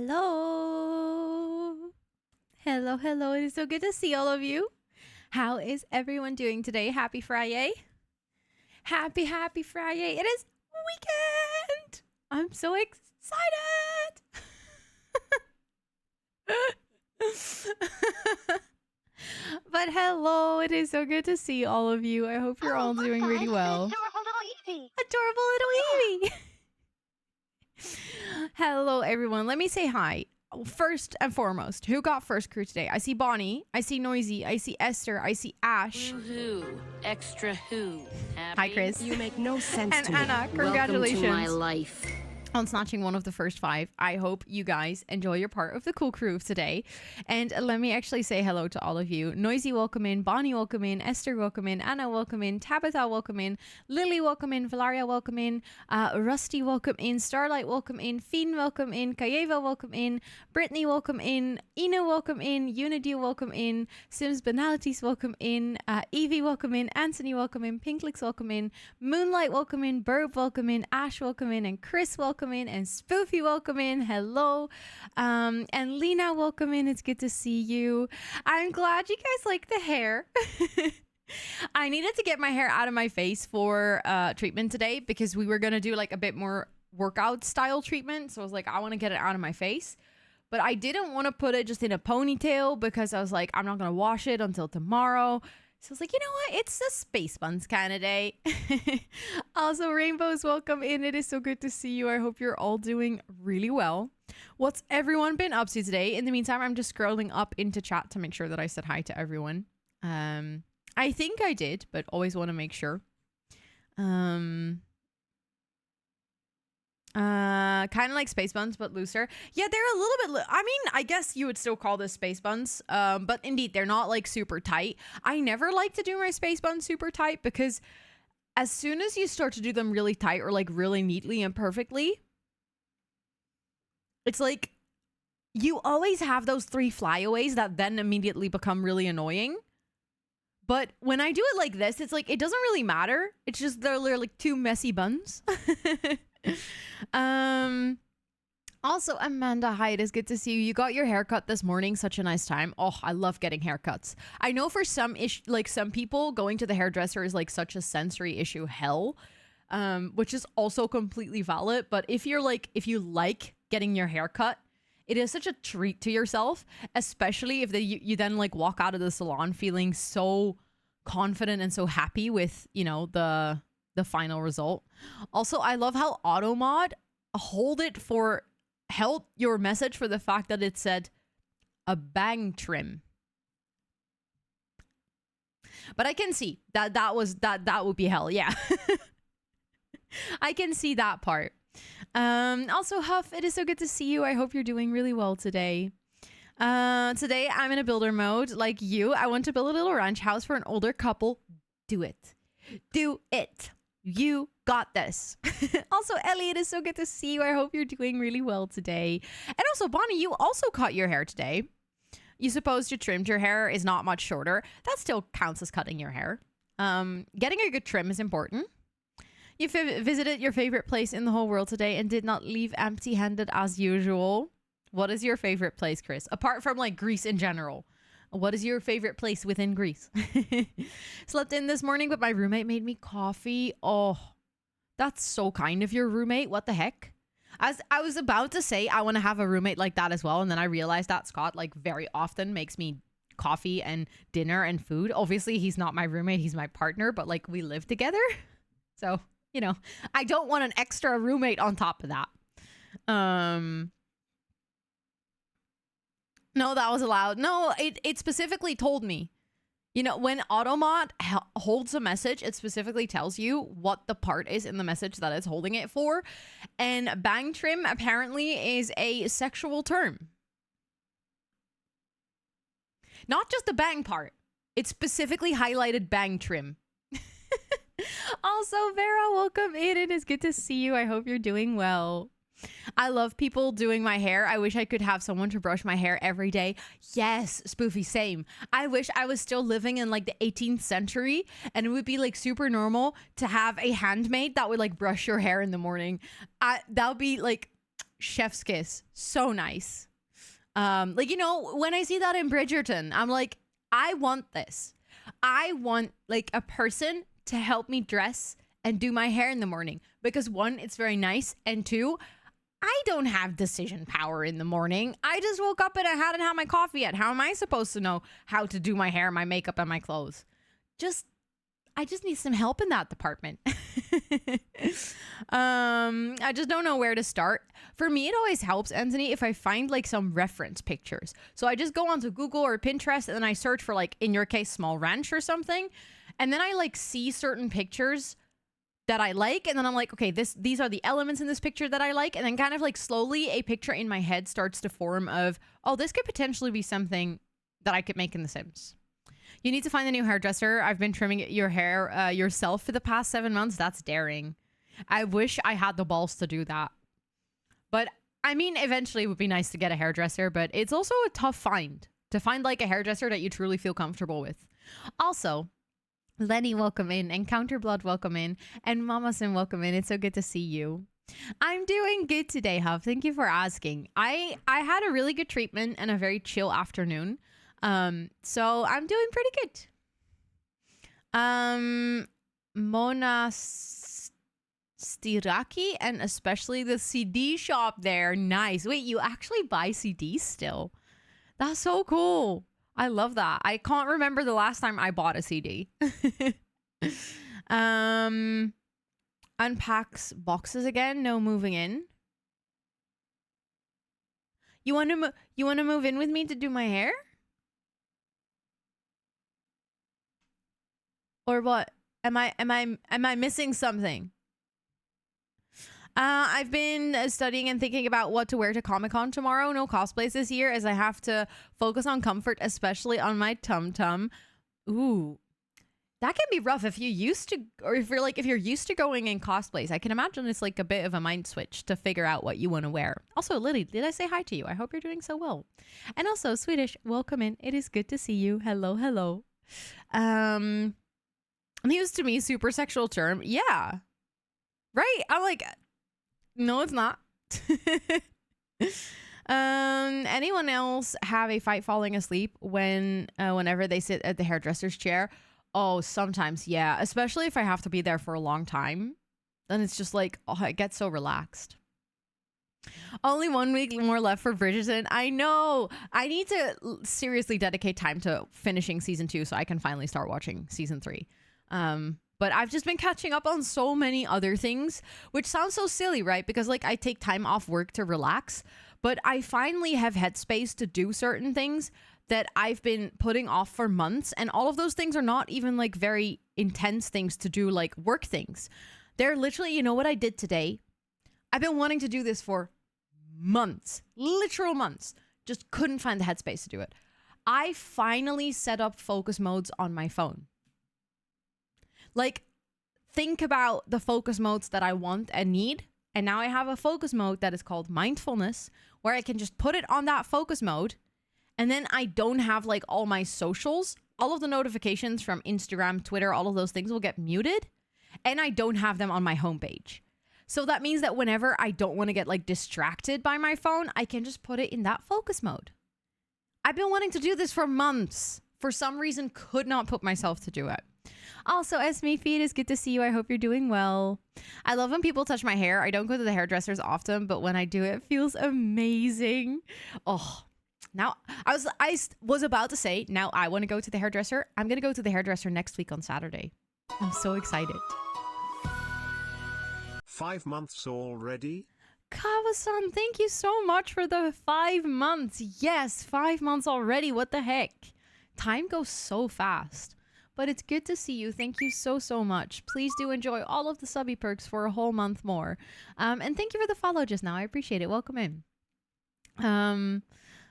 Hello. Hello, hello. It is so good to see all of you. How is everyone doing today? Happy Friday. Happy Friday. It is weekend. I'm so excited. But hello, it is so good to see all of you. I hope you're all doing really well. Adorable little Evie. Adorable little Evie. Hello, everyone. Let me say hi. First and foremost, who got first crew today? I see Bonnie. I see Noisy. I see Esther. I see Ash. Woohoo. Extra who. Happy? Hi, Chris. You make no sense And to me. Anna, congratulations. Welcome to my life. On snatching one of the first 5. I hope you guys enjoy your part of the cool crew of today. And let me actually say hello to all of you. Noisy, welcome in. Bonnie, welcome in. Esther, welcome in. Anna, welcome in. Tabitha, welcome in. Lily, welcome in. Valaria, welcome in. Rusty, welcome in. Starlight, welcome in. Fiend, welcome in. Kayeva, welcome in. Brittany, welcome in. Ina, welcome in. Unity, welcome in. Sims Banalities, welcome in. Evie, welcome in. Anthony, welcome in. Pinklix, welcome in. Moonlight, welcome in. Burb, welcome in. Ash, welcome in. And Chris, welcome in, and Spoofy, welcome in. Hello. And Lena, welcome in. It's good to see you. I'm glad you guys like the hair. I needed to get my hair out of my face for treatment today because we were gonna do like a bit more workout style treatment. So I was like, I want to get it out of my face, but I didn't want to put it just in a ponytail because I was like, I'm not gonna wash it until tomorrow. So I was like, you know what? It's a space buns kind of day. Also, Rainbows, welcome in. It is so good to see you. I hope you're all doing really well. What's everyone been up to today? In the meantime, I'm just scrolling up into chat to make sure that I said hi to everyone. I think I did, but always want to make sure. Kind of like space buns, but looser. Yeah, they're a little bit. I mean, I guess you would still call this space buns. But indeed, they're not like super tight. I never like to do my space buns super tight because as soon as you start to do them really tight or like really neatly and perfectly, it's like you always have those 3 flyaways that then immediately become really annoying. But when I do it like this, it's like it doesn't really matter. It's just they're like 2 messy buns. Also, Amanda, hi, it is good to see you. You got your haircut this morning. Such a nice time. Oh, I love getting haircuts. I know for some some people, going to the hairdresser is like such a sensory issue hell, which is also completely valid. But if you like getting your haircut, it is such a treat to yourself, especially if you then like walk out of the salon feeling so confident and so happy with, you know, the final result. Also, I love how Automod held your message for the fact that it said a bang trim. But I can see that would be hell. Yeah. I can see that part. Also, Huff, it is so good to see you. I hope you're doing really well today. Today I'm in a builder mode like you. I want to build a little ranch house for an older couple. Do it. Do it. You got this. Also, Ellie, it is so good to see you. I hope you're doing really well today. And also, Bonnie, you also cut your hair today. You supposed you trimmed your hair is not much shorter. That still counts as cutting your hair. Getting a good trim is important. You visited your favorite place in the whole world today and did not leave empty-handed as usual. What is your favorite place, Chris? Apart from like Greece in general. What is your favorite place within Greece? Slept in this morning, but my roommate made me coffee. Oh, that's so kind of your roommate. What the heck? As I was about to say, I want to have a roommate like that as well. And then I realized that Scott like very often makes me coffee and dinner and food. Obviously, he's not my roommate. He's my partner, but like we live together. So, you know, I don't want an extra roommate on top of that. No, that was allowed. No, it specifically told me. You know, when Automod holds a message, it specifically tells you what the part is in the message that it's holding it for. And bang trim apparently is a sexual term. Not just the bang part. It specifically highlighted bang trim. Also, Vera, welcome in. It is good to see you. I hope you're doing well. I love people doing my hair. I wish I could have someone to brush my hair every day. Yes, Spoofy, same. I wish I was still living in like the 18th century and it would be like super normal to have a handmaid that would like brush your hair in the morning. That would be like chef's kiss. So nice. Like, you know, when I see that in Bridgerton, I'm like, I want this. I want like a person to help me dress and do my hair in the morning because one, it's very nice. And two, I don't have decision power in the morning. I just woke up and I hadn't had my coffee yet. How am I supposed to know how to do my hair, my makeup, and my clothes? I just need some help in that department. I just don't know where to start. For me, it always helps, Anthony, if I find like some reference pictures. So I just go onto Google or Pinterest and then I search for like, in your case, Small Ranch or something. And then I like see certain pictures that I like, and then I'm like, okay, these are the elements in this picture that I like, and then kind of like slowly a picture in my head starts to form of, oh, this could potentially be something that I could make in The Sims. You need to find a new hairdresser. I've been trimming your hair yourself for the past 7 months. That's daring. I wish I had the balls to do that. But I mean, eventually it would be nice to get a hairdresser, but it's also a tough find to find like a hairdresser that you truly feel comfortable with. Also, Lenny, welcome in, and Counterblood, welcome in, and Mama Sim, welcome in. It's so good to see you. I'm doing good today, Huff. Thank you for asking. I had a really good treatment and a very chill afternoon. So I'm doing pretty good. Mona Stiraki, and especially the CD shop there. Nice. Wait, you actually buy CDs still? That's so cool. I love that. I can't remember the last time I bought a CD. Unpacks boxes again. No moving in. You want to move in with me to do my hair? Or what? Am I missing something? I've been studying and thinking about what to wear to Comic-Con tomorrow. No cosplays this year as I have to focus on comfort, especially on my tum-tum. Ooh, that can be rough if you used to, or if you're used to going in cosplays. I can imagine it's like a bit of a mind switch to figure out what you want to wear. Also, Lily, did I say hi to you? I hope you're doing so well. And also, Swedish, welcome in. It is good to see you. Hello, hello. News to me, super sexual term. Yeah. Right? I'm like, no, it's not. Anyone else have a fight falling asleep whenever they sit at the hairdresser's chair? Oh, sometimes, yeah. Especially if I have to be there for a long time. Then it's just like, oh, I get so relaxed. Only 1 week more left for Bridgerton. I know. I need to seriously dedicate time to finishing season 2 so I can finally start watching season 3. But I've just been catching up on so many other things, which sounds so silly, right? Because like I take time off work to relax, but I finally have headspace to do certain things that I've been putting off for months. And all of those things are not even like very intense things to do, like work things. They're literally, you know what I did today? I've been wanting to do this for months, literal months, just couldn't find the headspace to do it. I finally set up focus modes on my phone. Like, think about the focus modes that I want and need. And now I have a focus mode that is called mindfulness, where I can just put it on that focus mode. And then I don't have like all my socials. All of the notifications from Instagram, Twitter, all of those things will get muted. And I don't have them on my homepage. So that means that whenever I don't want to get like distracted by my phone, I can just put it in that focus mode. I've been wanting to do this for months. For some reason, could not put myself to do it. Also, Esme Feed, is good to see you. I hope you're doing well. I love when people touch my hair. I don't go to the hairdressers often, but when I do, it feels amazing. Oh, now I was about to say, now I want to go to the hairdresser. I'm going to go to the hairdresser next week on Saturday. I'm so excited. 5 months already? Kawa-san, thank you so much for the 5 months. Yes, 5 months already. What the heck? Time goes so fast. But it's good to see you. Thank you so, so much. Please do enjoy all of the subby perks for a whole month more. And thank you for the follow just now. I appreciate it. Welcome in.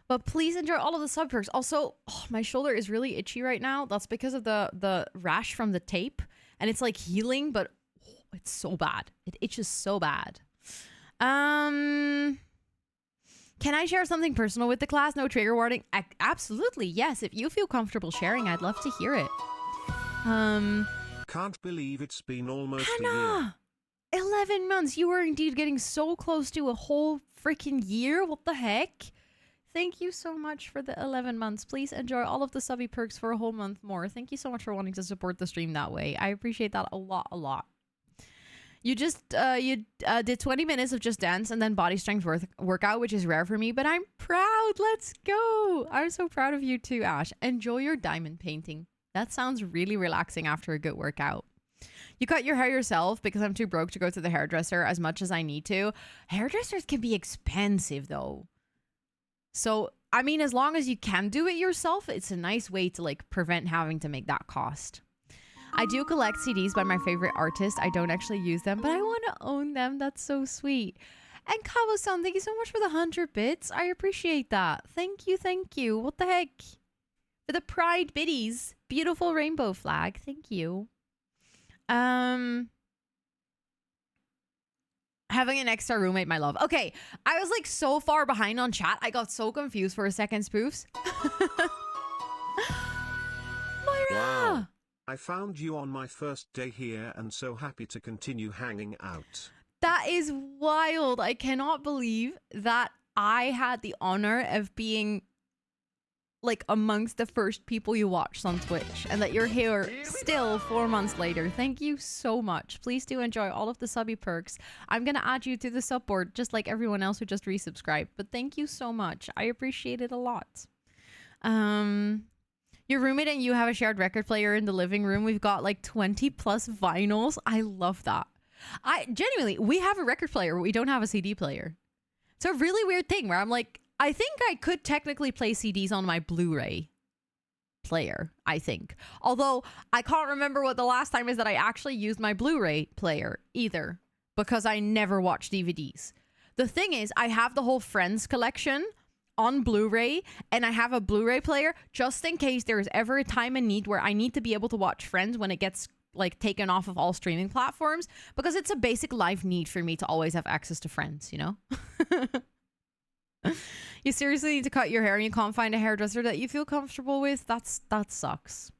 But please enjoy all of the sub perks. Also, my shoulder is really itchy right now. That's because of the rash from the tape. And it's like healing, but it's so bad. It itches so bad. Can I share something personal with the class? No trigger warning. Absolutely. Yes. If you feel comfortable sharing, I'd love to hear it. Can't believe it's been almost Hannah! a year. 11 months. You are indeed getting so close to a whole freaking year. What the heck? Thank you so much for the 11 months. Please enjoy all of the subby perks for a whole month more. Thank you so much for wanting to support the stream that way. I appreciate that a lot, a lot. You just did 20 minutes of Just Dance and then body strength workout, which is rare for me, but I'm proud. Let's go. I'm so proud of you too, Ash. Enjoy your diamond painting. That sounds really relaxing after a good workout. You cut your hair yourself because I'm too broke to go to the hairdresser as much as I need to. Hairdressers can be expensive though. So, I mean, as long as you can do it yourself, it's a nice way to like prevent having to make that cost. I do collect CDs by my favorite artist. I don't actually use them, but I want to own them. That's so sweet. And Kabo-san, thank you so much for the 100 bits. I appreciate that. Thank you, thank you. What the heck? For the Pride Biddies. Beautiful rainbow flag. Thank you. Having an extra roommate, my love. Okay, I was like so far behind on chat. I got so confused for a second, spoofs. Moira! Wow. I found you on my first day here and so happy to continue hanging out. That is wild. I cannot believe that I had the honor of being like amongst the first people you watched on Twitch and that you're here still 4 months later. Thank you so much. Please do enjoy all of the subby perks. I'm going to add you to the sub board just like everyone else who just resubscribed. But thank you so much. I appreciate it a lot. Your roommate and you have a shared record player in the living room. We've got like 20 plus vinyls. I love that. Genuinely, we have a record player, but we don't have a CD player. It's a really weird thing where I'm like, I think I could technically play CDs on my Blu-ray player, I think. Although I can't remember what the last time is that I actually used my Blu-ray player either, because I never watch DVDs. The thing is, I have the whole Friends collection on Blu-ray, and I have a Blu-ray player just in case there is ever a time and need where I need to be able to watch Friends when it gets like taken off of all streaming platforms, because it's a basic life need for me to always have access to Friends, you know? You seriously need to cut your hair and you can't find a hairdresser that you feel comfortable with? That sucks.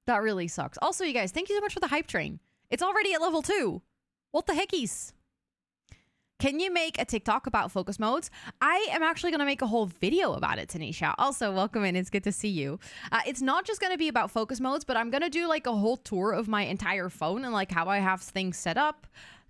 That really sucks. Also, you guys, thank you so much for the hype train. It's already at level 2. What the heckies? Can you make a TikTok about focus modes? I am actually going to make a whole video about it, Tanisha. Also, welcome in. It's good to see you. It's not just going to be about focus modes, but I'm going to do like a whole tour of my entire phone and like how I have things set up.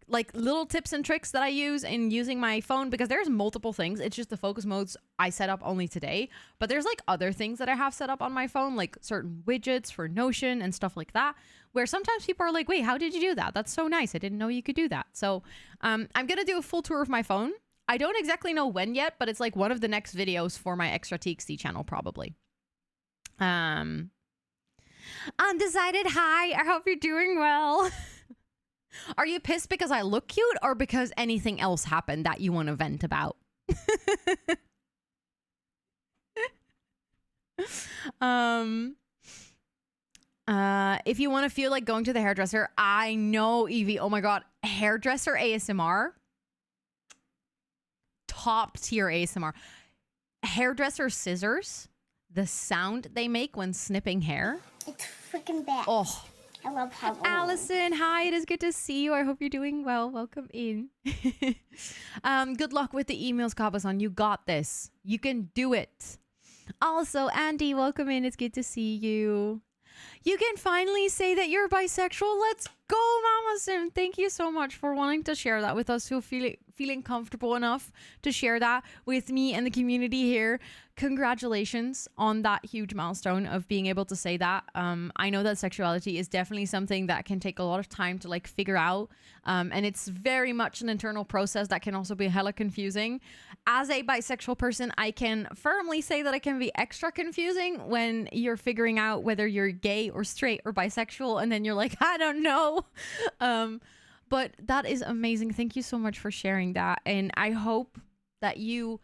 Like little tips and tricks that I use in using my phone, because there's multiple things. It's just the focus modes I set up only today, but there's like other things that I have set up on my phone, like certain widgets for Notion and stuff like that, where sometimes people are like, wait, how did you do that? That's so nice. I didn't know you could do that. So I'm going to do a full tour of my phone. I don't exactly know when yet, but it's like one of the next videos for my Extratxt channel, probably. Undecided hi. I hope you're doing well. Are you pissed because I look cute or because anything else happened that you want to vent about? If you want to feel like going to the hairdresser, I know, Evie. Oh my God. Hairdresser ASMR. Top tier ASMR. Hairdresser scissors. The sound they make when snipping hair. It's freaking bad. Oh. I love Halloween. Allison, hi, it is good to see you. I hope you're doing well. Welcome in. Good luck with the emails, Kabasan. You got this. You can do it. Also, Andy, welcome in. It's good to see you. You can finally say that you're bisexual. Let's go, Mama Sim. Thank you so much for wanting to share that with us, who feeling comfortable enough to share that with me and the community here. Congratulations on that huge milestone of being able to say that. I know that sexuality is definitely something that can take a lot of time to like figure out. And it's very much an internal process that can also be hella confusing. As a bisexual person, I can firmly say that it can be extra confusing when you're figuring out whether you're gay or straight or bisexual. And then you're like, I don't know. But that is amazing. Thank you so much for sharing that. And I hope that you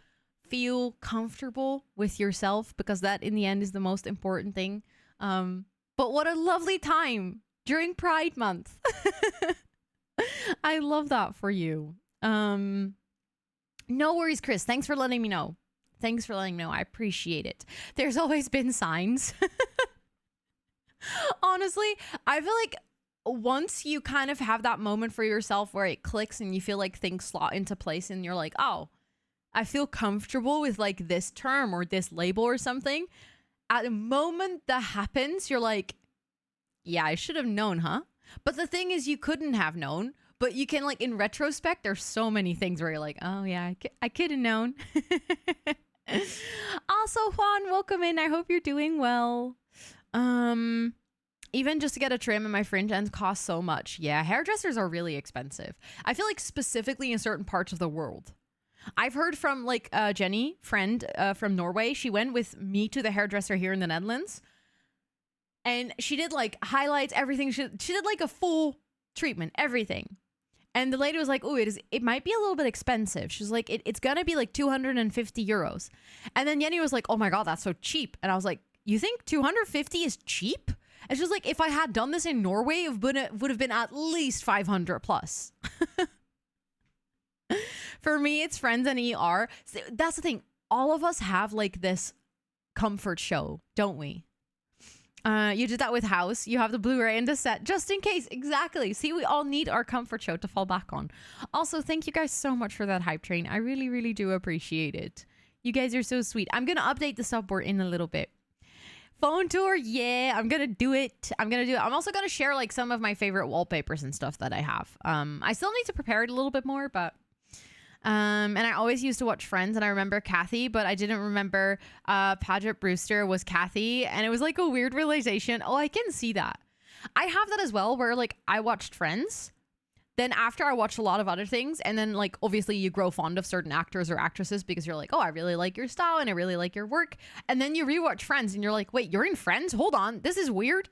feel comfortable with yourself, because that in the end is the most important thing. But what a lovely time during Pride Month. I love that for you. No worries, Chris. Thanks for letting me know. Thanks for letting me know. I appreciate it. There's always been signs. Honestly, I feel like once you kind of have that moment for yourself where it clicks and you feel like things slot into place and you're like, oh, I feel comfortable with like this term or this label or something. At the moment that happens, you're like, yeah, I should have known, huh? But the thing is, you couldn't have known. But you can, like, in retrospect, there's so many things where you're like, oh, yeah, I could have known. Also, Juan, welcome in. I hope you're doing well. Even just to get a trim and my fringe ends cost so much. Yeah, hairdressers are really expensive. I feel like specifically in certain parts of the world. I've heard from, like, Jenny, friend from Norway. She went with me to the hairdresser here in the Netherlands. And she did, like, highlights, everything. She did, like, a full treatment, everything. And the lady was like, oh, it might be a little bit expensive. She's like, it's going to be like 250 euros. And then Jenny was like, oh my God, that's so cheap. And I was like, you think 250 is cheap? And she was like, if I had done this in Norway, it would have been at least 500 plus. For me, it's friends and ER. So that's the thing. All of us have like this comfort show, don't we? You did that with House. You have the Blu-ray and the set just in case. Exactly. See, we all need our comfort show to fall back on. Also, thank you guys so much for that hype train. I really, really do appreciate it. You guys are so sweet. I'm going to update the subboard in a little bit. Phone tour. Yeah, I'm going to do it. I'm also going to share like some of my favorite wallpapers and stuff that I have. I still need to prepare it a little bit more, but and I always used to watch Friends, and I remember Kathy, but I didn't remember Paget Brewster was Kathy, and it was like a weird realization. Oh, I can see that. I have that as well, where like I watched Friends, then after I watched a lot of other things, and then like obviously you grow fond of certain actors or actresses because you're like, oh, I really like your style and I really like your work, and then you rewatch Friends and you're like, wait, you're in Friends? Hold on, this is weird.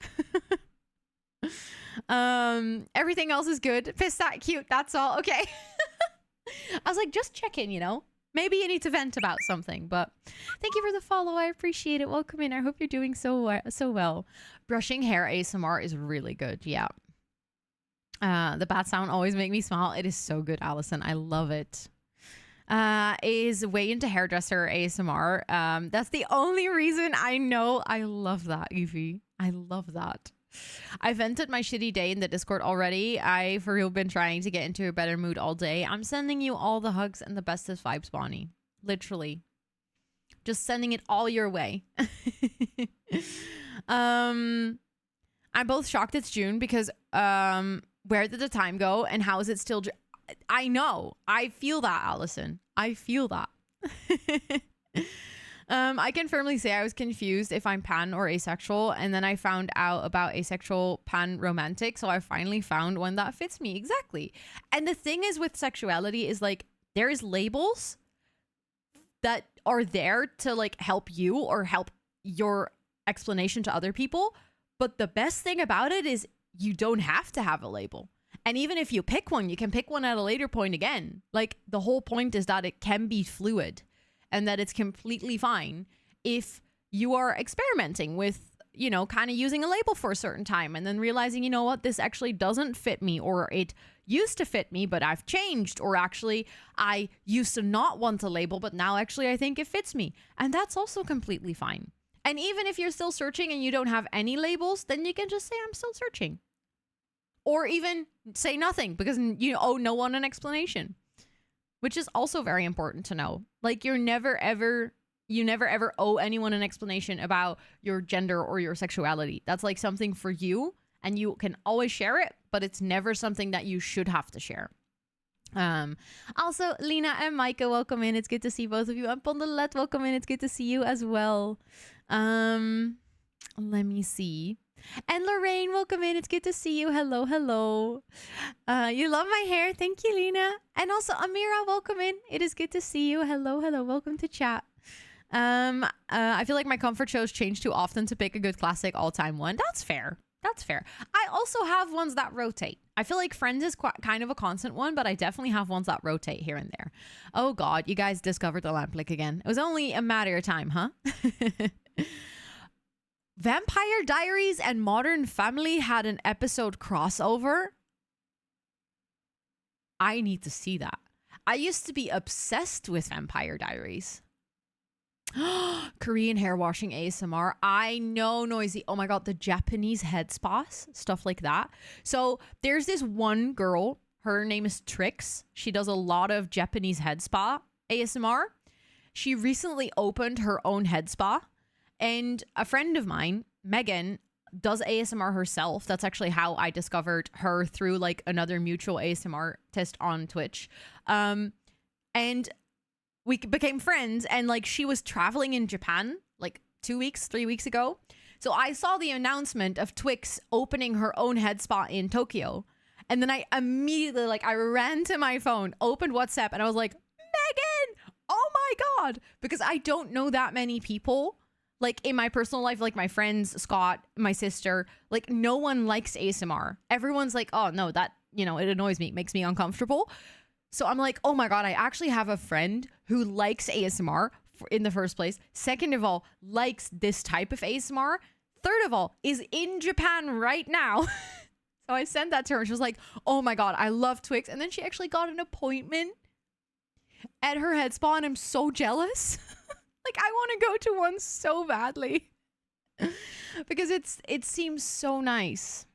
Everything else is good. Piss that cute. That's all. Okay. I was like, just check in, you know? Maybe you need to vent about something, but thank you for the follow. I appreciate it. Welcome in. I hope you're doing so well. Brushing hair ASMR is really good. Yeah. The bat sound always make me smile. It is so good, Allison. I love it. Is way into hairdresser ASMR. That's the only reason I know. I love that, Evie. I love that. I vented my shitty day in the Discord already. I, for real, been trying to get into a better mood all day. I'm sending you all the hugs and the bestest vibes, Bonnie. Literally. Just sending it all your way. I'm both shocked it's June because where did the time go and how is it still I know. I feel that, Allison. I feel that. I can firmly say I was confused if I'm pan or asexual, and then I found out about asexual pan romantic, so I finally found one that fits me. Exactly. And the thing is with sexuality is like there is labels that are there to like help you or help your explanation to other people, but the best thing about it is you don't have to have a label. And even if you pick one, you can pick one at a later point again. Like the whole point is that it can be fluid. And that it's completely fine if you are experimenting with, you know, kind of using a label for a certain time and then realizing, you know what, this actually doesn't fit me, or it used to fit me, but I've changed, or actually I used to not want a label, but now actually I think it fits me. And that's also completely fine. And even if you're still searching and you don't have any labels, then you can just say, I'm still searching. Or even say nothing because you owe no one an explanation. Which is also very important to know. Like you never ever owe anyone an explanation about your gender or your sexuality. That's like something for you and you can always share it, but it's never something that you should have to share. Also, Lena and Micah, welcome in. It's good to see both of you. And Pondelet, welcome in. It's good to see you as well. Let me see. And Lorraine, welcome in. It's good to see you. Hello, hello. You love my hair. Thank you, Lena. And also Amira, welcome in. It is good to see you. Hello, hello. Welcome to chat. I feel like my comfort shows change too often to pick a good classic all-time one. That's fair. That's fair. I also have ones that rotate. I feel like Friends is kind of a constant one, but I definitely have ones that rotate here and there. Oh God, you guys discovered the lamp lick again. It was only a matter of time, huh? Vampire Diaries and Modern Family had an episode crossover. I need to see that. I used to be obsessed with Vampire Diaries. Korean hair washing ASMR. I know, Noisy. Oh my God, the Japanese head spas, stuff like that. So there's this one girl, her name is Trix. She does a lot of Japanese head spa ASMR. She recently opened her own head spa, and a friend of mine, Megan, does ASMR herself. That's actually how I discovered her, through like another mutual ASMR test on Twitch. And we became friends, and like she was traveling in Japan like 2 weeks, 3 weeks ago. So I saw the announcement of Twix opening her own head spa in Tokyo. And then I immediately, like, I ran to my phone, opened WhatsApp, and I was like, Megan, oh my God. Because I don't know that many people, like in my personal life, like my friends, Scott, my sister, like no one likes ASMR. Everyone's like, oh no, that, you know, it annoys me, makes me uncomfortable. So I'm like, oh my God, I actually have a friend who likes ASMR in the first place. Second of all, likes this type of ASMR. Third of all, is in Japan right now. So I sent that to her and she was like, oh my God, I love Twix. And then she actually got an appointment at her head spa, and I'm so jealous. Like, I want to go to one so badly because it seems so nice.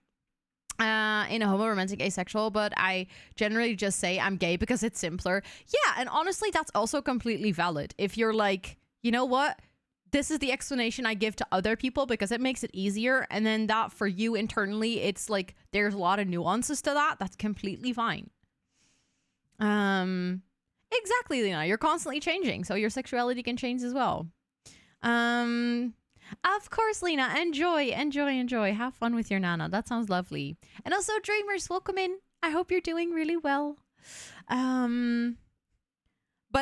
In a homo-romantic asexual, but I generally just say I'm gay because it's simpler. Yeah, and honestly, that's also completely valid. If you're like, you know what? This is the explanation I give to other people because it makes it easier. And then that for you internally, it's like there's a lot of nuances to that. That's completely fine. Exactly, Lena. You're constantly changing, so your sexuality can change as well. Of course, Lena. Enjoy. Have fun with your Nana. That sounds lovely. And also, Dreamers, welcome in. I hope you're doing really well. But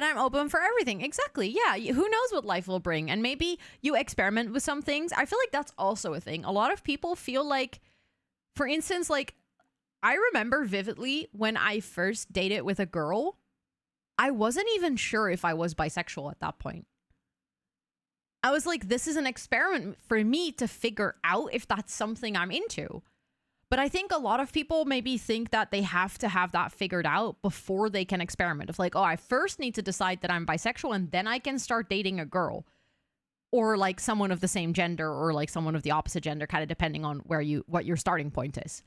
I'm open for everything. Exactly. Yeah. Who knows what life will bring? And maybe you experiment with some things. I feel like that's also a thing. A lot of people feel like, for instance, like I remember vividly when I first dated with a girl, I wasn't even sure if I was bisexual at that point. I was like, this is an experiment for me to figure out if that's something I'm into. But I think a lot of people maybe think that they have to have that figured out before they can experiment. Of like, oh, I first need to decide that I'm bisexual and then I can start dating a girl. Or like someone of the same gender or like someone of the opposite gender, kind of depending on what your starting point is.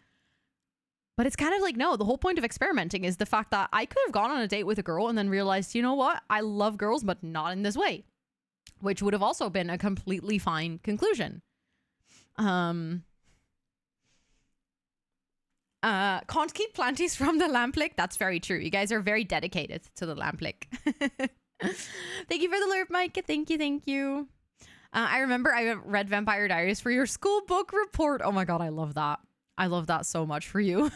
But it's kind of like, no, the whole point of experimenting is the fact that I could have gone on a date with a girl and then realized, you know what? I love girls, but not in this way. Which would have also been a completely fine conclusion. Can't keep planties from the lamp lick. That's very true. You guys are very dedicated to the lamp lick. Thank you for the lerp, Mike. Thank you. I remember I read Vampire Diaries for your school book report. Oh my God, I love that. I love that so much for you.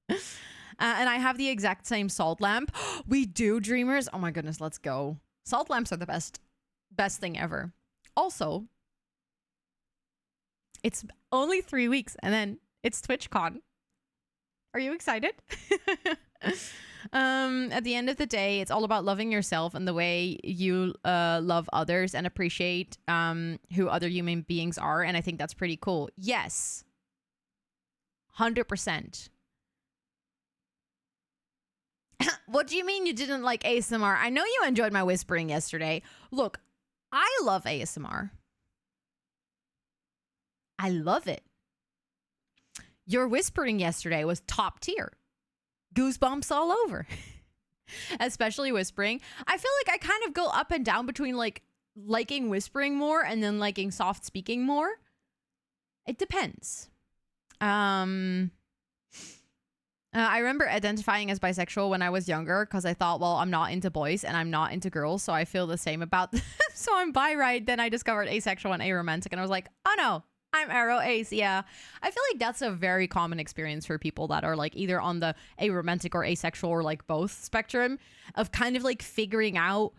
And I have the exact same salt lamp. We do, Dreamers. Oh my goodness, let's go. Salt lamps are the best thing ever. Also, it's only 3 weeks and then it's TwitchCon. Are you excited? At the end of the day, it's all about loving yourself and the way you love others and appreciate who other human beings are. And I think that's pretty cool. Yes. 100%. What do you mean you didn't like ASMR? I know you enjoyed my whispering yesterday. Look, I love ASMR. I love it. Your whispering yesterday was top tier. Goosebumps all over. Especially whispering. I feel like I kind of go up and down between like liking whispering more and then liking soft speaking more. It depends. I remember identifying as bisexual when I was younger because I thought, well, I'm not into boys and I'm not into girls, so I feel the same about them. So I'm bi, right? Then I discovered asexual and aromantic and I was like, oh no, I'm aro ace. Yeah. I feel like that's a very common experience for people that are like either on the aromantic or asexual or like both spectrum of kind of like figuring out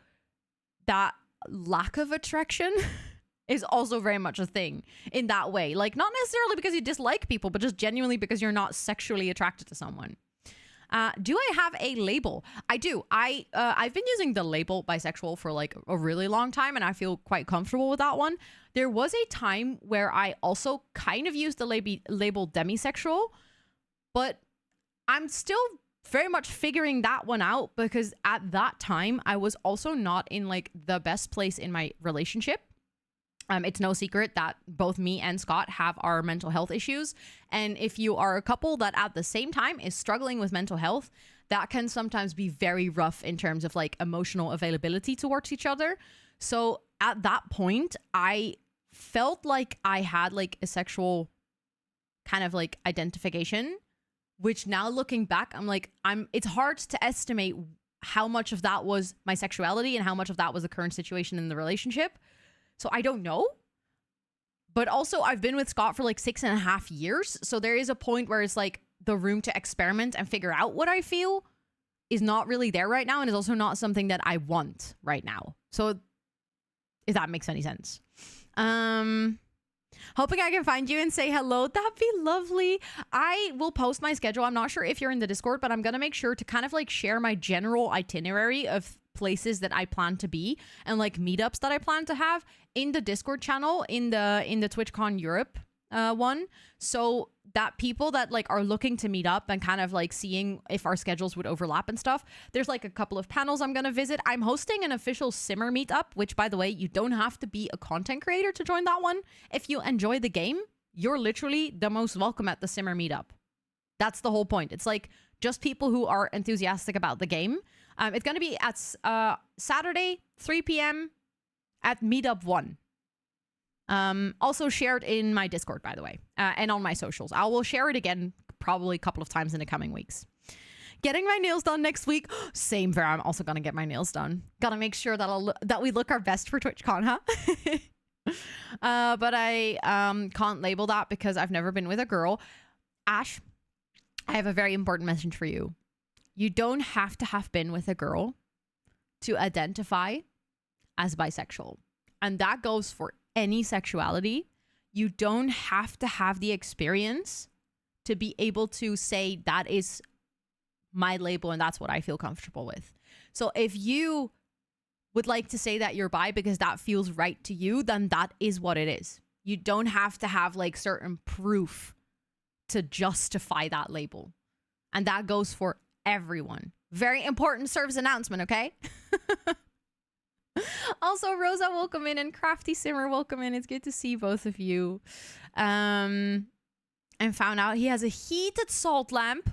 that lack of attraction is also very much a thing in that way. Like not necessarily because you dislike people, but just genuinely because you're not sexually attracted to someone. Do I have a label? I do. I've been using the label bisexual for like a really long time and I feel quite comfortable with that one. There was a time where I also kind of used the label demisexual, but I'm still very much figuring that one out, because at that time I was also not in like the best place in my relationship. It's no secret that both me and Scott have our mental health issues. And if you are a couple that at the same time is struggling with mental health, that can sometimes be very rough in terms of like emotional availability towards each other. So at that point, I felt like I had like a sexual kind of like identification, which now looking back, I'm like, it's hard to estimate how much of that was my sexuality and how much of that was the current situation in the relationship. So I don't know. But also I've been with Scott for like 6.5 years. So there is a point where it's like the room to experiment and figure out what I feel is not really there right now. And is also not something that I want right now. So if that makes any sense. Hoping I can find you and say hello. That'd be lovely. I will post my schedule. I'm not sure if you're in the Discord, but I'm going to make sure to kind of like share my general itinerary of places that I plan to be and like meetups that I plan to have in the Discord channel in the TwitchCon Europe one, so that people that like are looking to meet up and kind of like seeing if our schedules would overlap and stuff. There's like a couple of panels I'm gonna visit. I'm hosting an official Simmer meetup, which by the way, you don't have to be a content creator to join that one. If you enjoy the game, you're literally the most welcome at the Simmer meetup. That's the whole point. It's like just people who are enthusiastic about the game. It's going to be at Saturday, 3 p.m. at Meetup 1. Also shared in my Discord, by the way, and on my socials. I will share it again probably a couple of times in the coming weeks. Getting my nails done next week. Same there. I'm also going to get my nails done. Got to make sure that we look our best for TwitchCon, huh? But I can't label that because I've never been with a girl. Ash, I have a very important message for you. You don't have to have been with a girl to identify as bisexual. And that goes for any sexuality. You don't have to have the experience to be able to say that is my label and that's what I feel comfortable with. So if you would like to say that you're bi because that feels right to you, then that is what it is. You don't have to have like certain proof to justify that label. And that goes for everyone. Very important service announcement, okay? Also, Rosa, welcome in, and Crafty Simmer, welcome in. It's good to see both of you. And found out he has a heated salt lamp.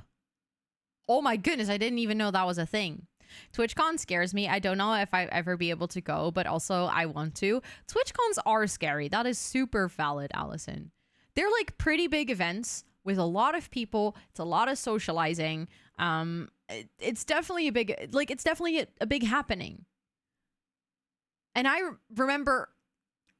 Oh my goodness, I didn't even know that was a thing. TwitchCon scares me. I don't know if I'll ever be able to go, but also I want to. TwitchCons are scary. That is super valid, Allison. They're like pretty big events with a lot of people. It's a lot of socializing. It's definitely a big happening. And I remember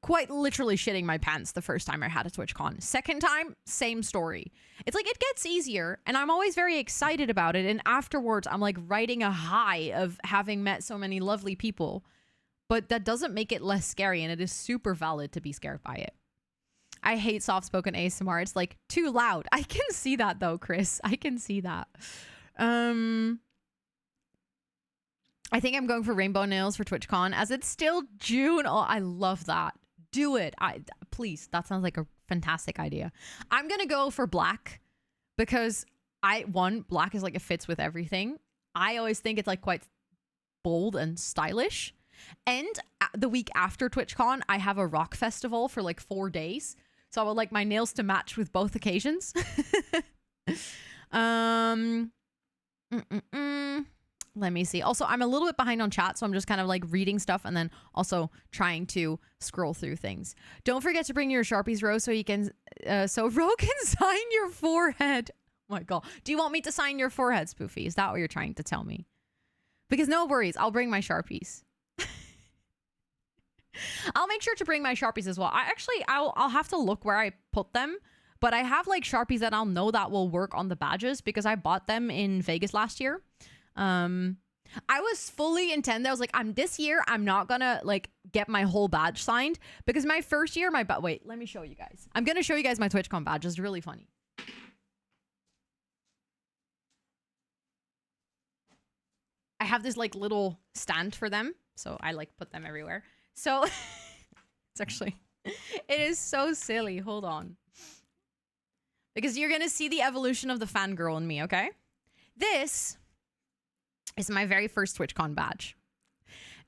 quite literally shitting my pants the first time I had a TwitchCon. Second time, same story. It's like it gets easier and I'm always very excited about it. And afterwards, I'm like riding a high of having met so many lovely people. But that doesn't make it less scary, and it is super valid to be scared by it. I hate soft-spoken ASMR. It's like too loud. I can see that though, Chris. I can see that. I think I'm going for rainbow nails for TwitchCon as it's still June. Oh, I love that. Do it. Please. That sounds like a fantastic idea. I'm going to go for black because black is like it fits with everything. I always think it's like quite bold and stylish. And the week after TwitchCon, I have a rock festival for like 4 days. So I would like my nails to match with both occasions. Let me see. Also, I'm a little bit behind on chat, so I'm just kind of like reading stuff and then also trying to scroll through things. Don't forget to bring your Sharpies, Ro, so you can Ro can sign your forehead. Oh my god. Do you want me to sign your forehead, Spoofy? Is that what you're trying to tell me? Because no worries, I'll bring my Sharpies. I'll make sure to bring my Sharpies as well. I'll have to look where I put them, but I have like Sharpies that I'll know that will work on the badges because I bought them in Vegas last year. I was fully intended. I was like, this year I'm not gonna like get my whole badge signed because my first year, wait, let me show you guys. I'm gonna show you guys my TwitchCon badge. It's really funny. I have this like little stand for them, so I like put them everywhere. So it's actually, it is so silly. Hold on, because you're gonna see the evolution of the fangirl in me. Okay, this It's my very first TwitchCon badge.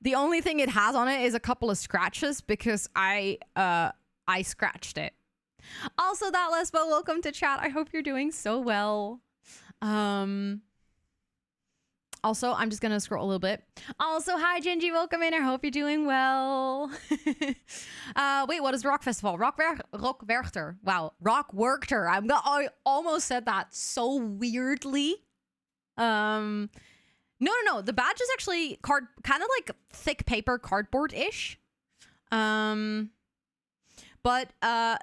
The only thing it has on it is a couple of scratches because I scratched it. Also, that Lesbo, welcome to chat. I hope you're doing so well. Also, I'm just gonna scroll a little bit. Also, hi Gingy, welcome in. I hope you're doing well. Wait, what is Rock Festival? Rock Werchter. Wow, Rock Werchter. I almost said that so weirdly. No. The badge is actually kind of like thick paper, cardboard-ish. But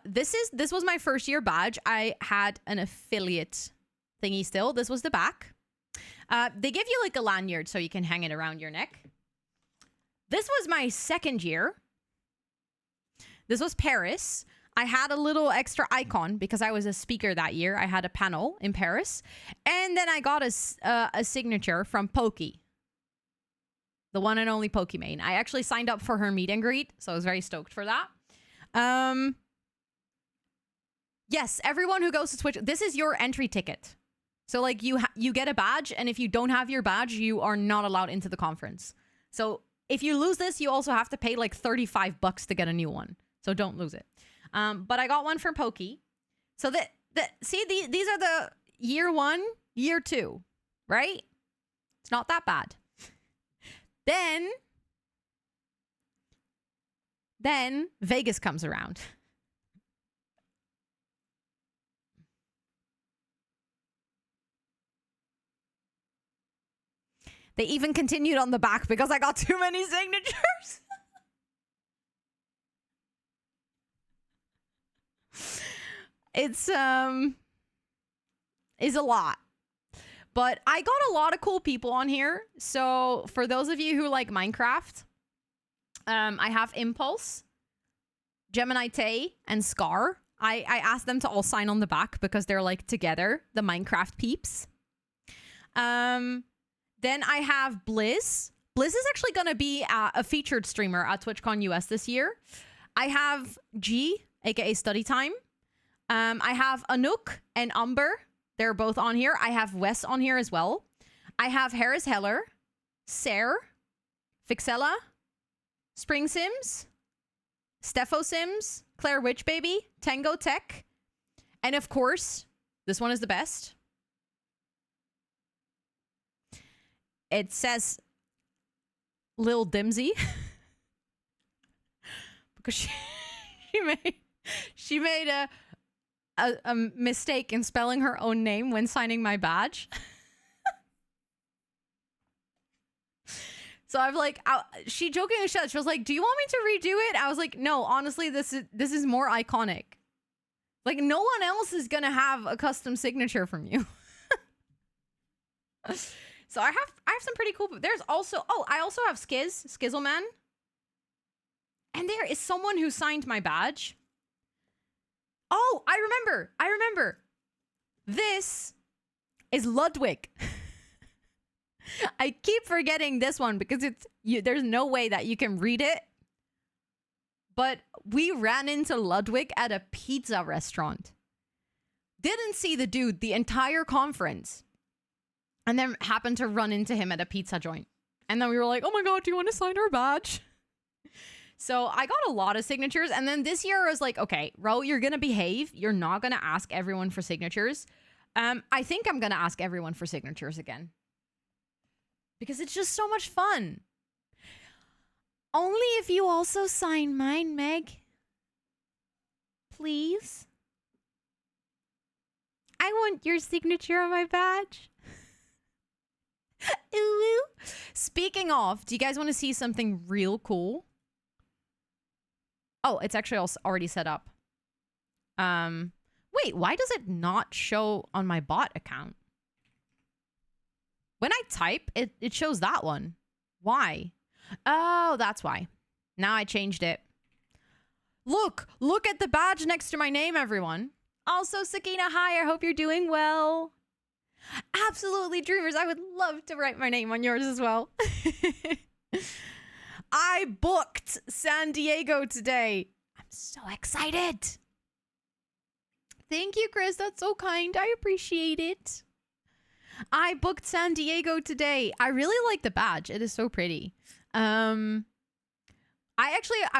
this was my first year badge. I had an affiliate thingy still. This was the back. They give you like a lanyard so you can hang it around your neck. This was my second year. This was Paris. I had a little extra icon because I was a speaker that year. I had a panel in Paris. And then I got a signature from Pokey. The one and only Pokimane. I actually signed up for her meet and greet, so I was very stoked for that. Yes, everyone who goes to Twitch, this is your entry ticket. So like you get a badge, and if you don't have your badge, you are not allowed into the conference. So if you lose this, you also have to pay like $35 to get a new one. So don't lose it. But I got one from Pokey. So these are the year 1, year 2, right? It's not that bad. Then Vegas comes around. They even continued on the back because I got too many signatures. It's is a lot. But I got a lot of cool people on here. So for those of you who like Minecraft, I have Impulse, Gemini Tay, and Scar. I asked them to all sign on the back because they're like together, the Minecraft peeps. Then I have Blizz. Blizz is actually going to be a featured streamer at TwitchCon US this year. I have G, aka Study Time. I have Anouk and Umber. They're both on here. I have Wes on here as well. I have Harris Heller, Ser, Fixella, Spring Sims, Steffo Sims, Claire Witch Baby, Tango Tech, and of course, this one is the best. It says Lil Dimsy because she made a mistake in spelling her own name when signing my badge. So I've like, she jokingly said, she was like, "Do you want me to redo it?" I was like, "No, honestly, this is more iconic. Like no one else is gonna have a custom signature from you." So I have some pretty cool. There's also, I also have Skizzleman. And there is someone who signed my badge. Oh, I remember. This is Ludwig. I keep forgetting this one because there's no way that you can read it. But we ran into Ludwig at a pizza restaurant. Didn't see the dude the entire conference. And then happened to run into him at a pizza joint. And then we were like, "Oh my God, do you want to sign our badge?" So I got a lot of signatures. And then this year I was like, okay, Ro, you're going to behave. You're not going to ask everyone for signatures. I think I'm going to ask everyone for signatures again. Because it's just so much fun. Only if you also sign mine, Meg. Please. I want your signature on my badge. Ooh. Speaking of, do you guys want to see something real cool? Oh, it's actually also already set up. Wait, why does it not show on my bot account? When I type, it shows that one. Why? Oh, that's why. Now I changed it. Look at the badge next to my name, everyone. Also, Sakina, hi, I hope you're doing well. Absolutely, dreamers. I would love to write my name on yours as well. I booked San Diego today. I'm so excited. Thank you, Chris. That's so kind. I appreciate it. I booked San Diego today. I really like the badge. It is so pretty. I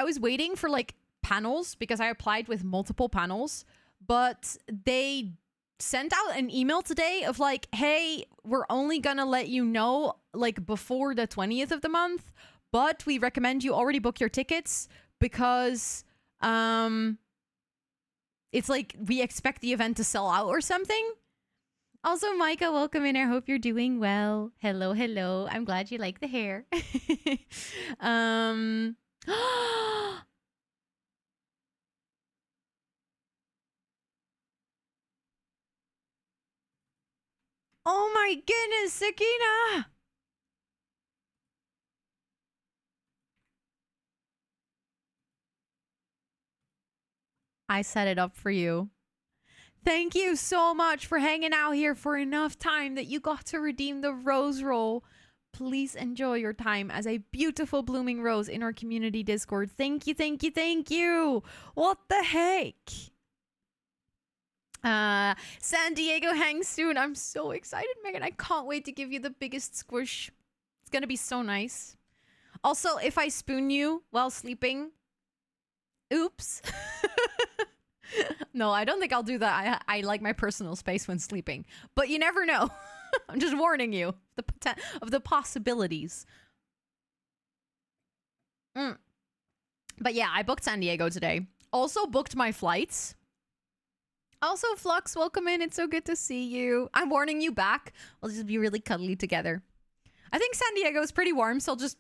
was waiting for like panels because I applied with multiple panels, but they sent out an email today of like, hey, we're only gonna let you know like before the 20th of the month, but we recommend you already book your tickets because it's like we expect the event to sell out or something. Also, Micah, welcome in. I hope you're doing well. Hello, hello. I'm glad you like the hair. Oh my goodness, Sakina! I set it up for you. Thank you so much for hanging out here for enough time that you got to redeem the rose roll. Please enjoy your time as a beautiful blooming rose in our community Discord. Thank you, thank you, thank you. What the heck? San Diego hangs soon. I'm so excited, Megan. I can't wait to give you the biggest squish. It's gonna be so nice. Also, if I spoon you while sleeping, oops. No, I don't think I'll do that. I like my personal space when sleeping. But you never know. I'm just warning you of the possibilities. But yeah, I booked San Diego today. Also booked my flights. Also, Flux, welcome in. It's so good to see you. I'm warning you back. We'll just be really cuddly together. I think San Diego is pretty warm, so I'll just,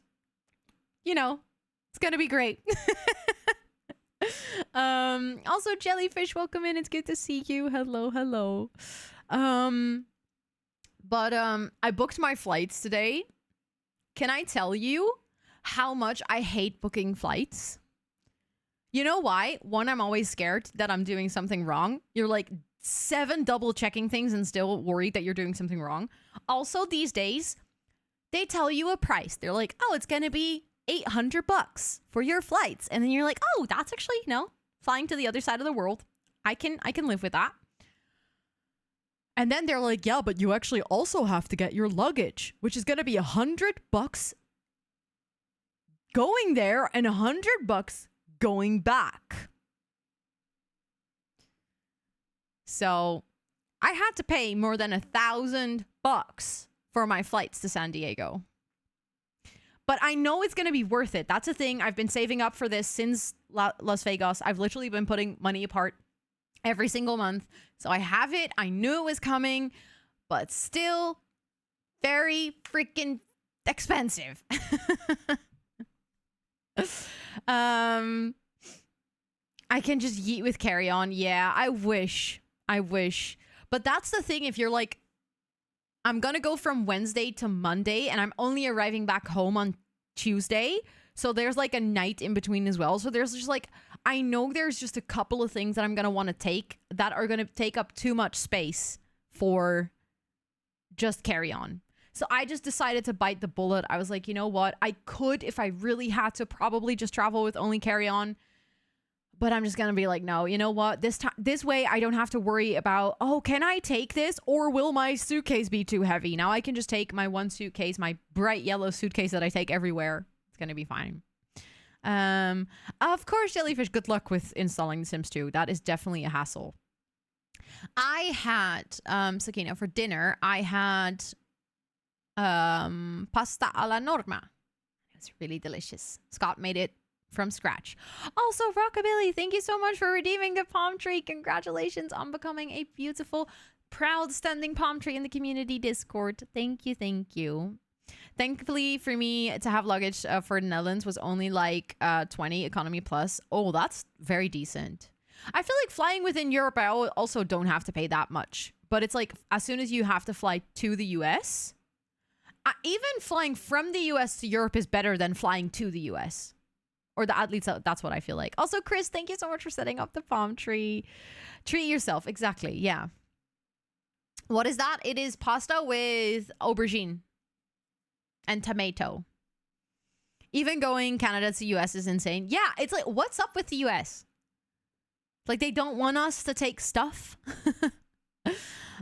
you know, it's going to be great. Also, Jellyfish, welcome in. It's good to see you. Hello, hello. But I booked my flights today. Can I tell you how much I hate booking flights? You know why? One, I'm always scared that I'm doing something wrong. You're like 7 double checking things and still worried that you're doing something wrong. Also, these days, they tell you a price. They're like, oh, it's going to be $800 for your flights. And then you're like, oh, that's actually, flying to the other side of the world. I can live with that. And then they're like, yeah, but you actually also have to get your luggage, which is going to be $100 going there and $100 going back. So I had to pay more than $1,000 for my flights to San Diego. But I know it's going to be worth it. That's the thing. I've been saving up for this since Las Vegas. I've literally been putting money apart every single month. So I have it. I knew it was coming, but still very freaking expensive. I can just yeet with carry-on. Yeah, I wish. But that's the thing. If you're like, I'm going to go from Wednesday to Monday and I'm only arriving back home on Tuesday. So there's like a night in between as well. So there's just like, I know there's just a couple of things that I'm going to want to take that are going to take up too much space for just carry on. So I just decided to bite the bullet. I was like, you know what? I could, if I really had to, probably just travel with only carry on. But I'm just going to be like, no, you know what? This way I don't have to worry about, oh, can I take this? Or will my suitcase be too heavy? Now I can just take my one suitcase, my bright yellow suitcase that I take everywhere. It's going to be fine. Of course, Jellyfish, good luck with installing The Sims 2. That is definitely a hassle. I had, Sakina, for dinner, I had pasta alla norma. It was really delicious. Scott made it from scratch. Also, Rockabilly, thank you so much for redeeming the palm tree. Congratulations on becoming a beautiful, proud standing palm tree in the community Discord. Thank you, thank you. Thankfully for me to have luggage for the Netherlands was only like 20 economy plus. Oh, that's very decent. I feel like flying within Europe, I also don't have to pay that much. But it's like as soon as you have to fly to the US, even flying from the US to Europe is better than flying to the US. Or at least that's what I feel like. Also, Chris, thank you so much for setting up the palm tree. Treat yourself. Exactly. Yeah. What is that? It is pasta with aubergine and tomato. Even going Canada to US is insane. Yeah, it's like, what's up with the US? Like, they don't want us to take stuff.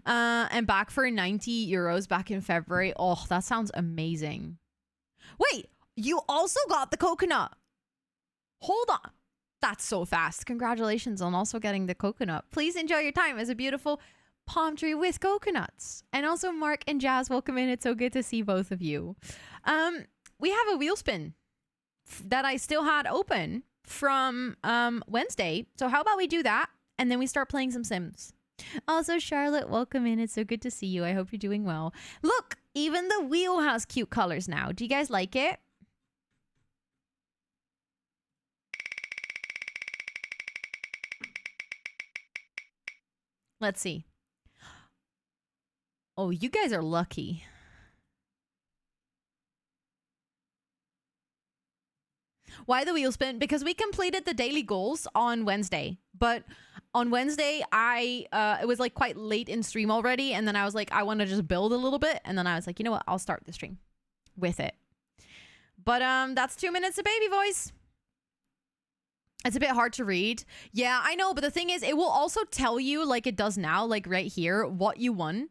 And back for 90 euros back in February. Oh, that sounds amazing. Wait, you also got the coconut. Hold on. That's so fast. Congratulations on also getting the coconut. Please enjoy your time as a beautiful palm tree with coconuts. And also Mark and Jazz, welcome in. It's so good to see both of you. We have a wheel spin that I still had open from Wednesday. So how about we do that and then we start playing some Sims. Also, Charlotte, welcome in. It's so good to see you. I hope you're doing well. Look, even the wheel has cute colors now. Do you guys like it? Let's see. Oh, you guys are lucky. Why the wheel spin? Because we completed the daily goals on Wednesday. But on Wednesday, it was like quite late in stream already. And then I was like, I want to just build a little bit. And then I was like, you know what? I'll start the stream with it. But that's 2 minutes of baby voice. It's a bit hard to read. Yeah, I know. But the thing is, it will also tell you, like it does now, like right here, what you won.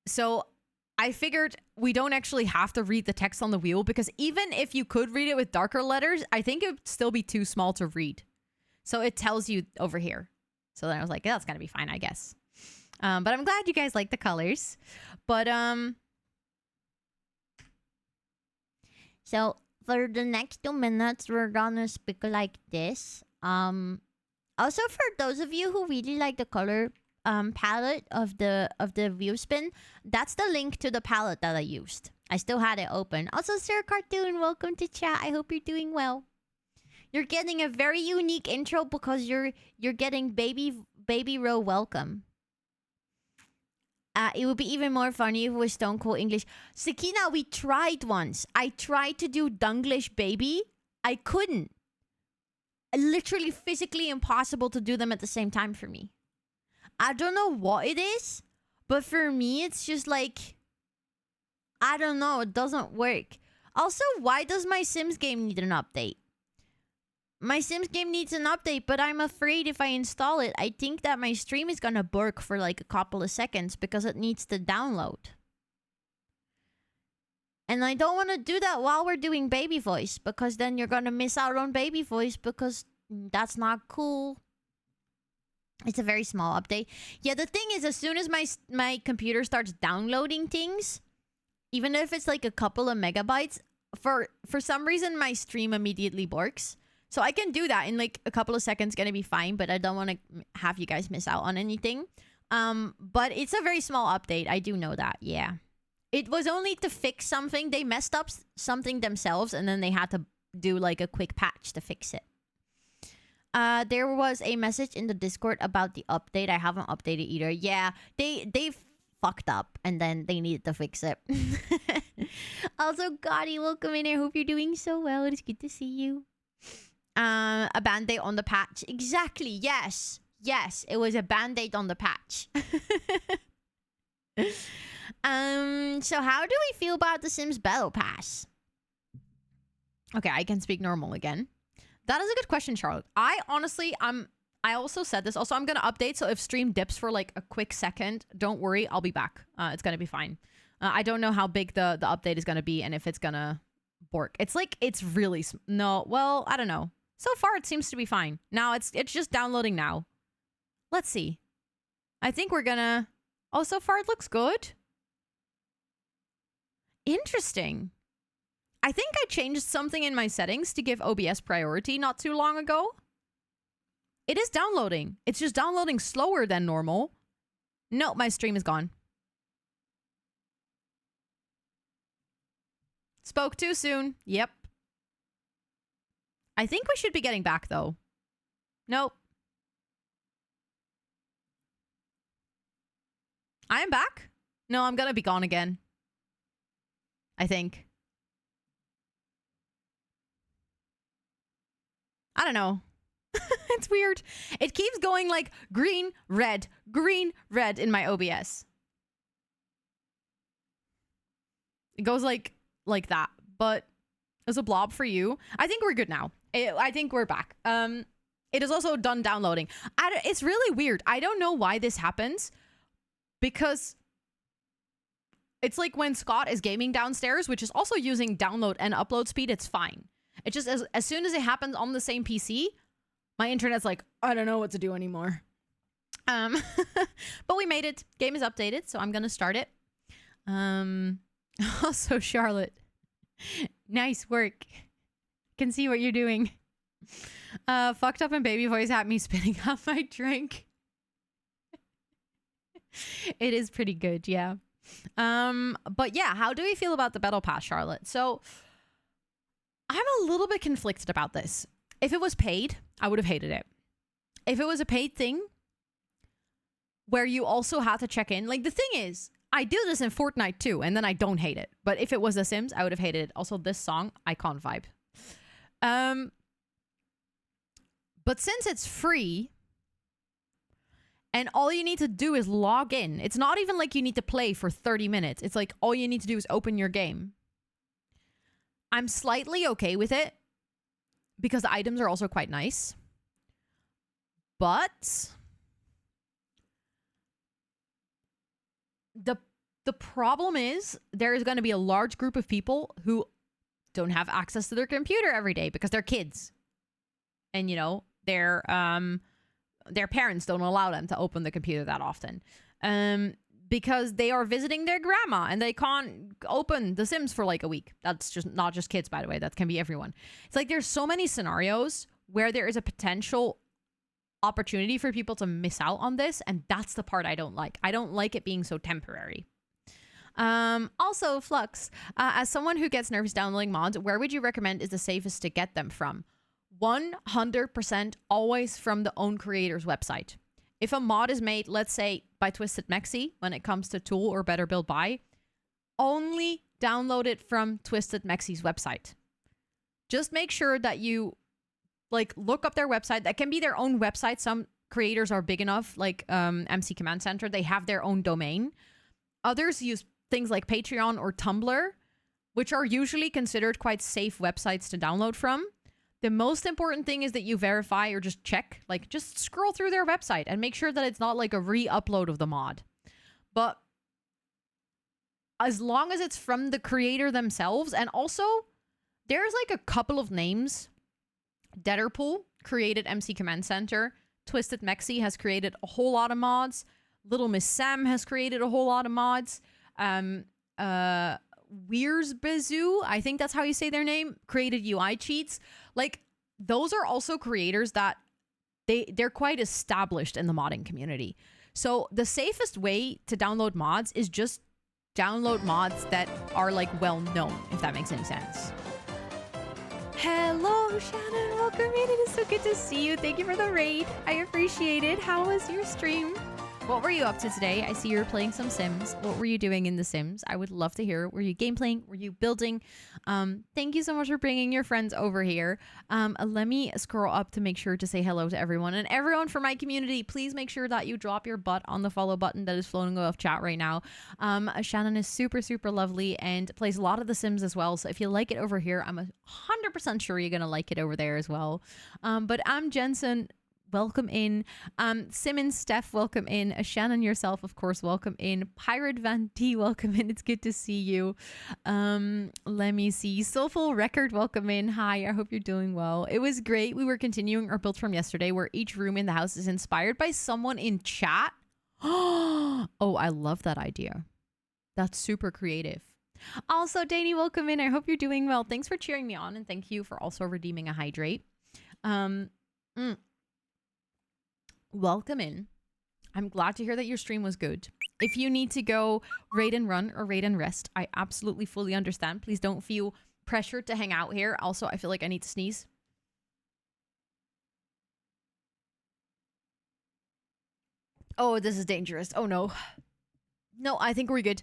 So I figured we don't actually have to read the text on the wheel, because even if you could read it with darker letters, I think it would still be too small to read. So it tells you over here. So then I was like, yeah, that's gonna be fine, I guess. But I'm glad you guys like the colors. But so for the next 2 minutes, we're gonna speak like this. Also, for those of you who really like the color palette of the wheel spin, that's the link to the palette that I used. I still had it open. Also, Sir Cartoon, welcome to chat. I hope you're doing well. You're getting a very unique intro because you're getting baby row welcome. It would be even more funny if it was Stone Cold English. Sakina, we tried once. I tried to do Dunglish baby. I couldn't. Literally physically impossible to do them at the same time for me. I don't know what it is, but for me, it's just like, I don't know, it doesn't work. Also, why does my Sims game need an update? My Sims game needs an update, but I'm afraid if I install it, I think that my stream is gonna burk for like a couple of seconds because it needs to download. And I don't want to do that while we're doing baby voice, because then you're gonna miss out on baby voice, because that's not cool. It's a very small update. Yeah, the thing is, as soon as my computer starts downloading things, even if it's like a couple of megabytes, for some reason my stream immediately works. So I can do that in like a couple of seconds, gonna be fine, but I don't want to have you guys miss out on anything. But it's a very small update. I do know that, yeah. It was only to fix something. They messed up something themselves, and then they had to do like a quick patch to fix it. There was a message in the Discord about the update. I haven't updated either. Yeah, they fucked up and then they needed to fix it. Also, Gotti, welcome in. I hope you're doing so well. It's good to see you. A band-aid on the patch. Exactly. Yes. Yes, it was a band-aid on the patch. So how do we feel about the Sims Battle Pass? Okay, I can speak normal again. That is a good question, Charlotte. I honestly, I also said this. Also, I'm going to update. So if stream dips for like a quick second, don't worry. I'll be back. It's going to be fine. I don't know how big the update is going to be and if it's going to work. It's like, it's really... No, well, I don't know. So far, it seems to be fine. Now, it's just downloading now. Let's see. I think we're going to... Oh, so far, it looks good. Interesting. I think I changed something in my settings to give OBS priority not too long ago. It is downloading. It's just downloading slower than normal. No, my stream is gone. Spoke too soon. Yep. I think we should be getting back, though. Nope. I am back? No, I'm gonna be gone again. I think. I don't know. It's weird. It keeps going like green, red in my OBS. It goes like that, but as a blob for you. I think we're good now. I think we're back. It is also done downloading. It's really weird. I don't know why this happens because it's like when Scott is gaming downstairs, which is also using download and upload speed, it's fine. It's just as soon as it happens on the same PC, my internet's like, I don't know what to do anymore. But we made it. Game is updated, so I'm gonna start it. Also, Charlotte, nice work. Can see what you're doing. Fucked up and baby voice had me spitting out my drink. It is pretty good, yeah. But yeah, how do we feel about the battle pass, Charlotte? So I'm a little bit conflicted about this. If it was paid, I would have hated it. If it was a paid thing where you also had to check in, like the thing is, I do this in Fortnite too, and then I don't hate it. But if it was The Sims, I would have hated it. Also, this song, icon vibe. But since it's free, and all you need to do is log in. It's not even like you need to play for 30 minutes. It's like all you need to do is open your game. I'm slightly okay with it because the items are also quite nice. But the problem is there is going to be a large group of people who don't have access to their computer every day because they're kids. And, you know, their parents don't allow them to open the computer that often. Because they are visiting their grandma and they can't open The Sims for like a week. That's just not just kids, by the way. That can be everyone. It's like there's so many scenarios where there is a potential opportunity for people to miss out on this, and that's the part I don't like. I don't like it being so temporary. Also, Flux, as someone who gets nervous downloading mods, where would you recommend is the safest to get them from? 100% always from the own creator's website. If a mod is made, let's say by Twisted Mexi, when it comes to tool or better build buy, only download it from Twisted Mexi's website. Just make sure that you like look up their website. That can be their own website. Some creators are big enough, like MC Command Center. They have their own domain. Others use things like Patreon or Tumblr, which are usually considered quite safe websites to download from. The most important thing is that you verify or just check, like just scroll through their website and make sure that it's not like a re-upload of the mod. But as long as it's from the creator themselves, and also there's like a couple of names. Deaderpool created MC Command Center. Twisted Mexi has created a whole lot of mods. Little Miss Sam has created a whole lot of mods. Weersbazoo, I think that's how you say their name, created UI cheats. Like, those are also creators that they're quite established in the modding community. So the safest way to download mods is just download mods that are like well known, if that makes any sense. Hello, Shannon. Welcome in. It is so good to see you. Thank you for the raid. I appreciate it. How was your stream? What were you up to today? I see you were playing some Sims. What were you doing in The Sims? I would love to hear. Were you gameplaying? Were you building? Thank you so much for bringing your friends over here. Let me scroll up to make sure to say hello to everyone. And everyone from my community, please make sure that you drop your butt on the follow button that is floating above chat right now. Shannon is super, super lovely and plays a lot of The Sims as well. So if you like it over here, I'm 100% sure you're going to like it over there as well. But I'm Jensen. Welcome in. Simmons, Steph, welcome in. Shannon yourself, of course, welcome in. Pirate Van D, welcome in. It's good to see you. Let me see. Soulful Record, welcome in. Hi, I hope you're doing well. It was great. We were continuing our build from yesterday where each room in the house is inspired by someone in chat. Oh, I love that idea. That's super creative. Also, Danny, welcome in. I hope you're doing well. Thanks for cheering me on, and thank you for also redeeming a hydrate. Welcome in. I'm glad to hear that your stream was good. If you need to go raid and run or raid and rest, I absolutely fully understand. Please don't feel pressured to hang out here. Also, I feel like I need to sneeze. Oh, this is dangerous. Oh, no. No, I think we're good.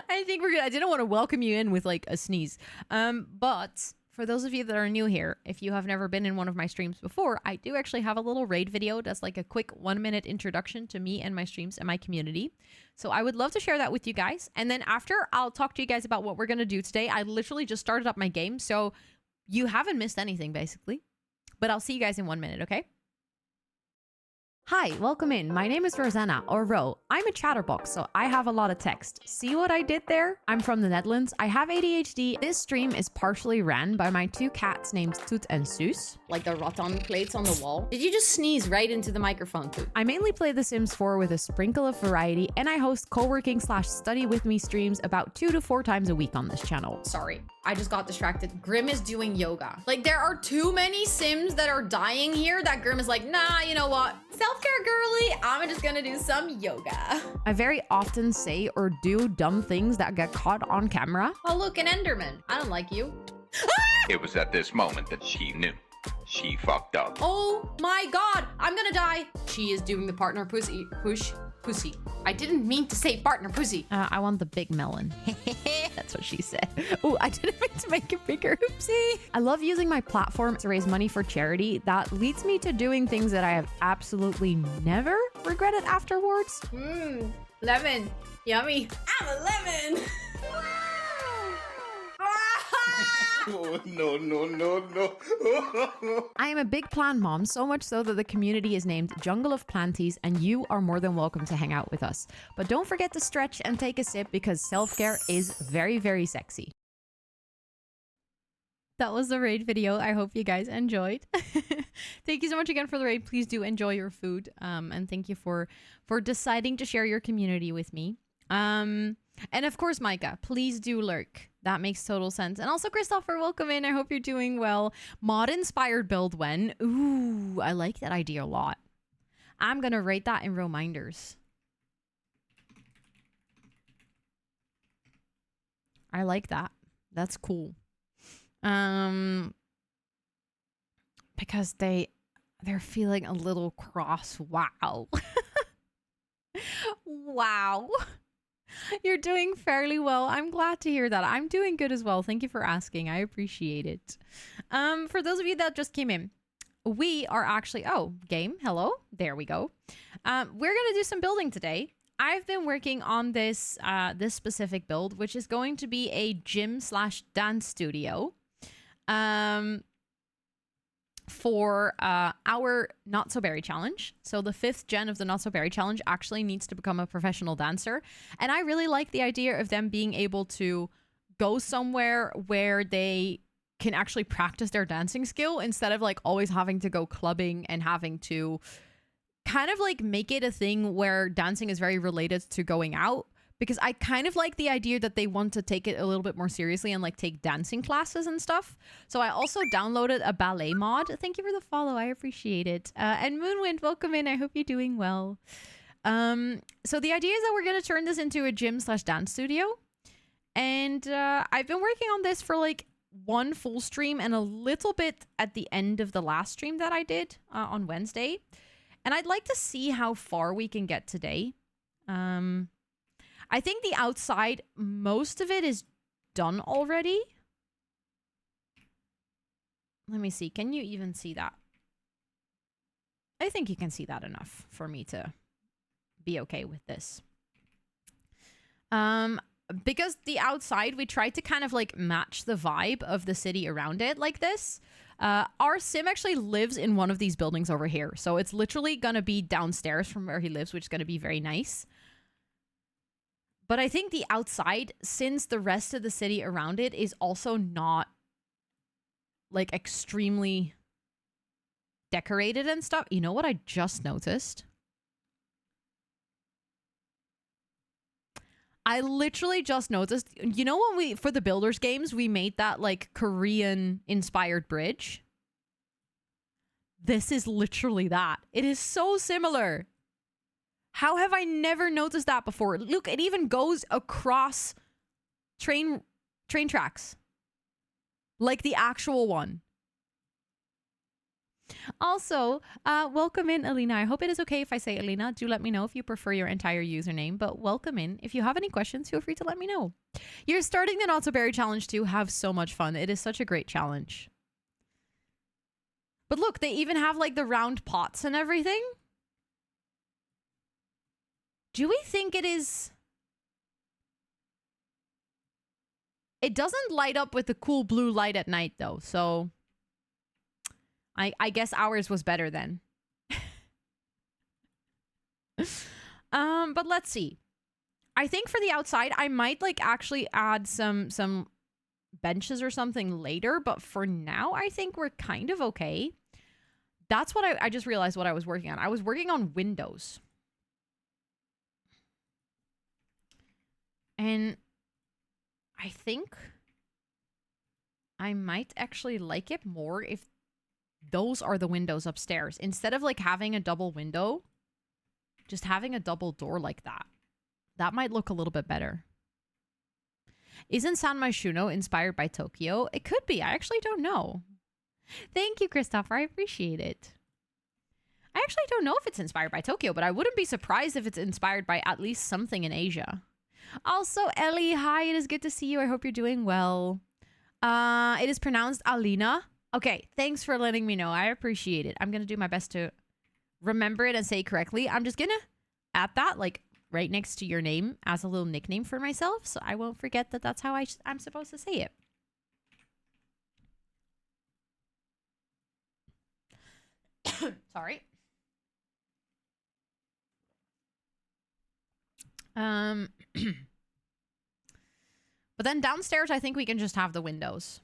I think we're good. I didn't want to welcome you in with, like, a sneeze. But for those of you that are new here, if you have never been in one of my streams before, I do actually have a little raid video that's like a quick 1-minute introduction to me and my streams and my community. So I would love to share that with you guys. And then after, I'll talk to you guys about what we're going to do today. I literally just started up my game, so you haven't missed anything, basically. But I'll see you guys in 1 minute, okay? Hi, welcome in. My name is Rosanna, or Ro. I'm a chatterbox, so I have a lot of text. See what I did there? I'm from the Netherlands. I have ADHD. This stream is partially ran by my two cats named Toet and Soes. Like the rattan plates on the wall. Did you just sneeze right into the microphone, Toet? I mainly play The Sims 4 with a sprinkle of variety, and I host co-working/study with me streams about 2 to 4 times a week on this channel. Sorry, I just got distracted. Grim is doing yoga. Like, there are too many Sims that are dying here that Grim is like, nah, you know what? Self-care girly, I'm just gonna do some yoga. I very often say or do dumb things that get caught on camera. Oh, look, an Enderman. I don't like you. It was at this moment that she knew. She fucked up. Oh my god, I'm gonna die. She is doing the partner pussy. Pussy. I didn't mean to say partner pussy. I want the big melon. That's what she said. Oh, I didn't mean to make it bigger. Oopsie. I love using my platform to raise money for charity. That leads me to doing things that I have absolutely never regretted afterwards. Lemon. Yummy. I'm a lemon. Oh, no. I am a big plant mom, so much so that the community is named Jungle of Planties, and you are more than welcome to hang out with us. But don't forget to stretch and take a sip because self-care is very, very sexy. That was the raid video. I hope you guys enjoyed. Thank you so much again for the raid. Please do enjoy your food. And thank you for deciding to share your community with me. And of course, Micah, please do lurk. That makes total sense. And also, Christopher, welcome in. I hope you're doing well. Mod-inspired build when? Ooh, I like that idea a lot. I'm going to rate that in reminders. I like that. That's cool. Because they're feeling a little cross. Wow. Wow. You're doing fairly well. I'm glad to hear that. I'm doing good as well. Thank you for asking. I appreciate it. For those of you that just came in, we are actually... Oh, game. Hello. There we go. We're going to do some building today. I've been working on this specific build, which is going to be a gym/dance studio. For our Not So Berry challenge. So the 5th gen of the Not So Berry challenge actually needs to become a professional dancer. And I really like the idea of them being able to go somewhere where they can actually practice their dancing skill instead of like always having to go clubbing and having to kind of like make it a thing where dancing is very related to going out. Because I kind of like the idea that they want to take it a little bit more seriously and like take dancing classes and stuff. So I also downloaded a ballet mod. Thank you for the follow. I appreciate it. And Moonwind, welcome in. I hope you're doing well. So the idea is that we're going to turn this into a gym/dance studio. And I've been working on this for like one full stream and a little bit at the end of the last stream that I did on Wednesday. And I'd like to see how far we can get today. I think the outside, most of it is done already. Let me see. Can you even see that? I think you can see that enough for me to be okay with this. Because the outside, we tried to kind of like match the vibe of the city around it like this. Our sim actually lives in one of these buildings over here. So it's literally going to be downstairs from where he lives, which is going to be very nice. But I think the outside, since the rest of the city around it is also not like extremely decorated and stuff. You know what I just noticed? I literally just noticed, you know, when for the builders games, we made that like Korean inspired bridge. This is literally that. It is so similar. How have I never noticed that before? Look, it even goes across train tracks. Like the actual one. Also, welcome in, Alina. I hope it is okay if I say Alina. Do let me know if you prefer your entire username, but welcome in. If you have any questions, feel free to let me know. You're starting the Not So Berry challenge too. Have so much fun. It is such a great challenge. But look, they even have like the round pots and everything. Do we think it is... It doesn't light up with the cool blue light at night, though, so... I guess ours was better then. But let's see. I think for the outside, I might like actually add some benches or something later, but for now, I think we're kind of okay. That's what I just realized what I was working on. I was working on windows. And I think I might actually like it more if those are the windows upstairs. Instead of like having a double window, just having a double door like that. That might look a little bit better. Isn't San Myshuno inspired by Tokyo? It could be. I actually don't know. Thank you, Christopher. I appreciate it. I actually don't know if it's inspired by Tokyo, but I wouldn't be surprised if it's inspired by at least something in Asia. Also, Ellie, hi. It is good to see you. I hope you're doing well. It is pronounced Alina. Okay, thanks for letting me know. I appreciate it. I'm going to do my best to remember it and say it correctly. I'm just going to add that, like, right next to your name as a little nickname for myself, so I won't forget that that's how I'm supposed to say it. Sorry. But then downstairs, I think we can just have the windows.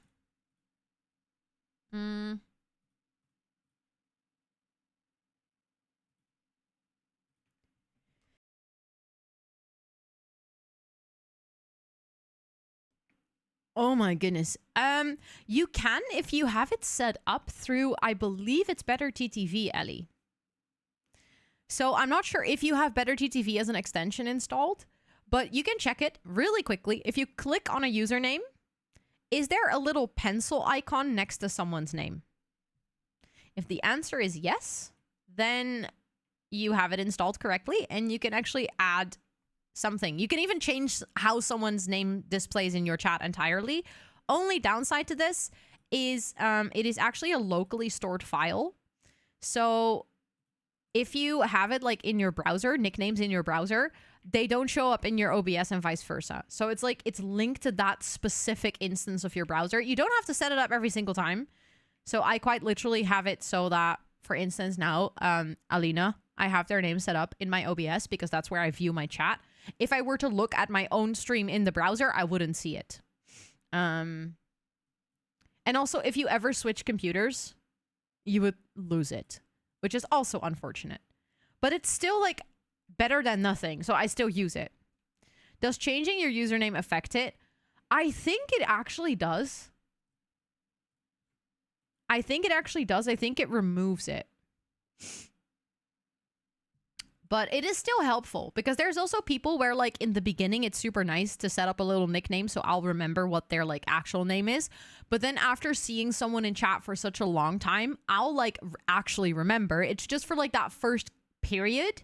Oh my goodness. You can if you have it set up through, I believe it's Better TTV, Ellie. So I'm not sure if you have Better TTV as an extension installed, but you can check it really quickly. If you click on a username, is there a little pencil icon next to someone's name? If the answer is yes, then you have it installed correctly and you can actually add something. You can even change how someone's name displays in your chat entirely. Only downside to this is it is actually a locally stored file. So if you have it like in your browser, nicknames in your browser, they don't show up in your OBS and vice versa. So it's like it's linked to that specific instance of your browser. You don't have to set it up every single time. So I quite literally have it so that, for instance, now, Alina, I have their name set up in my OBS because that's where I view my chat. If I were to look at my own stream in the browser, I wouldn't see it. And also, if you ever switch computers, you would lose it, which is also unfortunate. But it's still, like, better than nothing, so I still use it. Does changing your username affect it? I think it actually does. I think it actually does. I think it removes it. But it is still helpful because there's also people where like in the beginning, it's super nice to set up a little nickname so I'll remember what their like actual name is. But then after seeing someone in chat for such a long time, I'll like actually remember. It's just for like that first period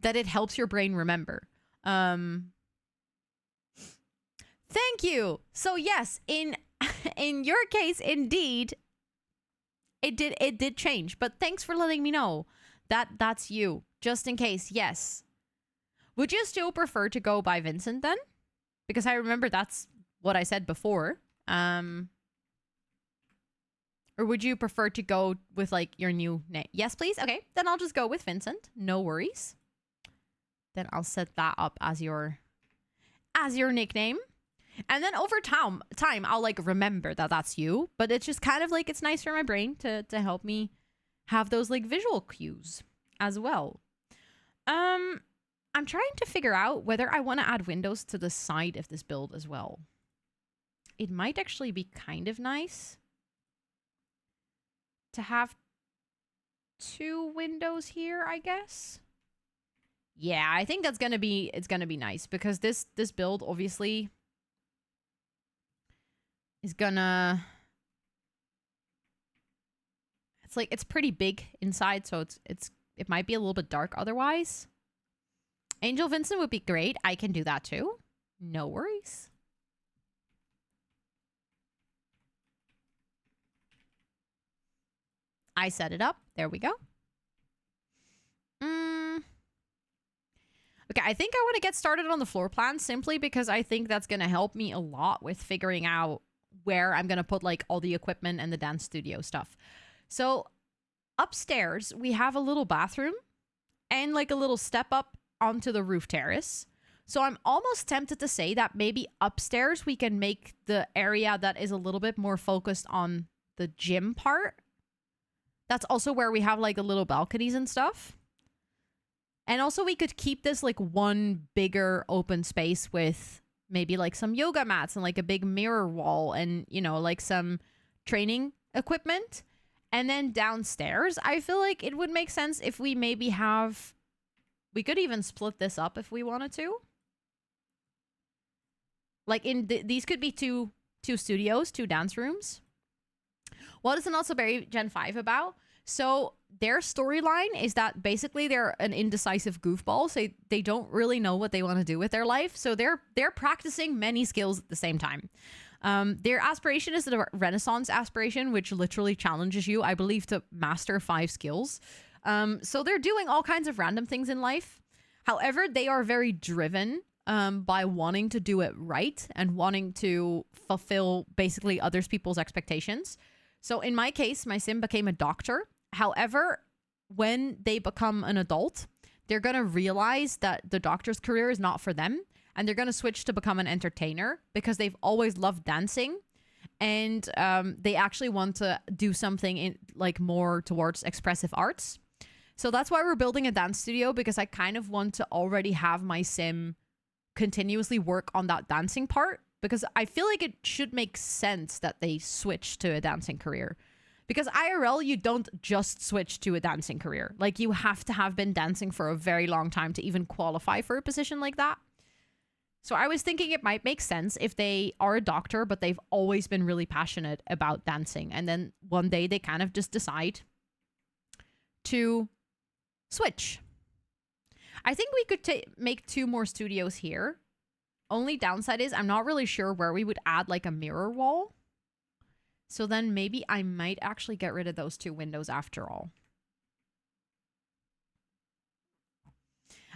that it helps your brain remember. Thank you. So yes, in your case, indeed, it did change. But thanks for letting me know that that's you. Just in case, yes. Would you still prefer to go by Vincent then? Because I remember that's what I said before. Or would you prefer to go with like your new name? Yes, please. Okay, then I'll just go with Vincent. No worries. Then I'll set that up as your nickname. And then over time I'll like remember that that's you. But it's just kind of like it's nice for my brain to help me have those like visual cues as well. I'm trying to figure out whether I want to add windows to the side of this build as well. It might actually be kind of nice to have 2 windows here, I guess. Yeah, I think it's gonna be nice because this build obviously is gonna. It's like it's pretty big inside, so it might be a little bit dark otherwise. Angel Vincent would be great. I can do that too. No worries. I set it up. There we go. Okay, I think I want to get started on the floor plan simply because I think that's going to help me a lot with figuring out where I'm going to put like all the equipment and the dance studio stuff. So upstairs, we have a little bathroom. and like a little step up onto the roof terrace. So I'm almost tempted to say that maybe upstairs we can make the area that is a little bit more focused on the gym part. That's also where we have like the little balconies and stuff. And also we could keep this like one bigger open space with maybe like some yoga mats and like a big mirror wall and, you know, like some training equipment. And then downstairs, I feel like it would make sense if we maybe have... We could even split this up if we wanted to. Like these could be two studios, 2 dance rooms. What is the Not So Berry Gen 5 about? So their storyline is that basically they're an indecisive goofball. So they don't really know what they want to do with their life. So they're practicing many skills at the same time. Their aspiration is the Renaissance aspiration, which literally challenges you, I believe, to master 5 skills. So they're doing all kinds of random things in life. However, they are very driven by wanting to do it right and wanting to fulfill basically other people's expectations. So in my case, my sim became a doctor. However, when they become an adult, they're going to realize that the doctor's career is not for them. And they're going to switch to become an entertainer because they've always loved dancing. And they actually want to do something in like more towards expressive arts. So that's why we're building a dance studio, because I kind of want to already have my sim continuously work on that dancing part, because I feel like it should make sense that they switch to a dancing career. Because IRL, you don't just switch to a dancing career. Like, you have to have been dancing for a very long time to even qualify for a position like that. So I was thinking it might make sense if they are a doctor, but they've always been really passionate about dancing. And then one day they kind of just decide to switch. I think we could make 2 more studios here. Only downside is I'm not really sure where we would add like a mirror wall. So then maybe I might actually get rid of those 2 windows after all.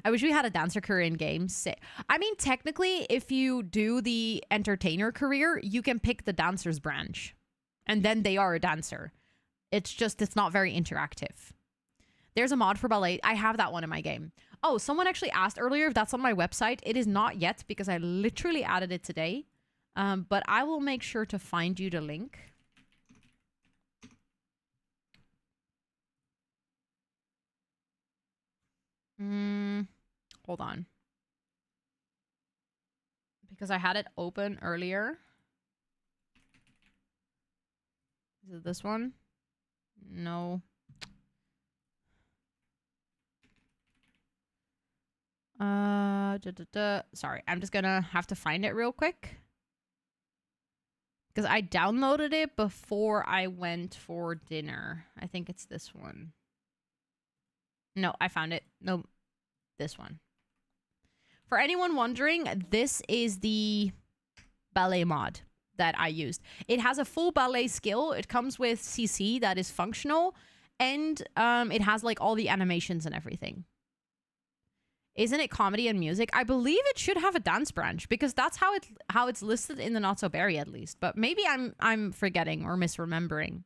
I wish we had a dancer career in games. I mean, technically, if you do the entertainer career, you can pick the dancer's branch. And then they are a dancer. It's just, it's not very interactive. There's a mod for ballet. I have that one in my game. Oh, someone actually asked earlier if that's on my website. It is not yet because I literally added it today. But I will make sure to find you the link. Hold on. Because I had it open earlier. Is it this one? No. Sorry, I'm just gonna have to find it real quick. Because I downloaded it before I went for dinner. I think it's this one. No, I found it. No, this one. For anyone wondering, this is the ballet mod that I used. It has a full ballet skill. It comes with CC that is functional. And it has like all the animations and everything. Isn't it comedy and music? I believe it should have a dance branch because that's how it's listed in the Not So Berry at least. But maybe I'm forgetting or misremembering.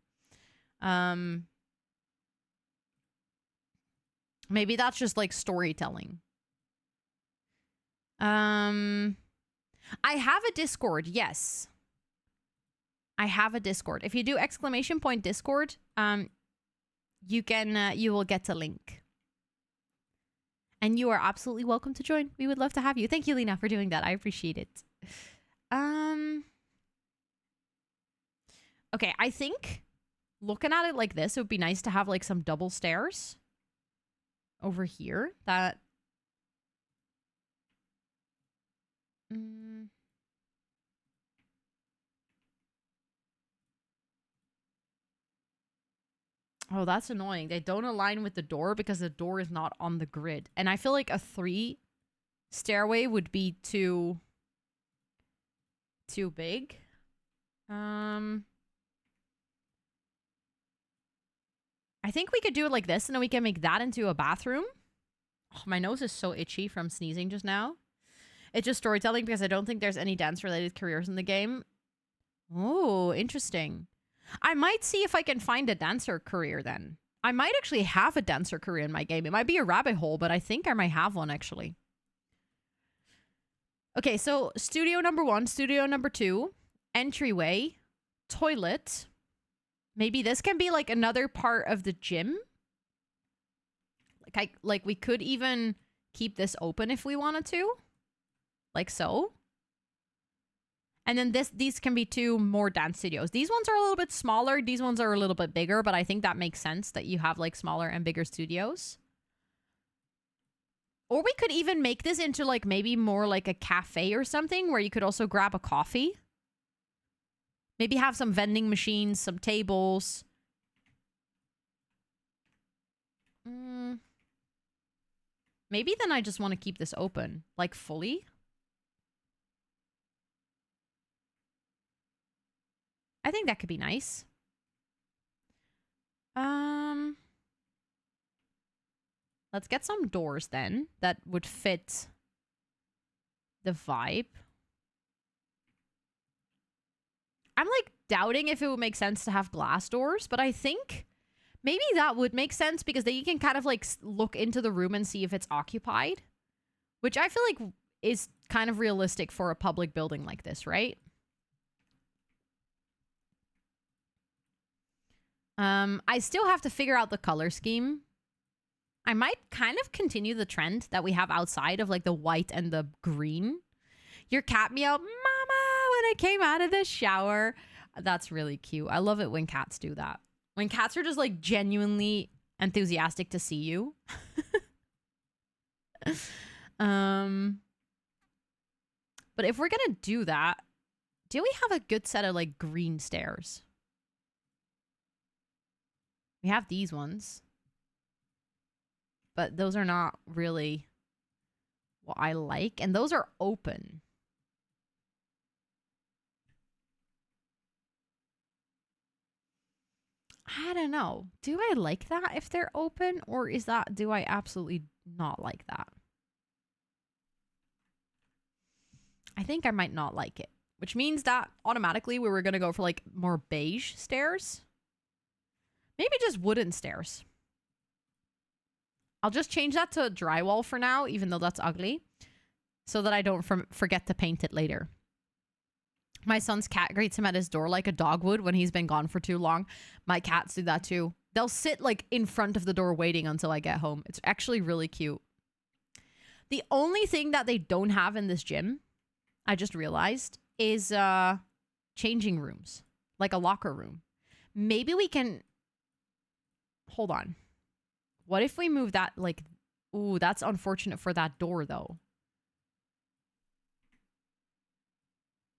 Maybe that's just like storytelling. I have a Discord. Yes. I have a Discord. If you do !Discord, you can you will get a link. And you are absolutely welcome to join. We would love to have you. Thank you, Lena, for doing that. I appreciate it. Okay, I think looking at it like this, it would be nice to have like some double stairs over here that oh, that's annoying. They don't align with the door because the door is not on the grid. And I feel like a 3 stairway would be too big. I think we could do it like this and then we can make that into a bathroom. Oh, my nose is so itchy from sneezing just now. It's just storytelling because I don't think there's any dance-related careers in the game. Oh, interesting. I might see if I can find a dancer career then. I might actually have a dancer career in my game. It might be a rabbit hole, but I think I might have one actually. Okay, so studio number 1, studio number 2, entryway, toilet. Maybe this can be like another part of the gym. Like we could even keep this open if we wanted to. Like so. And then these can be 2 more dance studios. These ones are a little bit smaller. These ones are a little bit bigger, but I think that makes sense that you have like smaller and bigger studios. Or we could even make this into like maybe more like a cafe or something where you could also grab a coffee. Maybe have some vending machines, some tables. Maybe then I just want to keep this open, like fully. I think that could be nice. Let's get some doors then that would fit the vibe. I'm like doubting if it would make sense to have glass doors, but I think maybe that would make sense because then you can kind of like look into the room and see if it's occupied, which I feel like is kind of realistic for a public building like this, right? I still have to figure out the color scheme. I might kind of continue the trend that we have outside of like the white and the green. Your cat meowed, "Mama," when I came out of the shower. That's really cute. I love it when cats do that. When cats are just like genuinely enthusiastic to see you. But if we're gonna do that, do we have a good set of like green stairs? We have these ones. But those are not really what I like. And those are open. I don't know. Do I like that if they're open? Or do I absolutely not like that? I think I might not like it. Which means that automatically we were going to go for like more beige stairs. Maybe just wooden stairs. I'll just change that to drywall for now, even though that's ugly. So that I don't forget to paint it later. My son's cat greets him at his door like a dog would when he's been gone for too long. My cats do that too. They'll sit like in front of the door waiting until I get home. It's actually really cute. The only thing that they don't have in this gym, I just realized, is changing rooms. Like a locker room. Maybe we can... Hold on. What if we move that like... Ooh, that's unfortunate for that door though.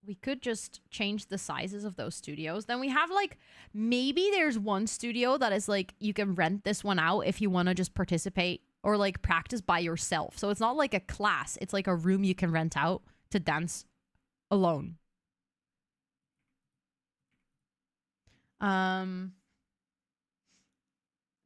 We could just change the sizes of those studios. Then we have like... Maybe there's one studio that is like... You can rent this one out if you want to just participate or like practice by yourself. So it's not like a class. It's like a room you can rent out to dance alone.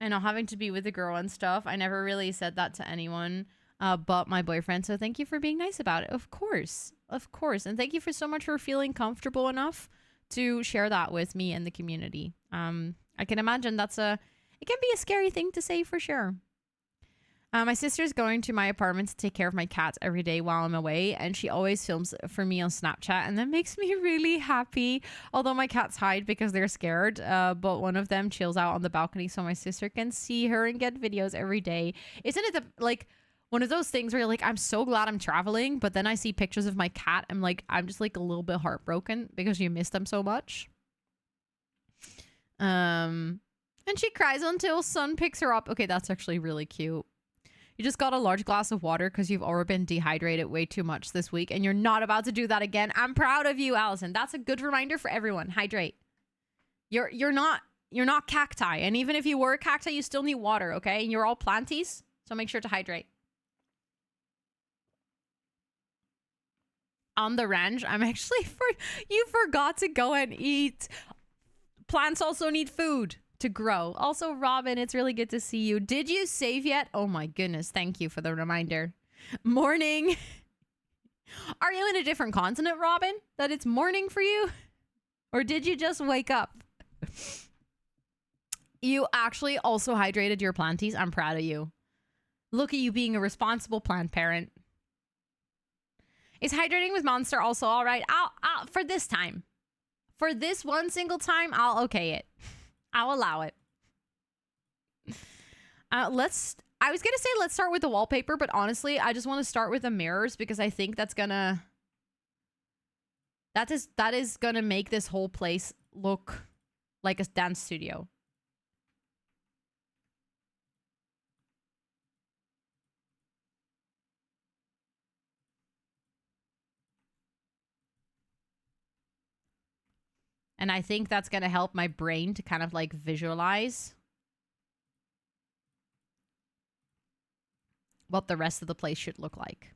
I know, having to be with a girl and stuff. I never really said that to anyone but my boyfriend. So thank you for being nice about it. Of course. Of course. And thank you for so much for feeling comfortable enough to share that with me and the community. I can imagine it can be a scary thing to say for sure. My sister's going to my apartment to take care of my cats every day while I'm away, and she always films for me on Snapchat, and that makes me really happy. Although my cats hide because they're scared, but one of them chills out on the balcony so my sister can see her and get videos every day. Isn't it like one of those things where you're like, I'm so glad I'm traveling, but then I see pictures of my cat, I'm just like a little bit heartbroken because you miss them so much. And she cries until Sun picks her up. Okay, that's actually really cute. You just got a large glass of water because you've already been dehydrated way too much this week and you're not about to do that again. I'm proud of you, Allison. That's a good reminder for everyone. Hydrate. You're not cacti. And even if you were a cacti, you still need water, okay? And you're all planties, so make sure to hydrate. On the ranch, you forgot to go and eat. Plants also need food to grow. Also, Robin, it's really good to see you. Did you save yet? Oh my goodness, thank you for the reminder. Morning. Are you in a different continent, Robin, that it's morning for you? Or did you just wake up? You actually also hydrated your planties. I'm proud of you. Look at you being a responsible plant parent. Is hydrating with Monster also all right? I'll for this time. For this one single time, I'll okay it. I'll allow it. I was going to say let's start with the wallpaper, but honestly, I just want to start with the mirrors because I think that is going to make this whole place look like a dance studio. And I think that's going to help my brain to kind of like visualize what the rest of the place should look like.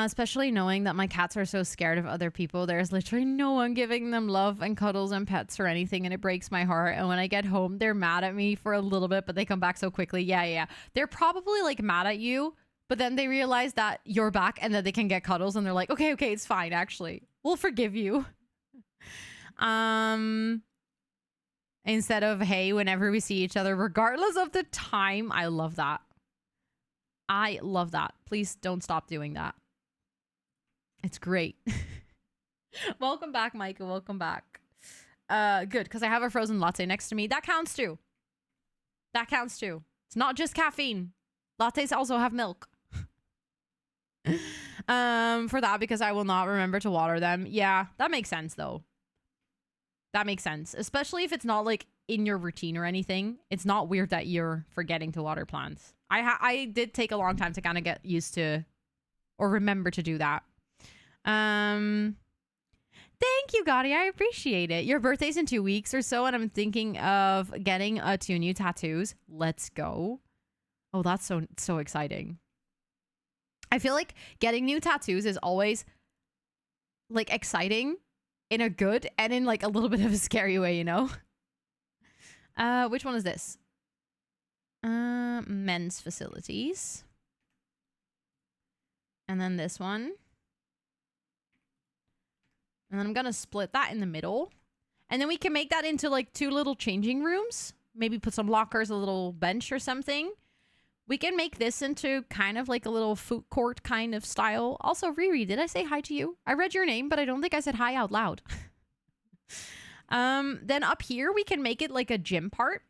Especially knowing that my cats are so scared of other people. There's literally no one giving them love and cuddles and pets or anything, and it breaks my heart. And when I get home, they're mad at me for a little bit, but they come back so quickly. Yeah. They're probably like mad at you, but then they realize that you're back and that they can get cuddles, and they're like, okay, it's fine, actually. We'll forgive you. Instead of, hey, whenever we see each other, regardless of the time. I love that. I love that. Please don't stop doing that. It's great. Welcome back, Micah. Welcome back. Good, because I have a frozen latte next to me. That counts too. That counts too. It's not just caffeine. Lattes also have milk. For that, because I will not remember to water them. Yeah, that makes sense though. That makes sense. Especially if it's not like in your routine or anything. It's not weird that you're forgetting to water plants. I did take a long time to kind of get used to or remember to do that. Thank you, Gotti. I appreciate it. Your birthday's in 2 weeks or so, and I'm thinking of getting 2 new tattoos. Let's go. Oh, that's so exciting. I feel like getting new tattoos is always like exciting in a good and in like a little bit of a scary way, you know? Which one is this? Men's facilities. And then this one. And then I'm going to split that in the middle. And then we can make that into like 2 little changing rooms. Maybe put some lockers, a little bench or something. We can make this into kind of like a little food court kind of style. Also, Riri, did I say hi to you? I read your name, but I don't think I said hi out loud. Then up here, we can make it like a gym part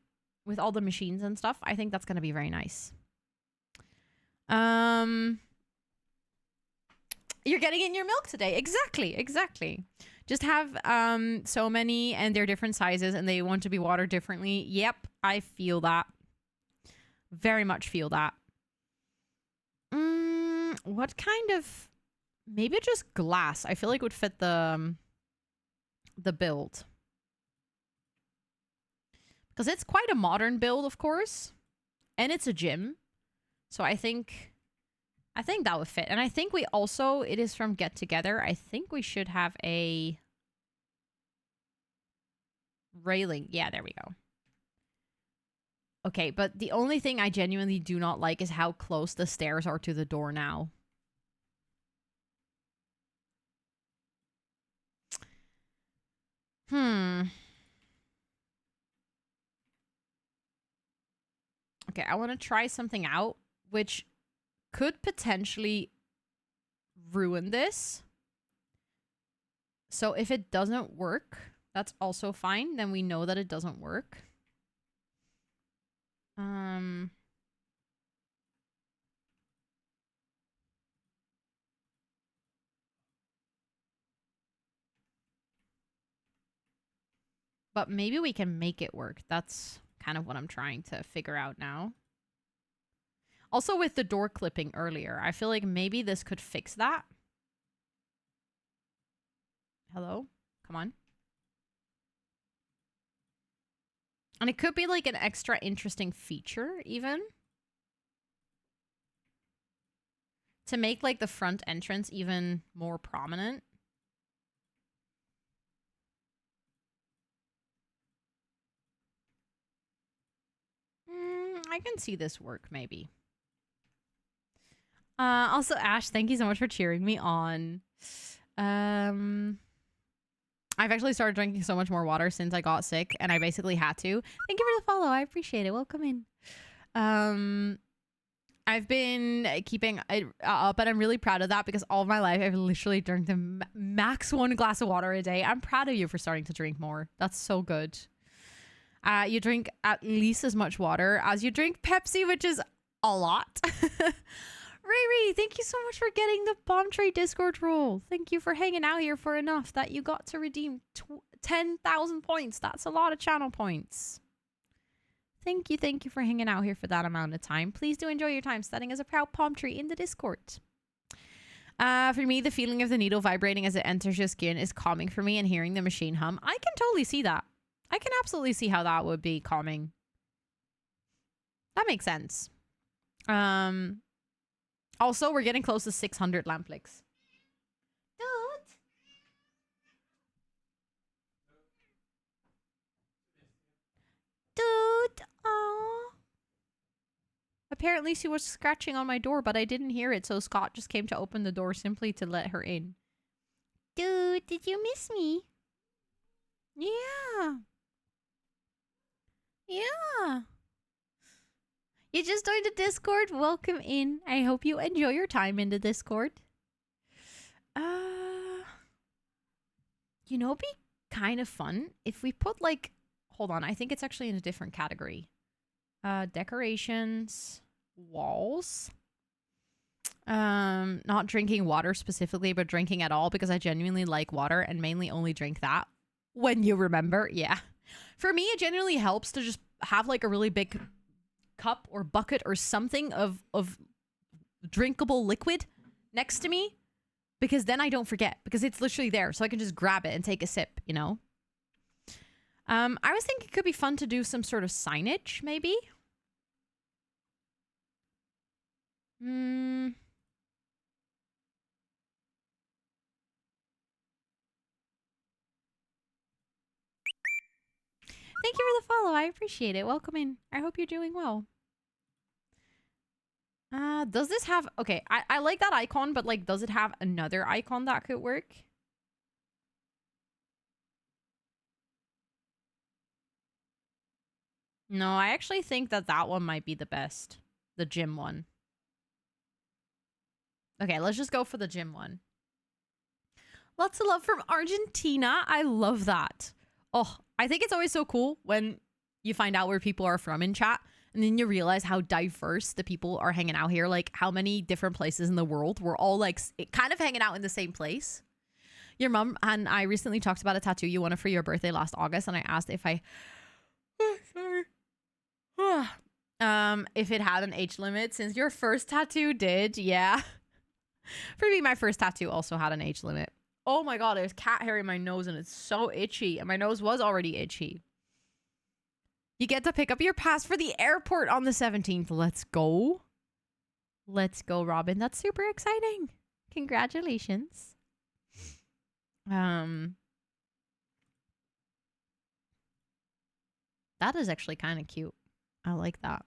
with all the machines and stuff. I think that's going to be very nice. You're getting in your milk today. Exactly. Just have so many and they're different sizes and they want to be watered differently. Yep, I feel that. Very much feel that. What kind of... Maybe just glass. I feel like would fit the build. Because it's quite a modern build, of course. And it's a gym. So I think that would fit. And I think we also... It is from Get Together. I think we should have a... railing. Yeah, there we go. Okay, but the only thing I genuinely do not like is how close the stairs are to the door now. Okay, I want to try something out, which could potentially ruin this. So if it doesn't work, that's also fine. Then we know that it doesn't work. But maybe we can make it work. That's kind of what I'm trying to figure out now. Also with the door clipping earlier, I feel like maybe this could fix that. Hello? Come on. And it could be like an extra interesting feature even. To make like the front entrance even more prominent. I can see this work maybe. Also, Ash, thank you so much for cheering me on. I've actually started drinking so much more water since I got sick, and I basically had to. Thank you for the follow. I appreciate it. Welcome in. I've been keeping it up, and I'm really proud of that because all of my life I've literally drank the max 1 glass of water a day. I'm proud of you for starting to drink more. That's so good. You drink at least as much water as you drink Pepsi, which is a lot. Riri, thank you so much for getting the Bomb Trade Discord role. Thank you for hanging out here for enough that you got to redeem 10,000 points. That's a lot of channel points. Thank you for hanging out here for that amount of time. Please do enjoy your time studying as a proud palm tree in the Discord. For me, the feeling of the needle vibrating as it enters your skin is calming for me, and hearing the machine hum, I can totally see that. I can absolutely see how that would be calming. That makes sense. Also, we're getting close to 600 lamp licks. Dude, aww. Apparently she was scratching on my door, but I didn't hear it, so Scott just came to open the door simply to let her in. Dude, did you miss me? Yeah. Yeah. You just joined the Discord. Welcome in. I hope you enjoy your time in the Discord. You know, it'd be kind of fun if we put like, hold on, I think it's actually in a different category. Decorations, walls. Not drinking water specifically, but drinking at all because I genuinely like water and mainly only drink that when you remember. Yeah. For me, it genuinely helps to just have like a really big cup or bucket or something of drinkable liquid next to me, because then I don't forget, because it's literally there, so I can just grab it and take a sip, you know? I was thinking it could be fun to do some sort of signage, maybe? Thank you for the follow. I appreciate it. Welcome in. I hope you're doing well. Does this have... Okay, I like that icon, but, like, does it have another icon that could work? No, I actually think that that one might be the best. The gym one. Okay, let's just go for the gym one. Lots of love from Argentina. I love that. Oh, I think it's always so cool when you find out where people are from in chat, and then you realize how diverse the people are hanging out here. Like, how many different places in the world. We're all, like, kind of hanging out in the same place. Your mom and I recently talked about a tattoo you wanted for your birthday last August, and I asked if I... if it had an age limit, since your first tattoo did. Yeah. For me, my first tattoo also had an age limit. Oh my god, there's cat hair in my nose and it's so itchy. And my nose was already itchy. You get to pick up your pass for the airport on the 17th. Let's go. Let's go, Robin. That's super exciting. Congratulations. That is actually kind of cute. I like that.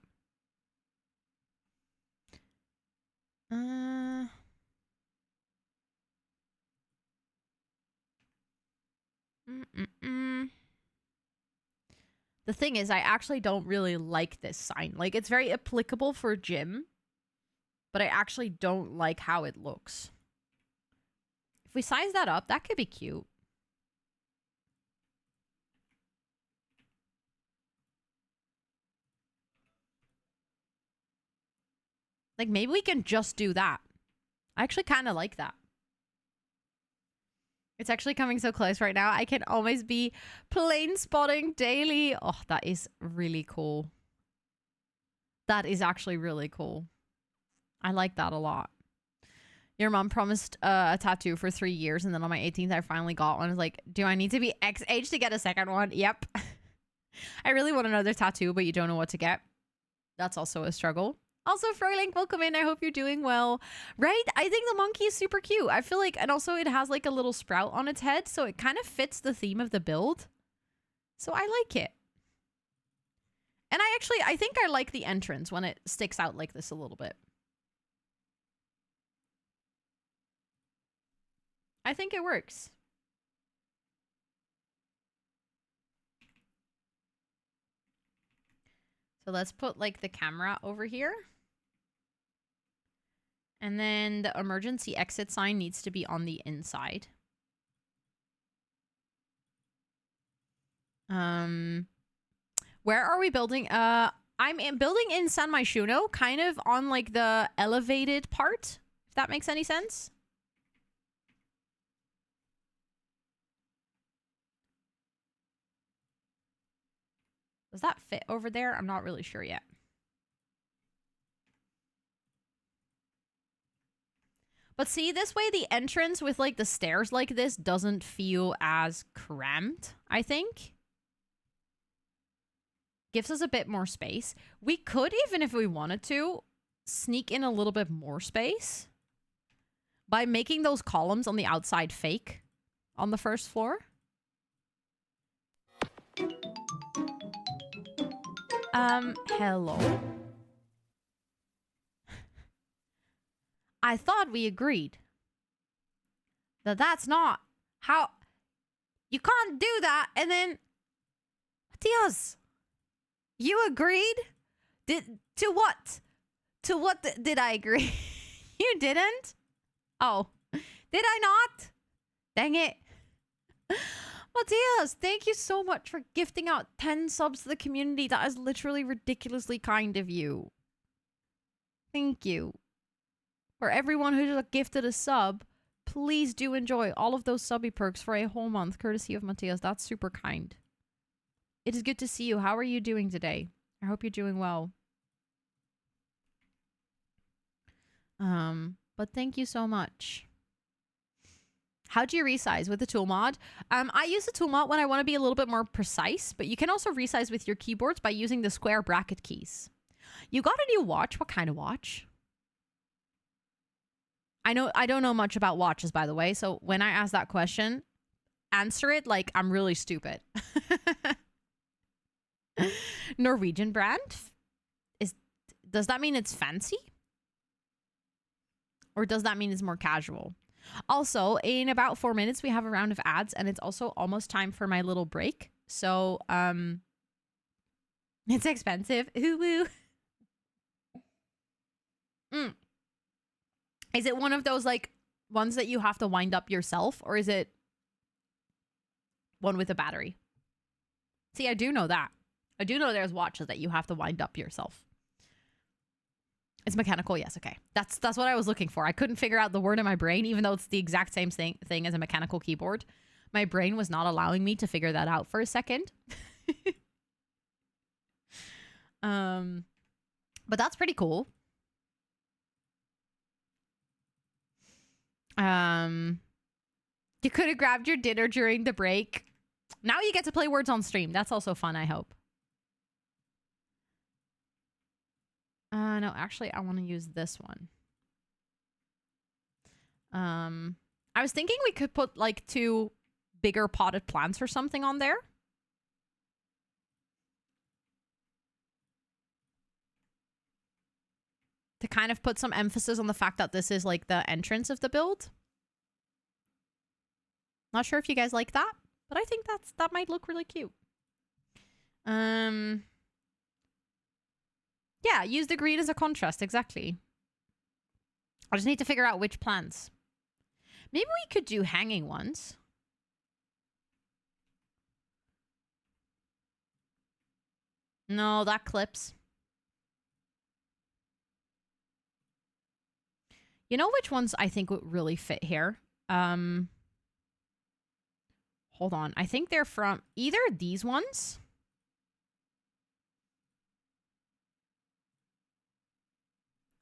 The thing is, I actually don't really like this sign. Like, it's very applicable for gym, but I actually don't like how it looks. If we size that up, that could be cute. Like, maybe we can just do that. I actually kind of like that. It's actually coming so close right now. I can almost be plane spotting daily. Oh, that is really cool. That is actually really cool. I like that a lot. Your mom promised a tattoo for 3 years, and then on my 18th, I finally got one. I was like, do I need to be X age to get a second one? Yep. I really want another tattoo, but you don't know what to get. That's also a struggle. Also, Frolink, welcome in. I hope you're doing well. Right? I think the monkey is super cute. I feel like, and also it has like a little sprout on its head, so it kind of fits the theme of the build. So I like it. And I think I like the entrance when it sticks out like this a little bit. I think it works. So let's put like the camera over here. And then the emergency exit sign needs to be on the inside. Where are we building? I'm building in San Myshuno, kind of on like the elevated part, if that makes any sense. Does that fit over there? I'm not really sure yet. But see, this way the entrance with like the stairs like this doesn't feel as cramped, I think. Gives us a bit more space. We could, even if we wanted to, sneak in a little bit more space by making those columns on the outside fake on the first floor. Hello? I thought we agreed that that's not how... You can't do that and then... Diaz, you agreed? To what? To what did I agree? You didn't? Oh, did I not? Dang it. Matthias, thank you so much for gifting out 10 subs to the community. That is literally ridiculously kind of you. Thank you. For everyone who gifted a sub, please do enjoy all of those subby perks for a whole month, courtesy of Matthias. That's super kind. It is good to see you. How are you doing today? I hope you're doing well. But thank you so much. How do you resize with the tool mod? I use the tool mod when I want to be a little bit more precise, but you can also resize with your keyboards by using the square bracket keys. You got a new watch. What kind of watch? I don't know much about watches, by the way, so when I ask that question, answer it like I'm really stupid. Norwegian brand? Does that mean it's fancy? Or does that mean it's more casual? Also, in about 4 minutes, we have a round of ads, and it's also almost time for my little break. So, it's expensive. Ooh, woo. Is it one of those, like, ones that you have to wind up yourself, or is it one with a battery? See, I do know that. I do know there's watches that you have to wind up yourself. It's mechanical, yes, okay. That's what I was looking for. I couldn't figure out the word in my brain, even though it's the exact same thing as a mechanical keyboard. My brain was not allowing me to figure that out for a second. But that's pretty cool. You could have grabbed your dinner during the break. Now you get to play words on stream. That's also fun, I hope. No, actually, I want to use this one. I was thinking we could put, like, 2 bigger potted plants or something on there. To kind of put some emphasis on the fact that this is, like, the entrance of the build. Not sure if you guys like that, but I think that might look really cute. Yeah, use the green as a contrast, exactly. I just need to figure out which plants. Maybe we could do hanging ones. No, that clips. You know which ones I think would really fit here? Hold on. I think they're from either these ones.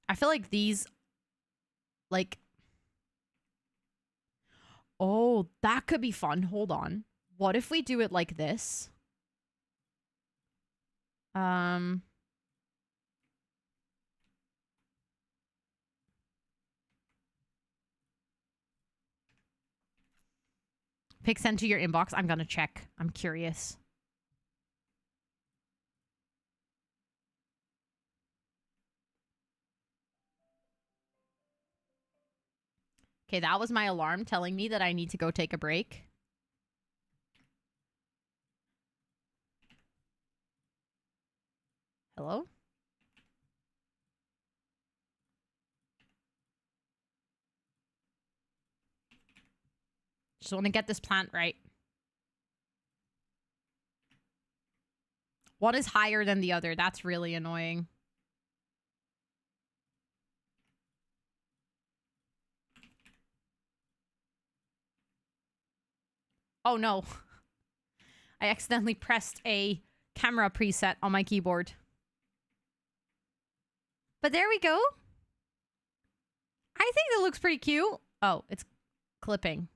I feel like these, like... Oh, that could be fun. Hold on. What if we do it like this? Pick send to your inbox. I'm gonna check. I'm curious. Okay, that was my alarm telling me that I need to go take a break. Hello? Just want to get this plant right. One is higher than the other. That's really annoying. Oh no. I accidentally pressed a camera preset on my keyboard. But there we go. I think that looks pretty cute. Oh, it's clipping.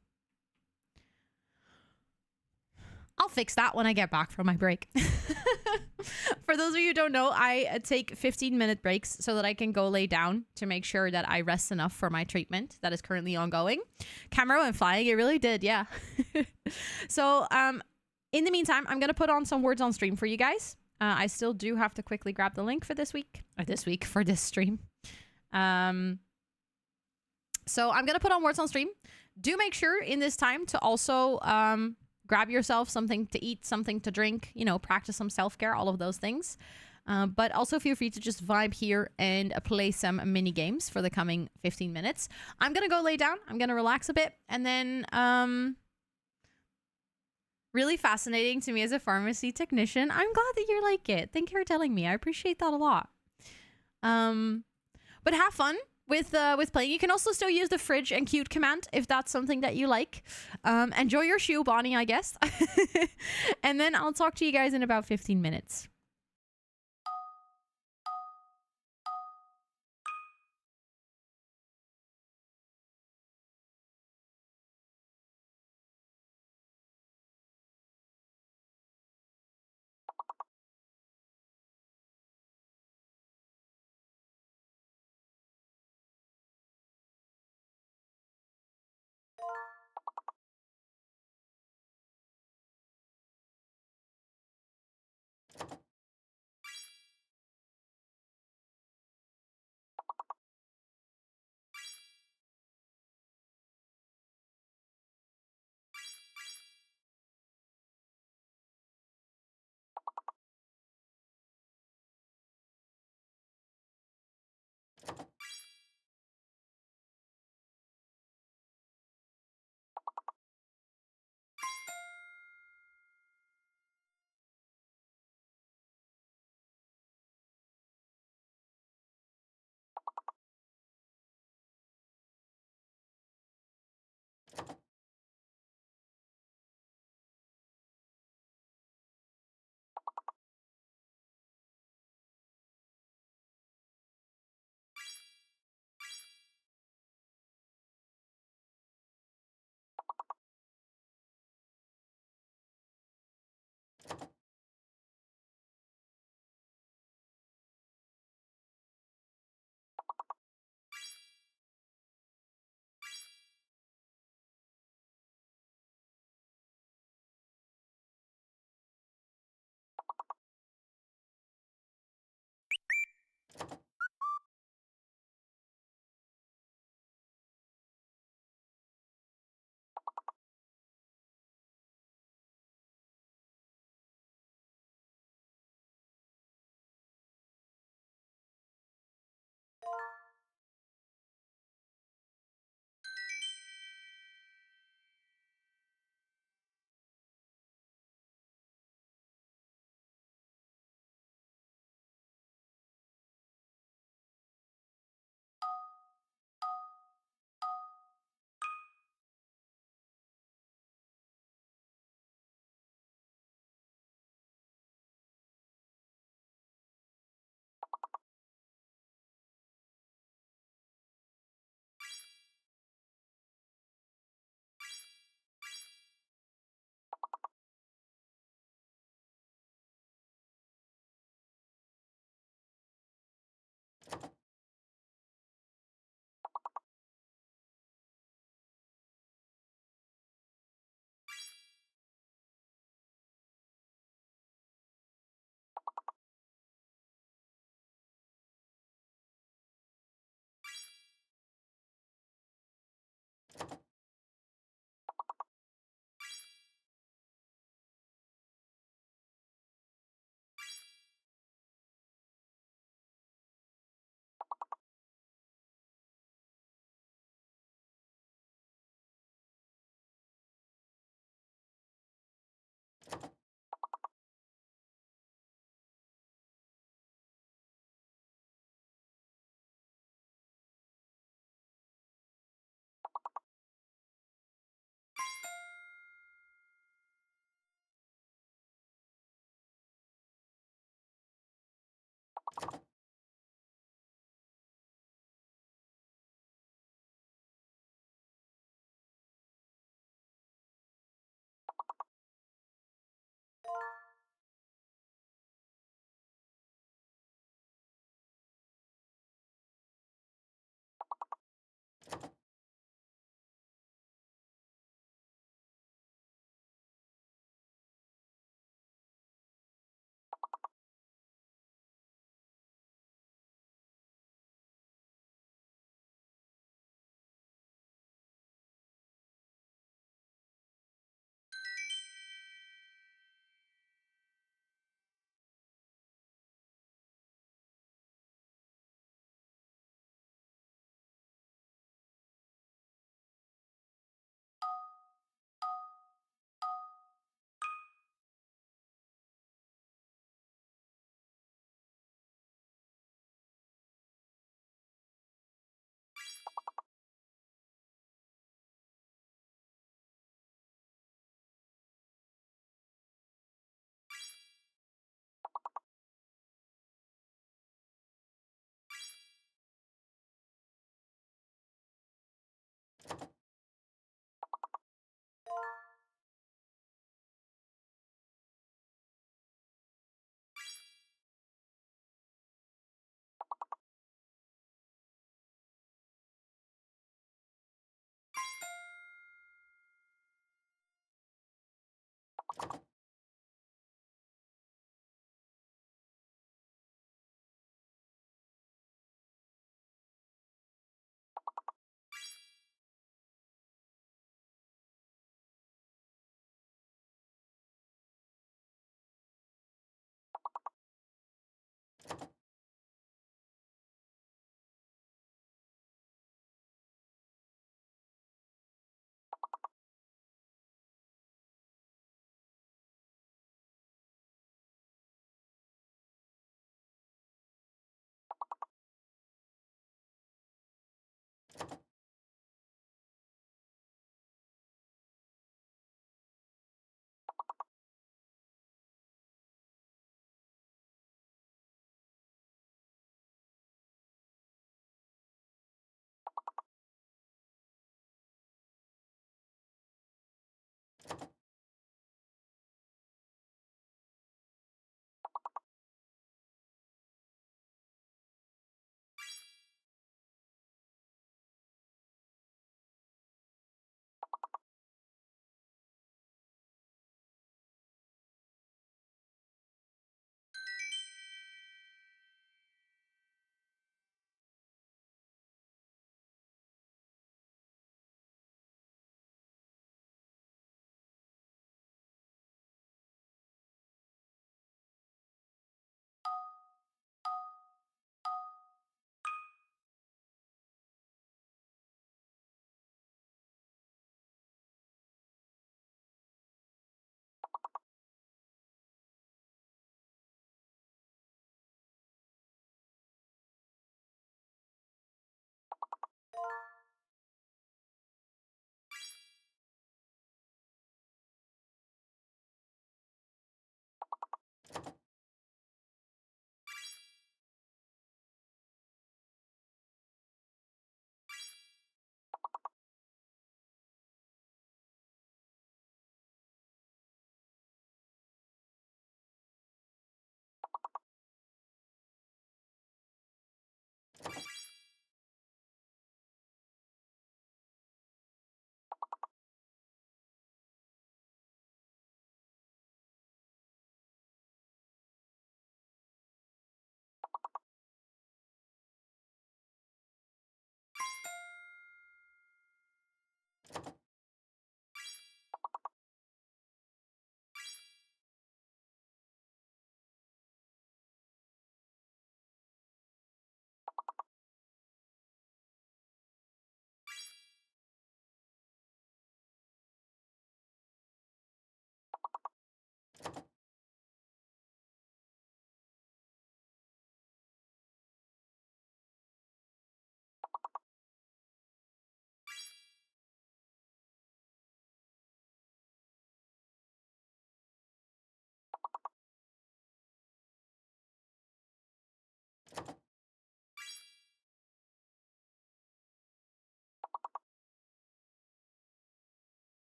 I'll fix that when I get back from my break. For those of you who don't know, I take 15-minute breaks so that I can go lay down to make sure that I rest enough for my treatment that is currently ongoing. Camera went flying. It really did, yeah. So, in the meantime, I'm going to put on some words on stream for you guys. I still do have to quickly grab the link for this week. Or this week, for this stream. So I'm going to put on words on stream. Do make sure in this time to also... grab yourself something to eat, something to drink, you know, practice some self-care, all of those things. But also feel free to just vibe here and play some mini games for the coming 15 minutes. I'm going to go lay down. I'm going to relax a bit. And then really fascinating to me as a pharmacy technician. I'm glad that you like it. Thank you for telling me. I appreciate that a lot. But have fun with playing. You can also still use the fridge and cute command if that's something that you like. Enjoy your shoe, Bonnie, I guess. And then I'll talk to you guys in about 15 minutes.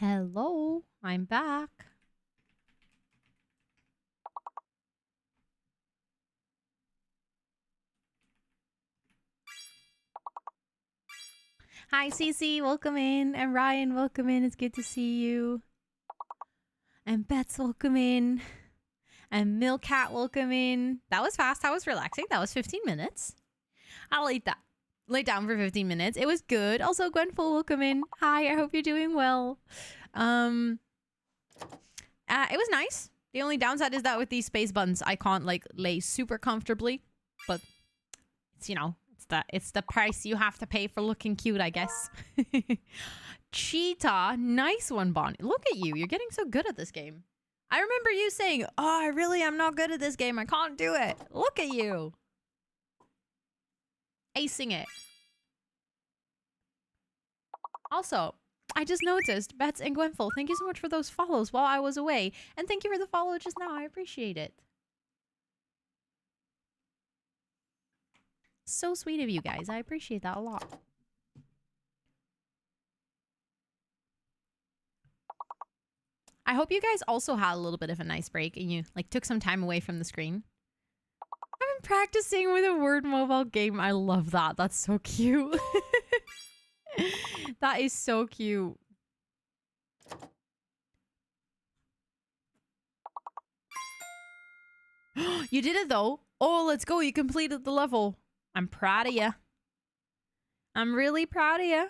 Hello, I'm back. Hi, Cece, welcome in. And Ryan, welcome in. It's good to see you. And Bets, welcome in. And Milkat, welcome in. That was fast. That was relaxing. That was 15 minutes. I'll lay down for 15 minutes. It was good. Also, Gwenful, welcome in. Hi, I hope you're doing well. It was nice. The only downside is that with these space buttons, I can't like lay super comfortably. But it's, you know, it's the price you have to pay for looking cute, I guess. Cheetah, nice one, Bonnie. Look at you. You're getting so good at this game. I remember you saying, "Oh, I really am not good at this game. I can't do it." Look at you. Acing it. Also, I just noticed, Bets and Gwenful, thank you so much for those follows while I was away. And thank you for the follow just now. I appreciate it. So sweet of you guys. I appreciate that a lot. I hope you guys also had a little bit of a nice break and you like took some time away from the screen. I've been practicing with a word mobile game. I love that. That's so cute. That is so cute. You did it though. Oh, let's go. You completed the level. I'm proud of you. I'm really proud of you.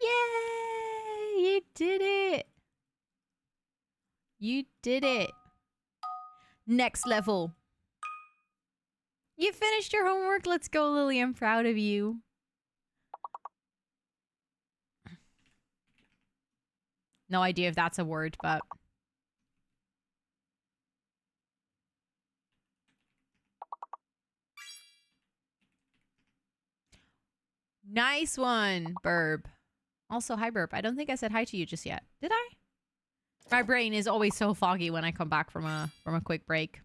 Yay! You did it. You did it. Next level. You finished your homework. Let's go, Lily. I'm proud of you. No idea if that's a word, but... Nice one, Burb. Also, hi, Burb. I don't think I said hi to you just yet. Did I? My brain is always so foggy when I come back from a quick break.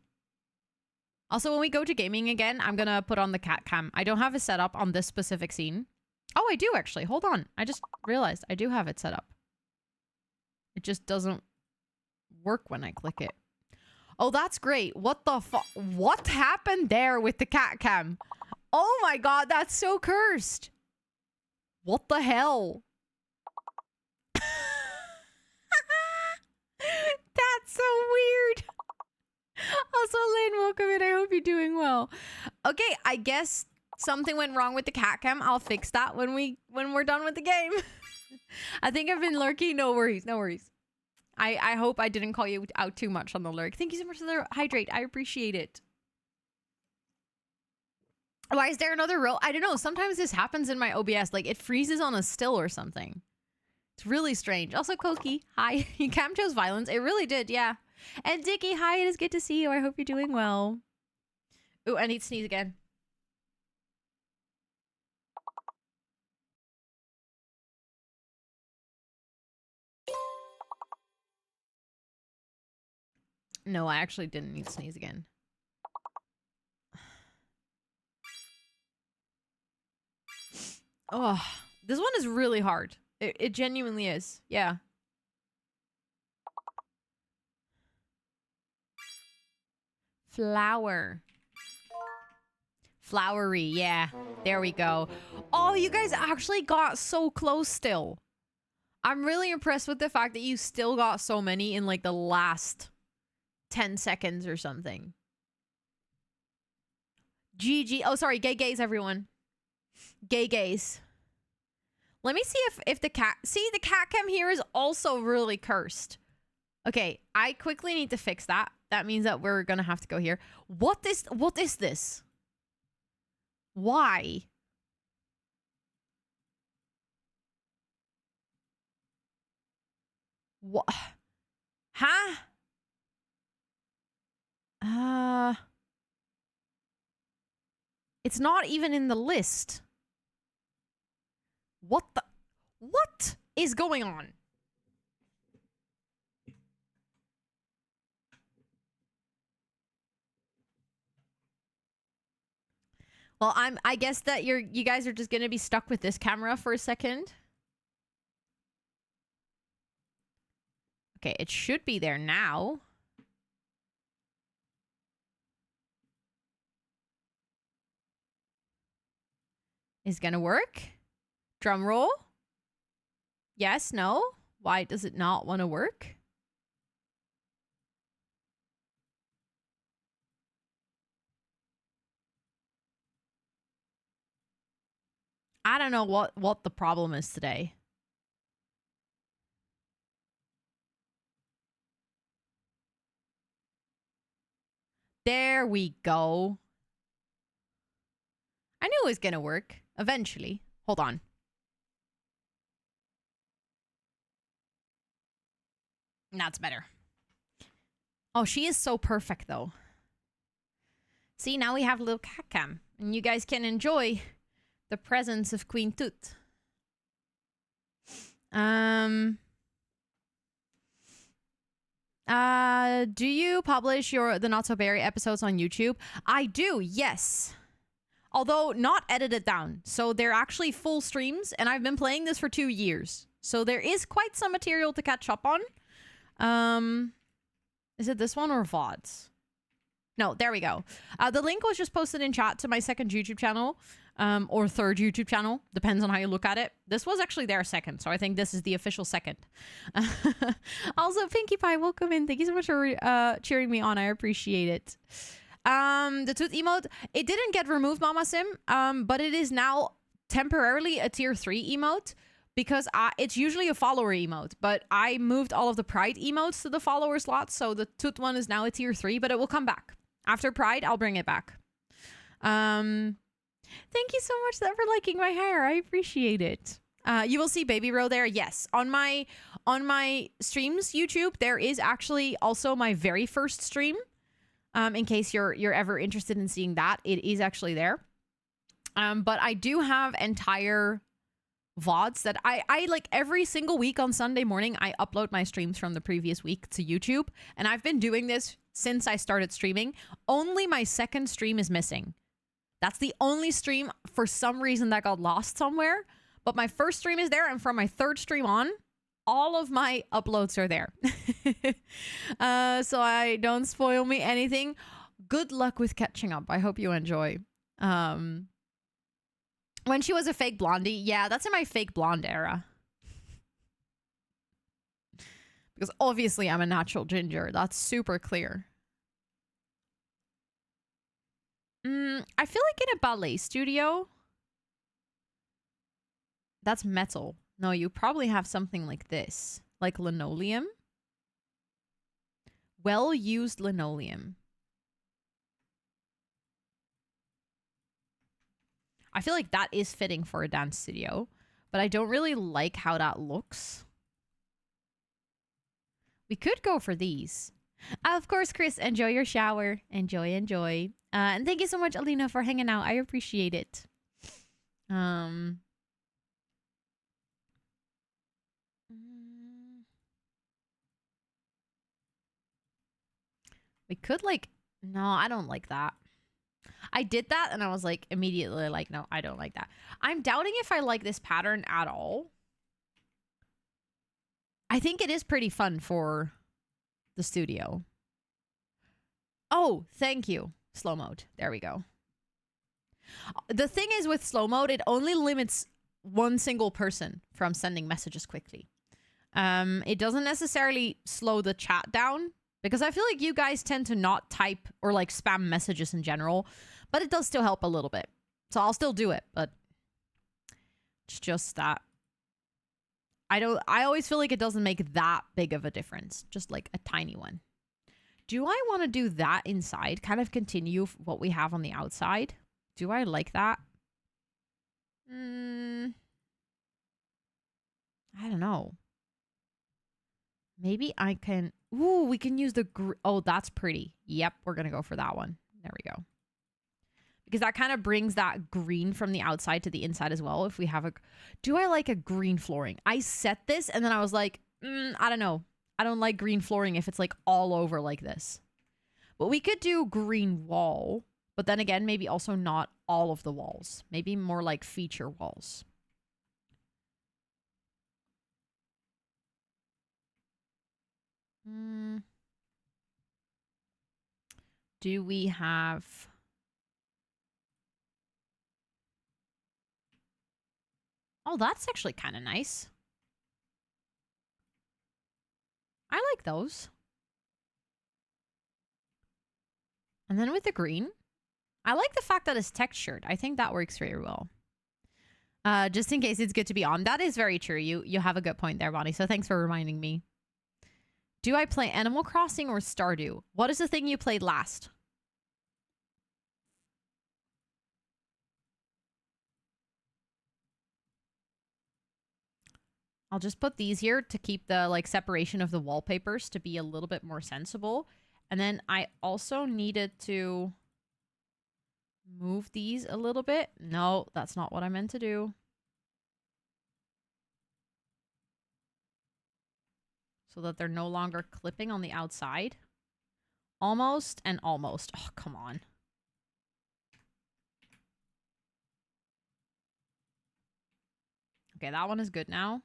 Also, when we go to gaming again, I'm gonna put on the cat cam. I don't have it set up on this specific scene. Oh, I do actually. Hold on. I just realized I do have it set up. It just doesn't work when I click it. Oh, that's great. What the fuck? What happened there with the cat cam? Oh my god, that's so cursed. What the hell? That's so weird. Also, Lynn, welcome in. I hope you're doing well. Okay, I guess something went wrong with the cat cam. I'll fix that when we're done with the game. I think I've been lurking. No worries, no worries. I hope I didn't call you out too much on the lurk. Thank you so much for the hydrate. I appreciate it. Why is there another row? I don't know. Sometimes this happens in my OBS. Like, it freezes on a still or something. It's really strange. Also, Koki, hi. You cam chose violence. It really did, yeah. And Dickie, hi. It is good to see you. I hope you're doing well. Ooh, I need to sneeze again. No, I actually didn't need to sneeze again. Oh, this one is really hard. It genuinely is. Yeah. Flower. Flowery, yeah. There we go. Oh, you guys actually got so close still. I'm really impressed with the fact that you still got so many in like the last 10 seconds or something. GG. Oh, sorry. Gay gays, everyone. Gay gays. Let me see if the cat... See, the cat cam here is also really cursed. Okay, I quickly need to fix that. That means that we're gonna have to go here. What is this? Why? What? Huh? It's not even in the list. What is going on? Well, I guess that you guys are just gonna be stuck with this camera for a second. Okay, it should be there now. Is gonna work? Drum roll? Yes, no? Why does it not want to work? I don't know what the problem is today. There we go. I knew it was gonna work eventually. Hold on. That's better. Oh, she is so perfect though. See, now we have a little cat cam, and you guys can enjoy the presence of Queen Tut. Do you publish the Not So Berry episodes on YouTube? I do, yes. Although not edited down. So they're actually full streams, and I've been playing this for 2 years. So there is quite some material to catch up on. Is it this one or VODs? No, there we go. The link was just posted in chat to my second YouTube channel, or third YouTube channel. Depends on how you look at it. This was actually their second, so I think this is the official second. Also, Pinkie Pie, welcome in. Thank you so much for cheering me on. I appreciate it. The tooth emote, it didn't get removed, Mama Sim, but it is now temporarily a tier 3 emote because it's usually a follower emote, but I moved all of the Pride emotes to the follower slot, so the tooth one is now a tier 3, but it will come back. After Pride, I'll bring it back. Thank you so much for liking my hair. I appreciate it. You will see Baby Row there. Yes, on my streams YouTube, there is actually also my very first stream. In case you're ever interested in seeing that, it is actually there. But I do have entire VODs that I like every single week on Sunday morning. I upload my streams from the previous week to YouTube, and I've been doing this since I started streaming. Only my second stream is missing. That's the only stream for some reason that got lost somewhere. But my first stream is there, and from my third stream on, all of my uploads are there. So I don't spoil me anything. Good luck with catching up. I hope you enjoy. When she was a fake blondie, yeah, that's in my fake blonde era. Because obviously I'm a natural ginger. That's super clear. I feel like in a ballet studio. That's metal. No, you probably have something like this. Like linoleum. Well-used linoleum. I feel like that is fitting for a dance studio. But I don't really like how that looks. We could go for these. Of course, Chris, enjoy your shower. Enjoy, enjoy. And thank you so much, Alina, for hanging out. I appreciate it. We could like... No, I don't like that. I did that and I was like immediately like, no, I don't like that. I'm doubting if I like this pattern at all. I think it is pretty fun for the studio. Oh, thank you. Slow mode. There we go. The thing is with slow mode, it only limits one single person from sending messages quickly. It doesn't necessarily slow the chat down because I feel like you guys tend to not type or like spam messages in general, but it does still help a little bit. So I'll still do it, but it's just that I always feel like it doesn't make that big of a difference, just like a tiny one. Do I want to do that inside? Kind of continue what we have on the outside? Do I like that? I don't know. Maybe I can... Ooh, we can use the... Oh, that's pretty. Yep, we're going to go for that one. There we go. Because that kind of brings that green from the outside to the inside as well. If we have a... Do I like a green flooring? I set this and then I was like, I don't know. I don't like green flooring if it's like all over like this. But we could do green wall. But then again, maybe also not all of the walls. Maybe more like feature walls. Do we have... Oh, that's actually kind of nice. I like those. And then with the green, I like the fact that it's textured. I think that works very well. Just in case it's good to be on. That is very true. You have a good point there, Bonnie. So thanks for reminding me. Do I play Animal Crossing or Stardew? What is the thing you played last? I'll just put these here to keep the like separation of the wallpapers to be a little bit more sensible. And then I also needed to move these a little bit. No, that's not what I meant to do. So that they're no longer clipping on the outside. Almost and almost. Oh, come on. Okay, that one is good now.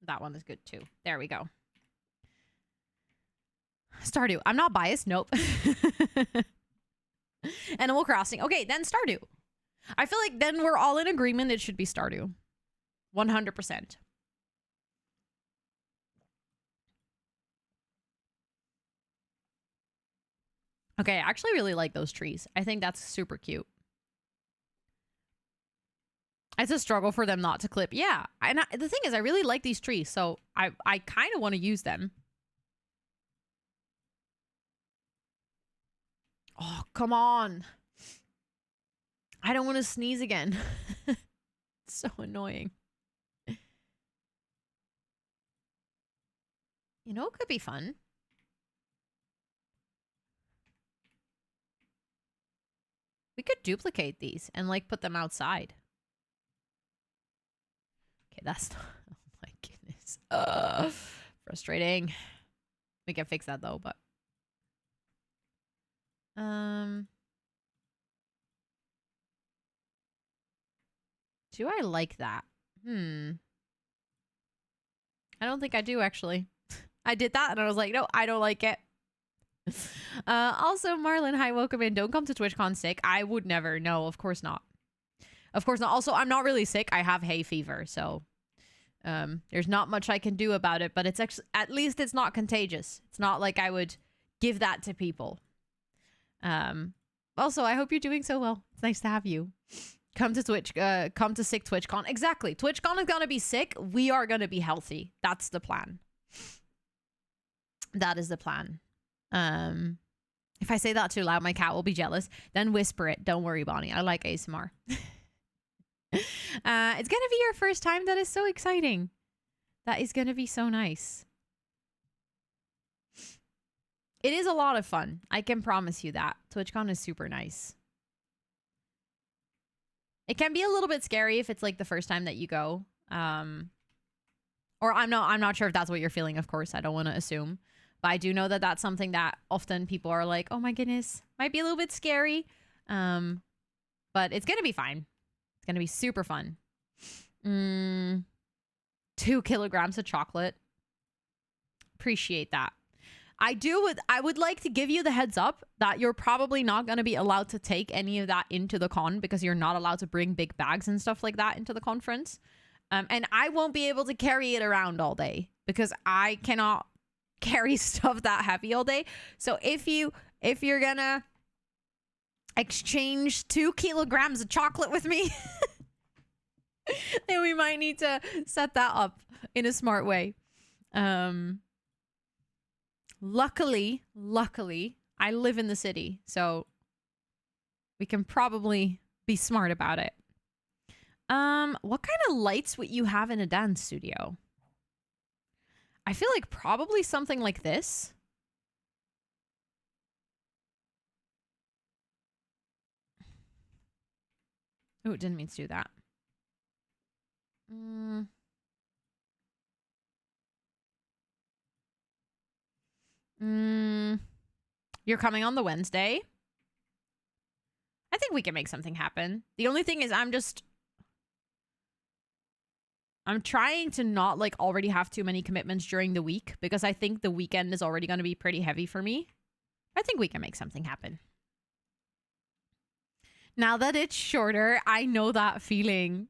That one is good too. There we go. Stardew. I'm not biased. Nope. Animal Crossing. Okay, then Stardew. I feel like then we're all in agreement it should be Stardew. 100%. Okay, I actually really like those trees. I think that's super cute. It's a struggle for them not to clip. Yeah. And the thing is, I really like these trees, so I kind of want to use them. Oh, come on. I don't want to sneeze again. It's so annoying. You know, it could be fun. We could duplicate these and like put them outside. Okay, that's not... Oh my goodness. Frustrating. We can fix that though, but... Do I like that? I don't think I do, actually. I did that and I was like, no, I don't like it. Also, Marlon, hi, welcome in. Don't come to TwitchCon sick. I would never. No, of course not. Of course not. Also, I'm not really sick. I have hay fever, so there's not much I can do about it, but it's actually, at least it's not contagious. It's not like I would give that to people. Also, I hope you're doing so well. It's nice to have you. Come to come to sick TwitchCon. Exactly. TwitchCon is gonna be sick. We are gonna be healthy. That's the plan. That is the plan. If I say that too loud, my cat will be jealous. Then whisper it. Don't worry, Bonnie. I like ASMR. It's gonna be your first time. That is so exciting. That is gonna be so nice. It is a lot of fun. I can promise you that. TwitchCon is super nice. It can be a little bit scary if it's like the first time that you go. Or I'm not sure if that's what you're feeling, of course. I don't want to assume. But I do know that that's something that often people are like, oh my goodness, might be a little bit scary. But it's going to be fine. It's going to be super fun. 2 kilograms of chocolate. Appreciate that. I would like to give you the heads up that you're probably not going to be allowed to take any of that into the con because you're not allowed to bring big bags and stuff like that into the conference. And I won't be able to carry it around all day because I cannot carry stuff that heavy all day. So if you're gonna exchange 2 kilograms of chocolate with me, then we might need to set that up in a smart way. Luckily, I live in the city, so we can probably be smart about it. What kind of lights would you have in a dance studio? I feel like probably something like this. Oh, it didn't mean to do that. You're coming on the Wednesday. I think we can make something happen. The only thing is I'm trying to not like already have too many commitments during the week because I think the weekend is already going to be pretty heavy for me. I think we can make something happen. Now that it's shorter, I know that feeling.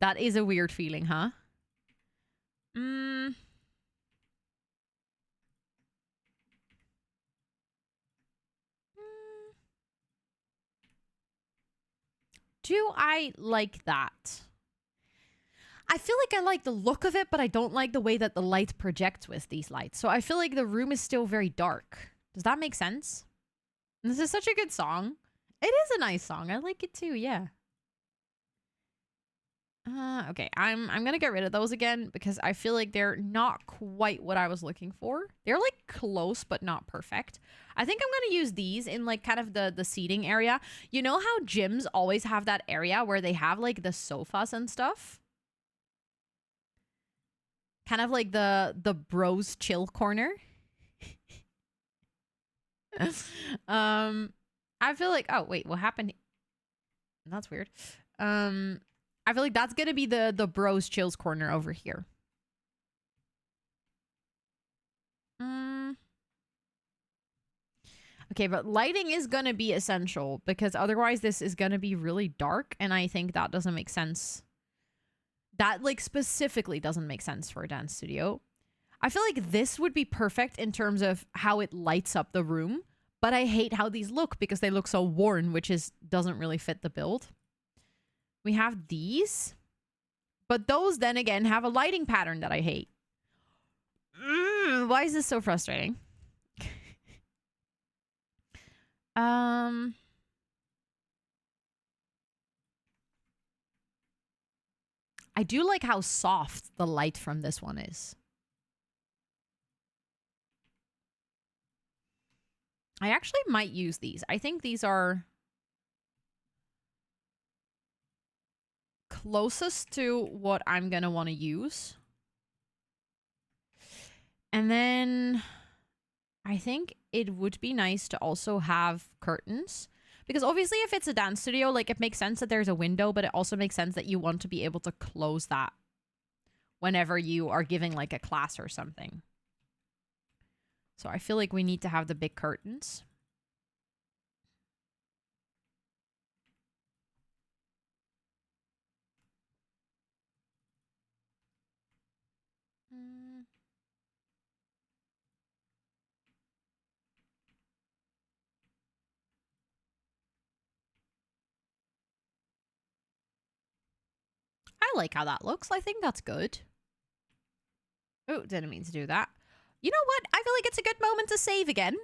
That is a weird feeling, huh? Do I like that? I feel like I like the look of it, but I don't like the way that the light projects with these lights. So I feel like the room is still very dark. Does that make sense? This is such a good song. It is a nice song. I like it too, yeah. Okay, I'm gonna get rid of those again because I feel like they're not quite what I was looking for. They're like close but not perfect. I think I'm gonna use these in like kind of the seating area. You know how gyms always have that area where they have like the sofas and stuff? Kind of like the bros chill corner. I feel like, oh wait, what happened? That's weird. I feel like that's gonna be the bros chills corner over here. Okay, but lighting is gonna be essential because otherwise this is gonna be really dark, and I think that doesn't make sense. That like specifically doesn't make sense for a dance studio. I feel like this would be perfect in terms of how it lights up the room, but I hate how these look because they look so worn, which doesn't really fit the build. We have these, but those then again have a lighting pattern that I hate. Why is this so frustrating? I do like how soft the light from this one is. I actually might use these. I think these are closest to what I'm going to want to use. And then I think it would be nice to also have curtains. Because obviously if it's a dance studio, like it makes sense that there's a window, but it also makes sense that you want to be able to close that whenever you are giving like a class or something. So I feel like we need to have the big curtains. I like how that looks. I think that's good. Oh, didn't mean to do that. You know what? I feel like it's a good moment to save again.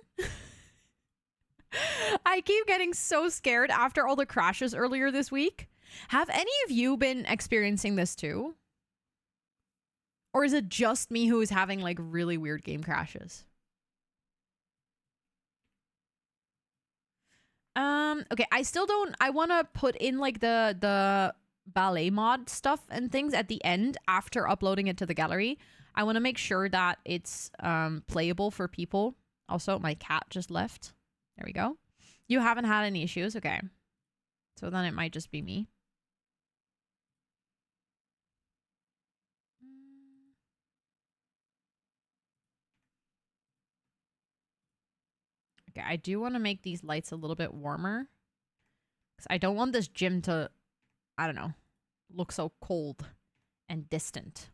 I keep getting so scared after all the crashes earlier this week. Have any of you been experiencing this too? Or is it just me who is having like really weird game crashes? Okay, I want to put in like the ballet mod stuff and things at the end after uploading it to the gallery. I want to make sure that it's playable for people. Also, my cat just left. There we go. You haven't had any issues? Okay. So then it might just be me. Okay, I do want to make these lights a little bit warmer. Because I don't want this gym to, I don't know, look so cold and distant.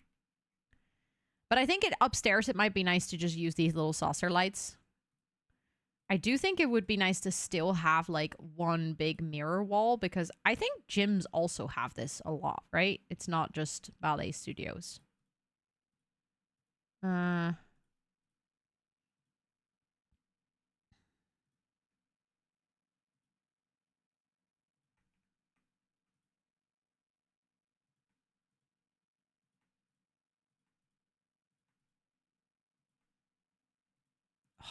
But I think upstairs it might be nice to just use these little saucer lights. I do think it would be nice to still have like one big mirror wall because I think gyms also have this a lot, right? It's not just ballet studios.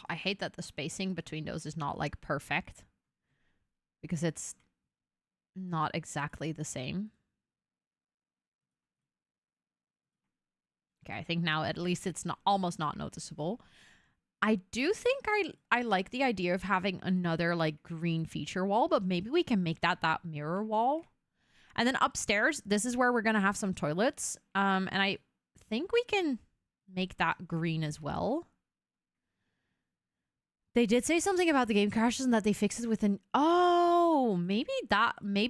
I hate that the spacing between those is not like perfect because it's not exactly the same. Okay, I think now at least it's not almost not noticeable. I do think I like the idea of having another like green feature wall, but maybe we can make that mirror wall. And then upstairs, this is where we're going to have some toilets. And I think we can make that green as well. They did say something about the game crashes and that they fixed it with an... Oh, maybe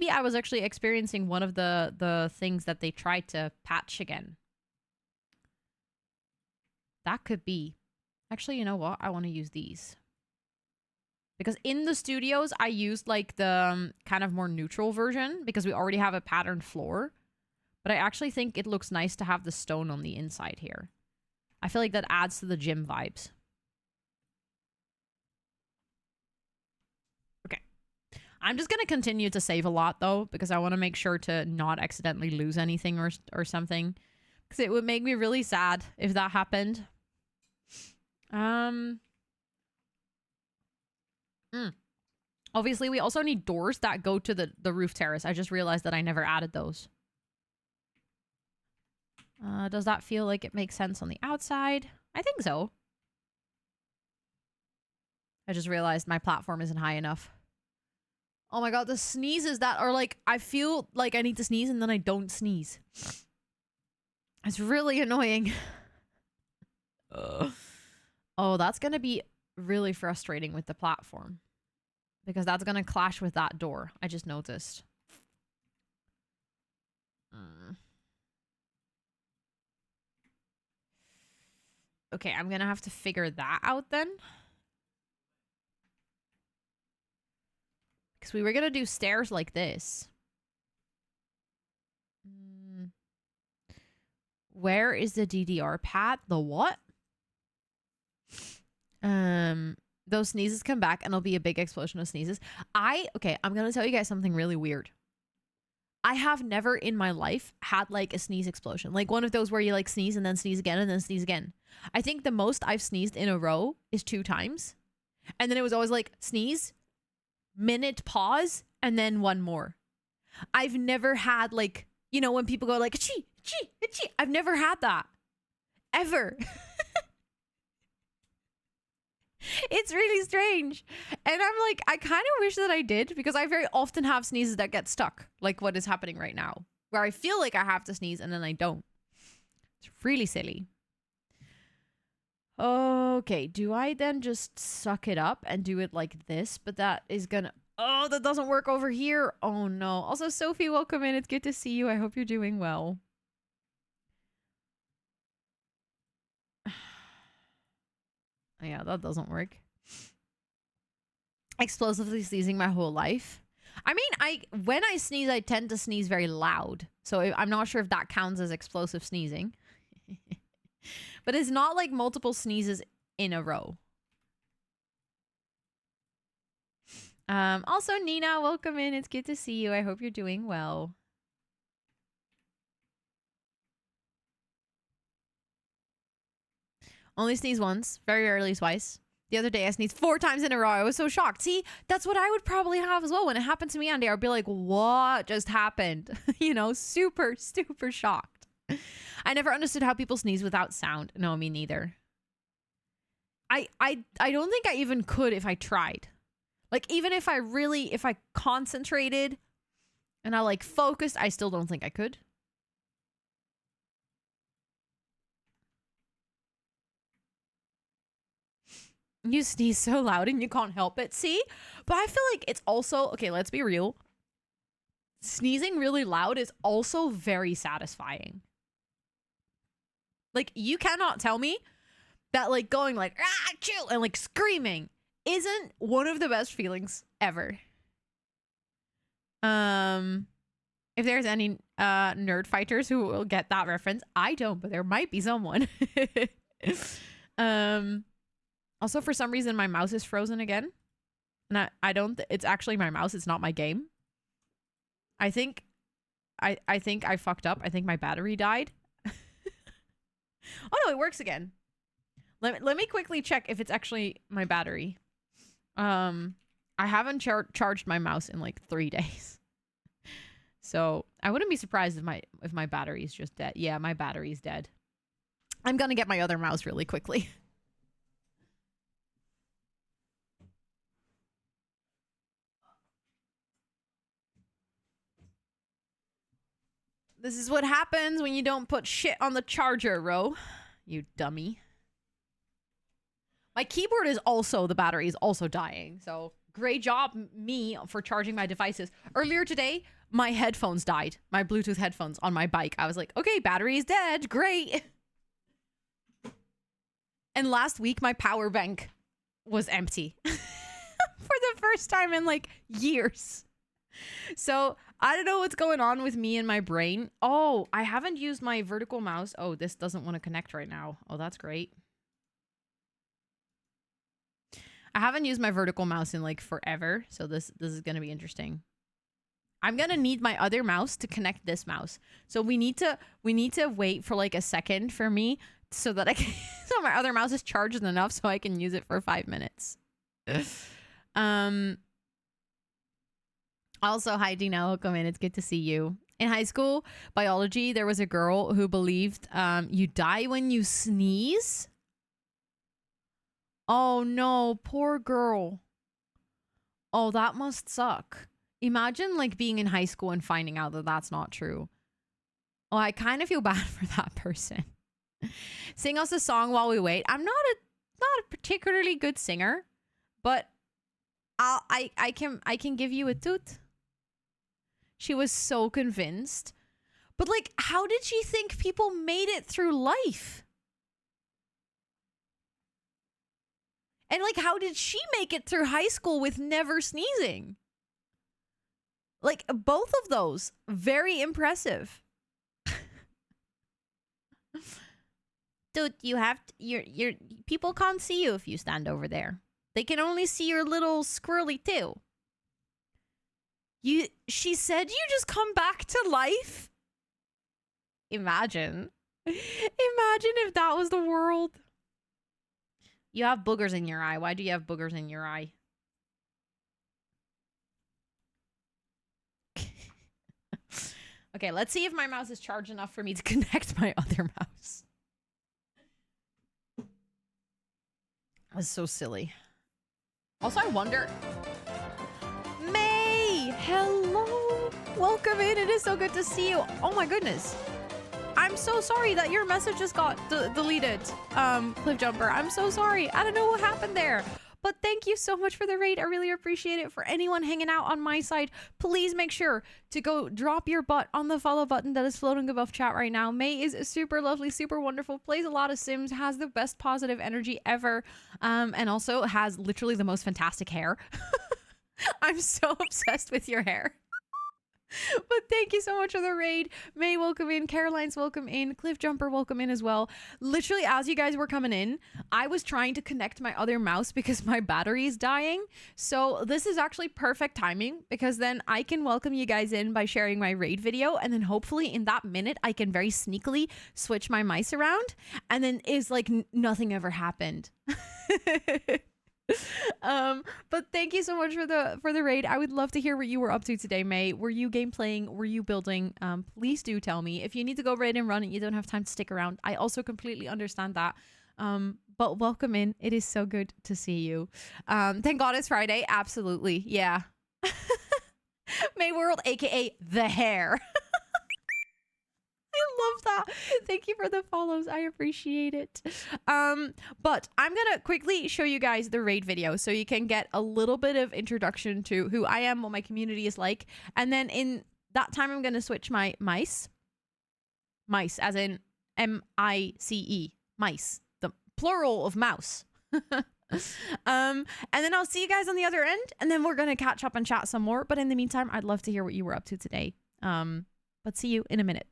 I was actually experiencing one of the things that they tried to patch again. That could be. Actually, you know what? I want to use these. Because in the studios, I used like the kind of more neutral version because we already have a patterned floor. But I actually think it looks nice to have the stone on the inside here. I feel like that adds to the gym vibes. Okay. I'm just going to continue to save a lot though, because I want to make sure to not accidentally lose anything or something. Because it would make me really sad if that happened. Obviously, we also need doors that go to the roof terrace. I just realized that I never added those. Does that feel like it makes sense on the outside? I think so. I just realized my platform isn't high enough. Oh my god, the sneezes that are like... I feel like I need to sneeze and then I don't sneeze. It's really annoying. Oh, that's going to be really frustrating with the platform. Because that's going to clash with that door. I just noticed. Okay, I'm going to have to figure that out then. Because we were going to do stairs like this. Where is the DDR pad? The what? Those sneezes come back and it'll be a big explosion of sneezes. Okay, I'm gonna tell you guys something really weird. I have never in my life had like a sneeze explosion. Like one of those where you like sneeze and then sneeze again and then sneeze again. I think the most I've sneezed in a row is 2 times. And then it was always like sneeze, minute pause, and then one more. I've never had like, you know, when people go like, achee, achee, achee. I've never had that. Ever. It's really strange. And I'm like, I kind of wish that I did because I very often have sneezes that get stuck. Like what is happening right now. Where I feel like I have to sneeze and then I don't. It's really silly. Okay, do I then just suck it up and do it like this? But that is gonna... Oh, that doesn't work over here. Oh no. Also, Sophie, welcome in. It's good to see you. I hope you're doing well. Yeah, that doesn't work. Explosively sneezing my whole life. I mean, when I sneeze, I tend to sneeze very loud. So I'm not sure if that counts as explosive sneezing. But it's not like multiple sneezes in a row. Also, Nina, welcome in. It's good to see you. I hope you're doing well. Only sneeze once. Very rarely twice. The other day I sneezed 4 times in a row. I was so shocked. See, that's what I would probably have as well. When it happened to me Andy, I'd be like, what just happened? You know, super, super shocked. I never understood how people sneeze without sound. No, me neither. I don't think I even could if I tried. Like, even if I concentrated and I like focused, I still don't think I could. You sneeze so loud and you can't help it. See? But I feel like it's also... Okay, let's be real. Sneezing really loud is also very satisfying. Like, you cannot tell me that, like, going like, ah, chill, and, like, screaming isn't one of the best feelings ever. If there's any nerd fighters who will get that reference, I don't, but there might be someone. Also, for some reason, my mouse is frozen again. And I don't... It's actually my mouse. It's not my game. I think I fucked up. I think my battery died. Oh, no, it works again. Let me quickly check if it's actually my battery. I haven't charged my mouse in like 3 days. So I wouldn't be surprised if my battery is just dead. Yeah, my battery's dead. I'm gonna get my other mouse really quickly. This is what happens when you don't put shit on the charger, Ro. You dummy. My keyboard is also, the battery is also dying. So great job, me, for charging my devices. Earlier today, my headphones died. My Bluetooth headphones on my bike. I was like, okay, battery is dead. Great. And last week, my power bank was empty for the first time in like years. So I don't know what's going on with me and my brain. Oh, I haven't used my vertical mouse. Oh, this doesn't want to connect right now. Oh, that's great. I haven't used my vertical mouse in like forever. So this is going to be interesting. I'm going to need my other mouse to connect this mouse. So we need to wait for like a second for me so that I can, so my other mouse is charged enough so I can use it for 5 minutes. Also, hi Dina, welcome in. It's good to see you. In high school biology, there was a girl who believed you die when you sneeze. Oh no, poor girl. Oh, that must suck. Imagine like being in high school and finding out that that's not true. Oh, I kind of feel bad for that person. Sing us a song while we wait. I'm not a particularly good singer, but I can give you a toot. She was so convinced. But like, how did she think people made it through life? And like, how did she make it through high school with never sneezing? Like, both of those, very impressive. Dude, you have to, your people can't see you if you stand over there. They can only see your little squirrely tail. She said you just come back to life? Imagine. Imagine if that was the world. You have boogers in your eye. Why do you have boogers in your eye? Okay, let's see if my mouse is charged enough for me to connect my other mouse. That was so silly. Also, I wonder... May! Hello! Welcome in. It is so good to see you. Oh my goodness. I'm so sorry that your message just got deleted, Cliffjumper. I'm so sorry. I don't know what happened there. But thank you so much for the raid. I really appreciate it. For anyone hanging out on my side, please make sure to go drop your butt on the follow button that is floating above chat right now. May is super lovely, super wonderful, plays a lot of Sims, has the best positive energy ever, and also has literally the most fantastic hair. I'm so obsessed with your hair. But thank you so much for the raid. May, welcome in. Caroline's welcome in. Cliffjumper, welcome in as well. Literally, as you guys were coming in, I was trying to connect my other mouse because my battery is dying. So this is actually perfect timing because then I can welcome you guys in by sharing my raid video. And then hopefully in that minute, I can very sneakily switch my mice around. And then it's like nothing ever happened. But thank you so much for the raid. I would love to hear what you were up to today, May. Were you game playing? Were you building? Please do tell me. If you need to go raid and run and you don't have time to stick around, I also completely understand that. But welcome in. It is so good to see you. Thank God it's Friday. Absolutely. Yeah. May World, aka the hair. I love that. Thank you for the follows. I appreciate it. But I'm gonna quickly show you guys the raid video so you can get a little bit of introduction to who I am, what my community is like, and then in that time I'm gonna switch my mice as in M-I-C-E, mice, the plural of mouse. And then I'll see you guys on the other end, and then we're gonna catch up and chat some more. But in the meantime, I'd love to hear what you were up to today. But see you in a minute.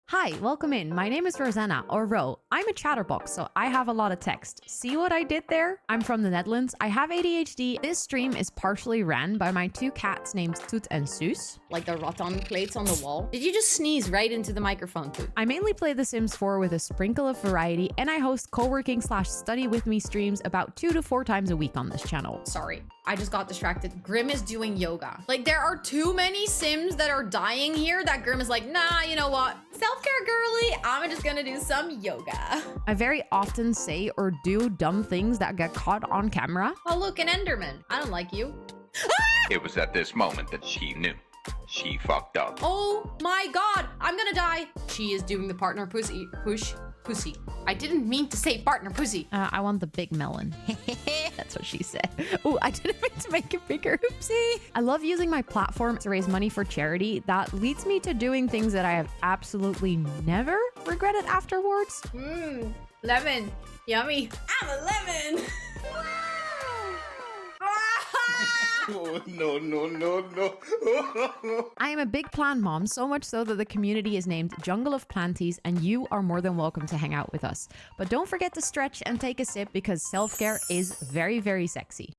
Hi, welcome in. My name is Rosanna, or Ro. I'm a chatterbox, so I have a lot of text. See what I did there? I'm from the Netherlands. I have ADHD. This stream is partially ran by my two cats named Toot and Soos. Like the rattan plates on the wall. Did you just sneeze right into the microphone, Toot? I mainly play The Sims 4 with a sprinkle of variety, and I host co-working/study with me streams about 2 to 4 times a week on this channel. Sorry, I just got distracted. Grim is doing yoga. Like, there are too many Sims that are dying here that Grim is like, nah, you know what? Self-care girly, I'm just gonna do some yoga. I very often say or do dumb things that get caught on camera. Oh look, an Enderman. I don't like you. It was at this moment that she knew. She fucked up. Oh my god, I'm gonna die. She is doing the partner pussy push pussy. I didn't mean to say partner pussy. I want the big melon. That's what she said. Oh, I didn't mean to make it bigger. Oopsie. I love using my platform to raise money for charity. That leads me to doing things that I have absolutely never regretted afterwards. Lemon. Yummy. I'm a lemon. Oh, no, no, no, no. I am a big plant mom, so much so that the community is named Jungle of Planties, and you are more than welcome to hang out with us. But don't forget to stretch and take a sip because self-care is very, very sexy.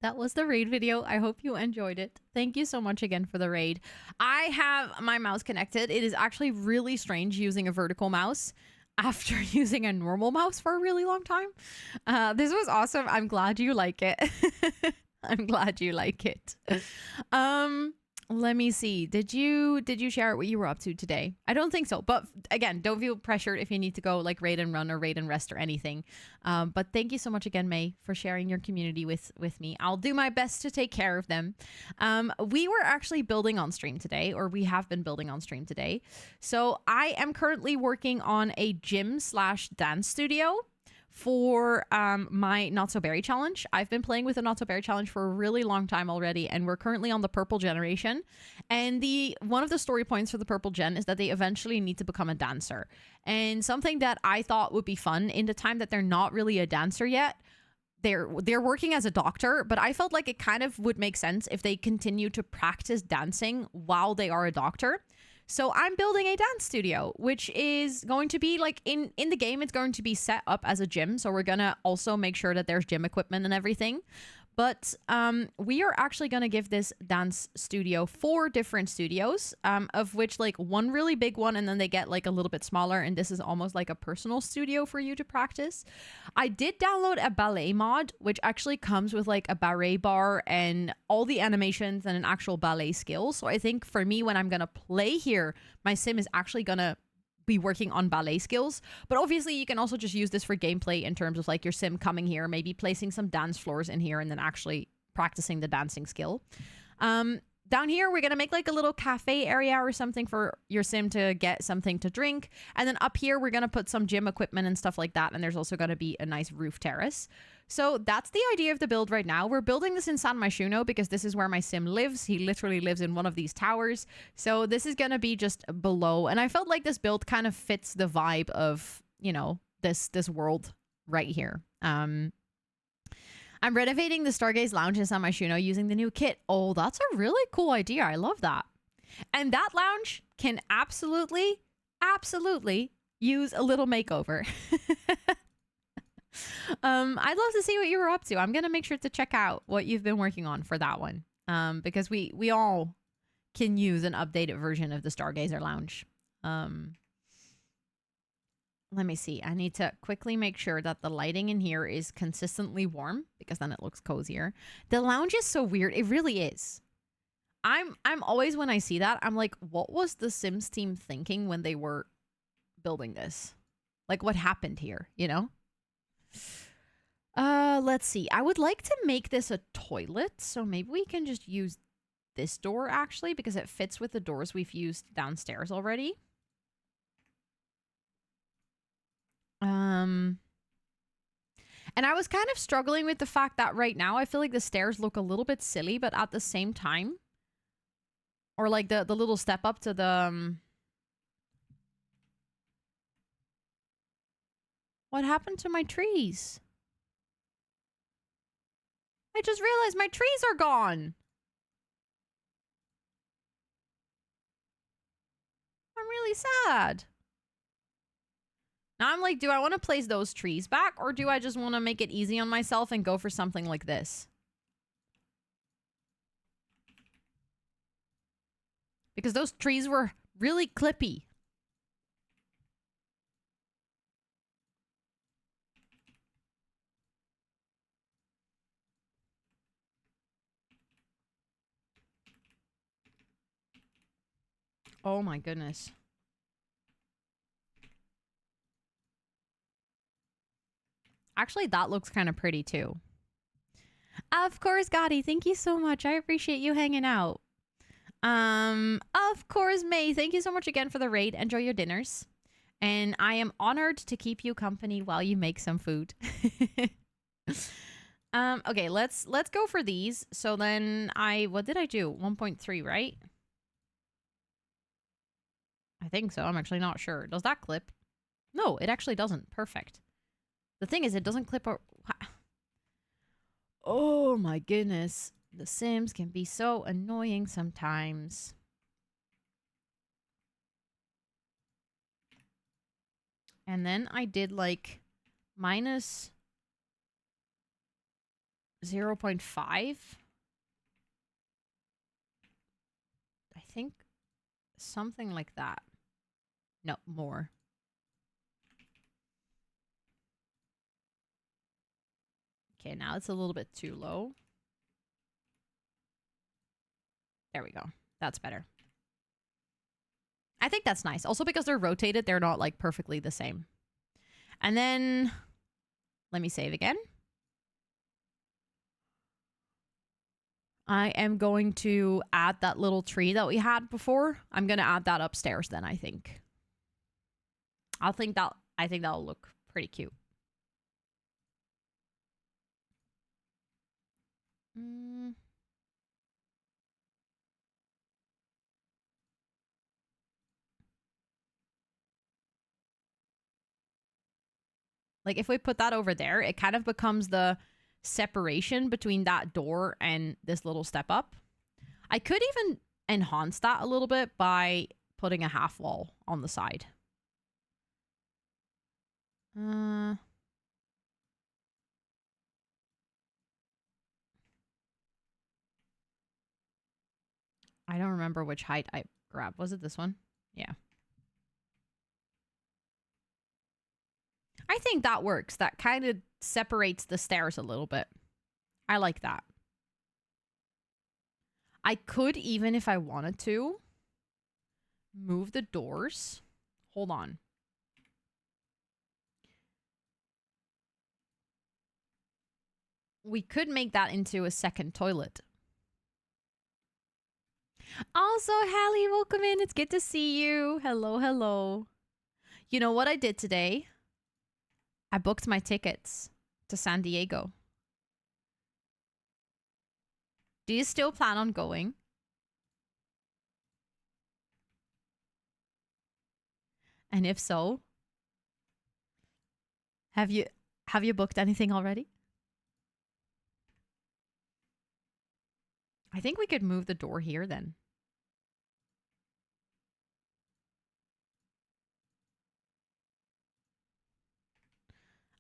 That was the raid video. I hope you enjoyed it. Thank you so much again for the raid. I have my mouse connected. It is actually really strange using a vertical mouse after using a normal mouse for a really long time. This was awesome. I'm glad you like it. I'm glad you like it. Let me see. Did you share what you were up to today? I don't think so. But again, don't feel pressured if you need to go like raid and run or raid and rest or anything. But thank you so much again, May, for sharing your community with me. I'll do my best to take care of them. We were actually building on stream today, or we have been building on stream today. So I am currently working on a gym/dance studio for my Not So Berry challenge. I've been playing with the Not So Berry challenge for a really long time already, and we're currently on the purple generation. And one of the story points for the purple gen is that they eventually need to become a dancer. And something that I thought would be fun in the time that they're not really a dancer yet, they're working as a doctor, but I felt like it kind of would make sense if they continue to practice dancing while they are a doctor. So I'm building a dance studio, which is going to be like in the game, it's going to be set up as a gym. So we're going to also make sure that there's gym equipment and everything. But we are actually going to give this dance studio 4 different studios, of which like one really big one, and then they get like a little bit smaller. And this is almost like a personal studio for you to practice. I did download a ballet mod, which actually comes with like a ballet bar and all the animations and an actual ballet skill. So I think for me, when I'm going to play here, my sim is actually going to be working on ballet skills. But obviously you can also just use this for gameplay in terms of like your sim coming here, maybe placing some dance floors in here and then actually practicing the dancing skill. Down here, we're going to make like a little cafe area or something for your sim to get something to drink. And then up here, we're going to put some gym equipment and stuff like that. And there's also going to be a nice roof terrace. So that's the idea of the build right now. We're building this in San Myshuno because this is where my sim lives. He literally lives in one of these towers. So this is going to be just below. And I felt like this build kind of fits the vibe of, you know, this world right here. I'm renovating the Stargaze Lounge in San Myshuno using the new kit. Oh, that's a really cool idea. I love that. And that lounge can absolutely use a little makeover. I'd love to see what you were up to. I'm going to make sure to check out what you've been working on for that one. Because we all can use an updated version of the Stargazer Lounge. Let me see. I need to quickly make sure that the lighting in here is consistently warm because then it looks cozier. The lounge is so weird. It really is. I'm always, when I see that, I'm like, what was the Sims team thinking when they were building this? Like, what happened here, you know? Let's see. I would like to make this a toilet, so maybe we can just use this door actually because it fits with the doors we've used downstairs already. And I was kind of struggling with the fact that right now I feel like the stairs look a little bit silly, but at the same time, or like the little step up to the what happened to my trees? I just realized my trees are gone. I'm really sad. Now I'm like, do I want to place those trees back or do I just want to make it easy on myself and go for something like this? Because those trees were really clippy. Oh my goodness. Actually, that looks kind of pretty too. Of course, Gotti. Thank you so much. I appreciate you hanging out. Of course, May. Thank you so much again for the raid. Enjoy your dinners. And I am honored to keep you company while you make some food. Okay, let's go for these. So then what did I do? 1.3, right? I think so. I'm actually not sure. Does that clip? No, it actually doesn't. Perfect. The thing is, it doesn't clip. Oh my goodness. The Sims can be so annoying sometimes. And then I did like minus 0.5. I think something like that. No, more. Okay, now it's a little bit too low. There we go. That's better. I think that's nice. Also because they're rotated, they're not like perfectly the same. And then let me save again. I am going to add that little tree that we had before. I'm going to add that upstairs then, I think. I think that'll look pretty cute. Like if we put that over there, it kind of becomes the separation between that door and this little step up. I could even enhance that a little bit by putting a half wall on the side. I don't remember which height I grabbed. Was it this one? Yeah. I think that works. That kind of separates the stairs a little bit. I like that. I could, even if I wanted to, move the doors. Hold on. We could make that into a second toilet. Also, Hallie, welcome in. It's good to see you. Hello, hello. You know what I did today? I booked my tickets to San Diego. Do you still plan on going? And if so, have you booked anything already? I think we could move the door here then.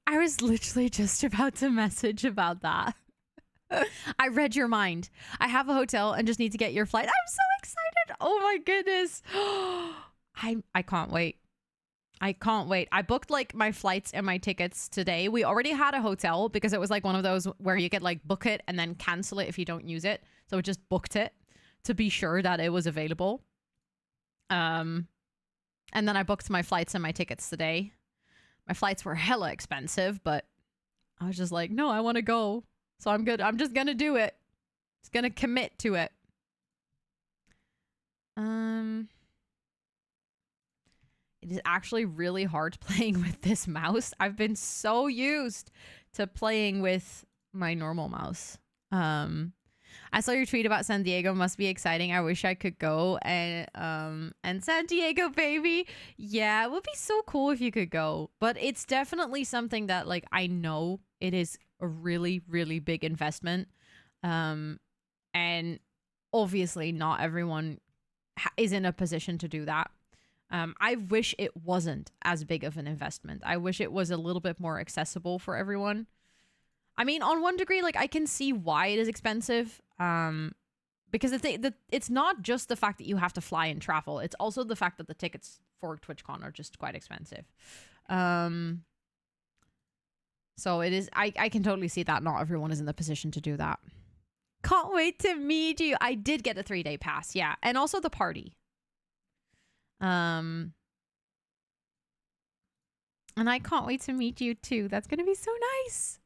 I was literally just about to message about that. I read your mind. I have a hotel and just need to get your flight. I'm so excited. Oh my goodness. I can't wait. I can't wait. I booked like my flights and my tickets today. We already had a hotel because it was like one of those where you could like book it and then cancel it if you don't use it. So we just booked it to be sure that it was available. And then I booked my flights and my tickets today. My flights were hella expensive, but I was just like, no, I want to go. So I'm good. I'm just going to do it. Just going to commit to it. It is actually really hard playing with this mouse. I've been so used to playing with my normal mouse. I saw your tweet about San Diego. Must be exciting. I wish I could go. And San Diego, baby. Yeah, it would be so cool if you could go. But it's definitely something that, like, I know it is a really, really big investment. And obviously not everyone is in a position to do that. I wish it wasn't as big of an investment. I wish it was a little bit more accessible for everyone. I mean, on one degree, like, I can see why it is expensive. Because it's not just the fact that you have to fly and travel. It's also the fact that the tickets for TwitchCon are just quite expensive. So it is, I can totally see that not everyone is in the position to do that. Can't wait to meet you. I did get a 3-day pass, yeah. And also the party. And I can't wait to meet you too. That's going to be so nice.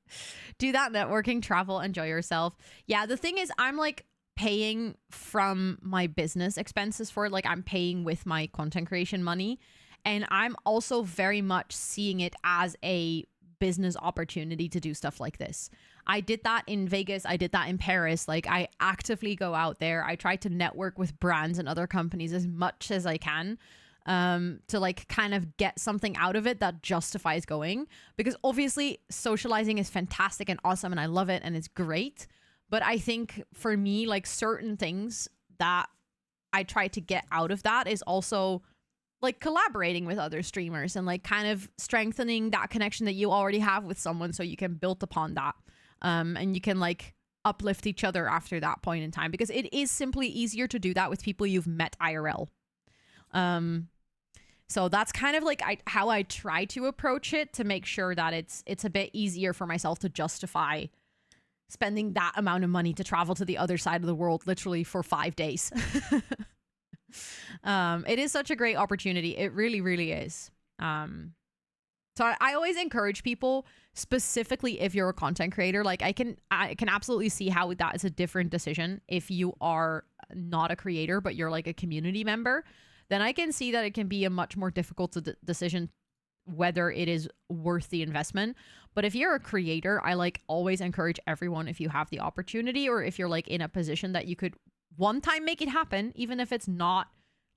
Do that networking, travel, enjoy yourself. Yeah, the thing is, I'm like paying from my business expenses for it. Like I'm paying with my content creation money. And I'm also very much seeing it as a business opportunity to do stuff like this. I did that in Vegas. I did that in Paris. Like I actively go out there. I try to network with brands and other companies as much as I can to like kind of get something out of it that justifies going. Because obviously socializing is fantastic and awesome and I love it and it's great. But I think for me, like certain things that I try to get out of that is also like collaborating with other streamers and like kind of strengthening that connection that you already have with someone so you can build upon that. And you can like uplift each other after that point in time, because it is simply easier to do that with people you've met IRL. So that's kind of like how I try to approach it to make sure that it's a bit easier for myself to justify spending that amount of money to travel to the other side of the world literally for 5 days. It is such a great opportunity. It really, really is. So I always encourage people, specifically if you're a content creator, like I can absolutely see how that is a different decision if you are not a creator, but you're like a community member. Then I can see that it can be a much more difficult decision whether it is worth the investment. But if you're a creator, I like always encourage everyone, if you have the opportunity or if you're like in a position that you could one time make it happen, even if it's not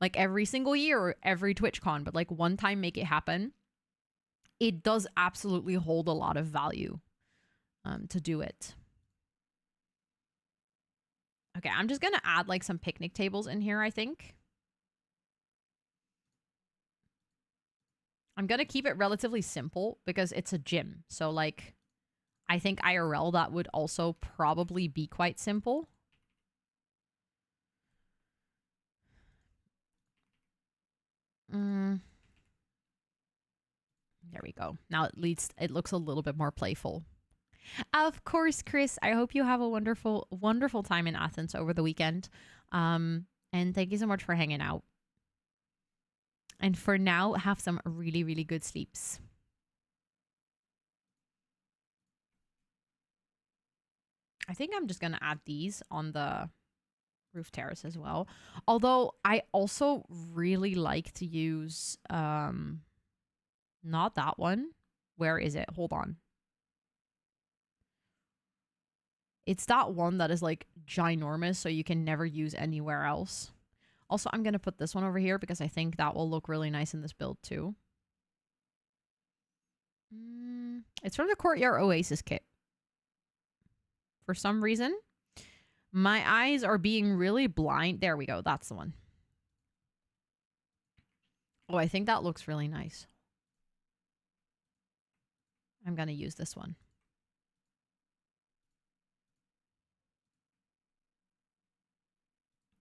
like every single year or every TwitchCon, but like one time make it happen. It does absolutely hold a lot of value to do it. Okay, I'm just going to add like some picnic tables in here, I think. I'm going to keep it relatively simple because it's a gym. So like, I think IRL that would also probably be quite simple. There we go. Now at least it looks a little bit more playful. Of course, Chris, I hope you have a wonderful, wonderful time in Athens over the weekend. And thank you so much for hanging out. And for now, have some really, really good sleeps. I think I'm just going to add these on the roof terrace as well. Although I also really like to use, not that one. Where is it? Hold on. It's that one that is like ginormous, so you can never use anywhere else. Also, I'm going to put this one over here because I think that will look really nice in this build too. It's from the Courtyard Oasis kit. For some reason, my eyes are being really blind. There we go. That's the one. Oh, I think that looks really nice. I'm going to use this one.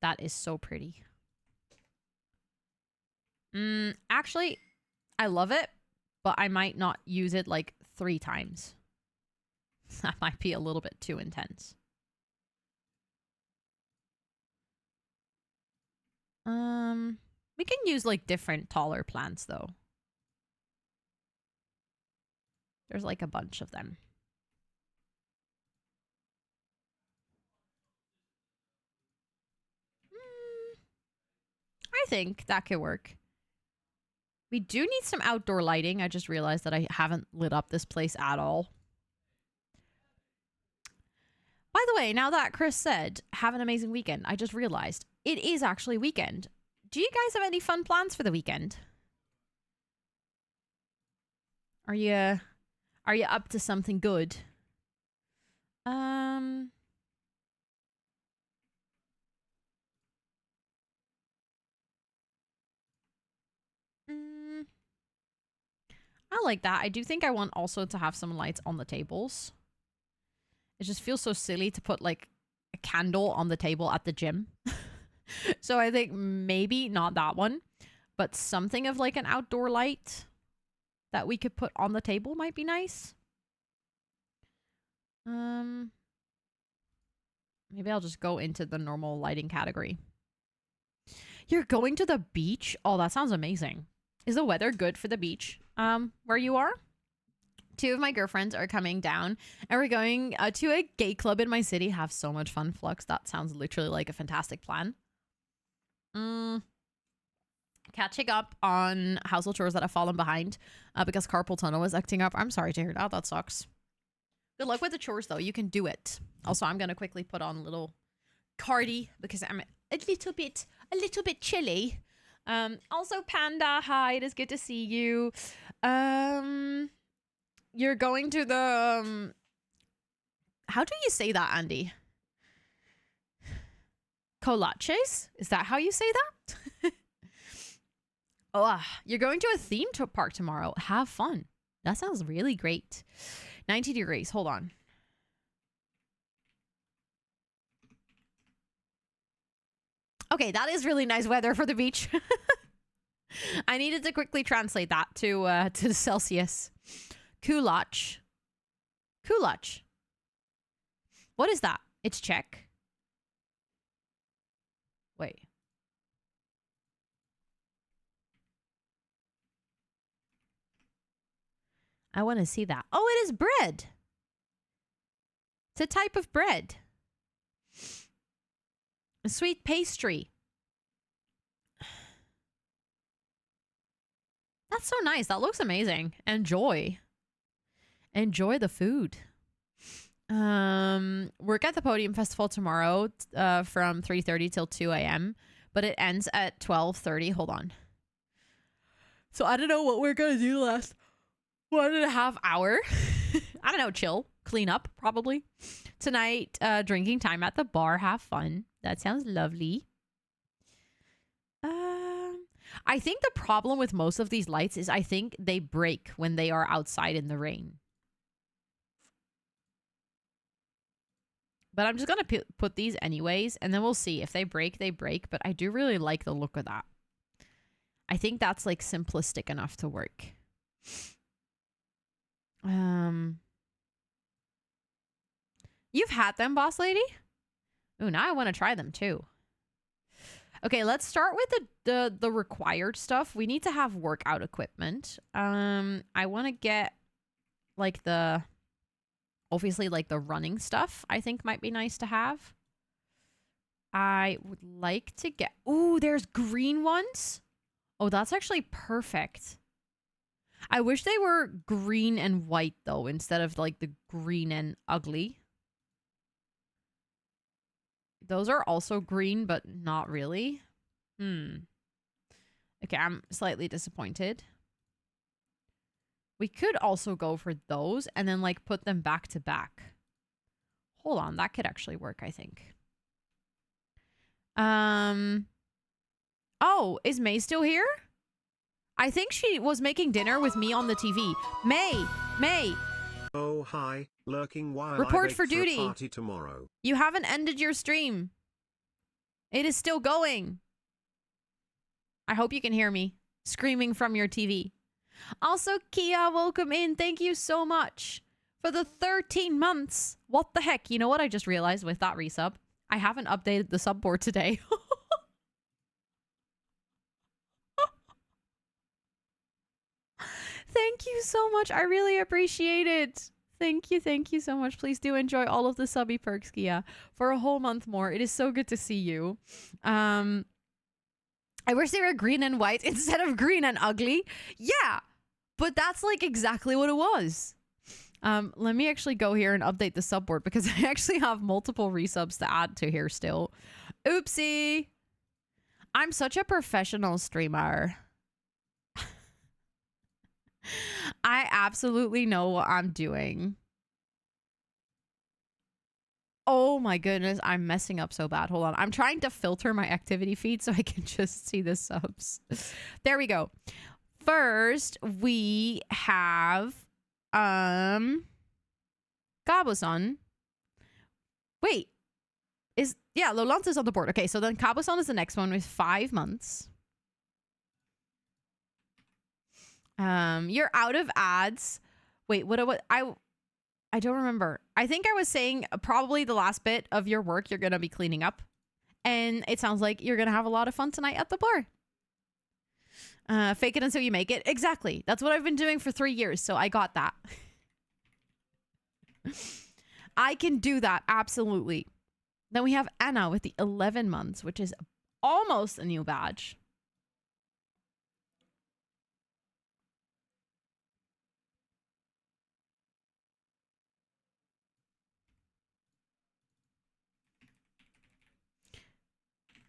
That is so pretty. Actually, I love it, but I might not use it like 3 times. That might be a little bit too intense. We can use like different taller plants though. There's like a bunch of them. I think that could work. We do need some outdoor lighting. I just realized that I haven't lit up this place at all. By the way, now that Chris said, have an amazing weekend, I just realized it is actually weekend. Do you guys have any fun plans for the weekend? Are you up to something good? I like that. I do think I want also to have some lights on the tables. It just feels so silly to put like a candle on the table at the gym. So I think maybe not that one, but something of like an outdoor light that we could put on the table might be nice. Maybe I'll just go into the normal lighting category. You're going to the beach? Oh, that sounds amazing. Is the weather good for the beach where you are? 2 of my girlfriends are coming down and we're going to a gay club in my city. Have so much fun, Flux. That sounds literally like a fantastic plan. Catching up on household chores that have fallen behind because carpal tunnel is acting up. I'm sorry to hear that. That sucks. Good luck with the chores, though. You can do it. Also, I'm going to quickly put on a little cardi because I'm a little bit chilly. Also, Panda, hi. It is good to see you. You're going to the... how do you say that, Andy? Colaches? Is that how you say that? Oh, you're going to a theme park tomorrow. Have fun. That sounds really great. 90 degrees. Hold on. Okay, that is really nice weather for the beach. I needed to quickly translate that to Celsius. Kulach. Kulach. What is that? It's Czech. Wait. I want to see that. Oh, it is bread. It's a type of bread. A sweet pastry. That's so nice. That looks amazing. Enjoy. Enjoy the food. Work at the Podium Festival tomorrow from 3:30 till 2 a.m. But it ends at 12:30. Hold on. So I don't know what we're going to do the last 1.5 hour. I don't know. Chill. Clean up, probably. Tonight, drinking time at the bar. Have fun. That sounds lovely. I think the problem with most of these lights is I think they break when they are outside in the rain. But I'm just going to put these anyways, and then we'll see. If they break, they break. But I do really like the look of that. I think that's like simplistic enough to work. You've had them, boss lady? Ooh, now I want to try them too. Okay, let's start with the required stuff. We need to have workout equipment. I want to get like obviously like the running stuff I think might be nice to have. I would like to get, ooh, there's green ones. Oh, that's actually perfect. I wish they were green and white though, instead of like the green and ugly. Those are also green, but not really. Okay, I'm slightly disappointed. We could also go for those and then like put them back to back. Hold on, that could actually work, I think. Oh, is May still here? I think she was making dinner with me on the TV. May. Oh, hi, lurking while Report I bake for duty. a party tomorrow. You haven't ended your stream. It is still going. I hope you can hear me screaming from your TV. Also, Kia, welcome in. Thank you so much for the 13 months. What the heck? You know what I just realized with that resub? I haven't updated the sub board today. Thank you so much. I really appreciate it. Thank you so much. Please do enjoy all of the subby perks, Kia, for a whole month more. It is so good to see you. I wish they were green and white instead of green and ugly. Yeah, but that's like exactly what it was. Let me actually go here and update the sub board because I actually have multiple resubs to add to here still. Oopsie. I'm such a professional streamer. I absolutely know what I'm doing. Oh my goodness, I'm messing up so bad. Hold on. I'm trying to filter my activity feed so I can just see the subs. There we go. First, we have Caboson. Wait. Lolanta's on the board. Okay, so then Caboson is the next one with 5 months. You're out of ads. Wait, what I don't remember. I think I was saying probably the last bit of your work you're going to be cleaning up. And it sounds like you're going to have a lot of fun tonight at the bar. Fake it until you make it. Exactly. That's what I've been doing for 3 years. So I got that. I can do that. Absolutely. Then we have Anna with the 11 months, which is almost a new badge.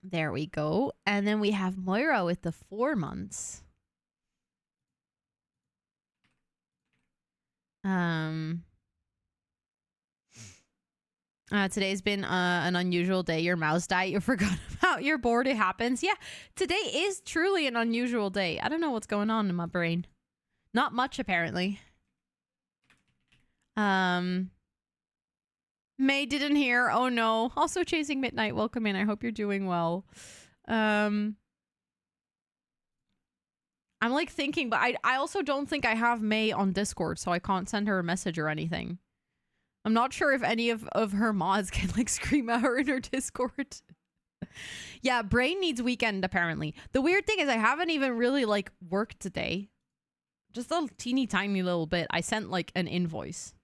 There we go. And then we have Moira with the 4 months. Today's been an unusual day. Your mouse died. You forgot about your board. It happens. Yeah, today is truly an unusual day. I don't know what's going on in my brain. Not much, apparently. May didn't hear. Oh no. Also chasing midnight. Welcome in. I hope you're doing well. I'm like thinking, but I also don't think I have May on Discord, so I can't send her a message or anything. I'm not sure if any of her mods can like scream at her in her Discord. Yeah, brain needs weekend apparently. The weird thing is I haven't even really like worked today. Just a teeny tiny little bit. I sent like an invoice.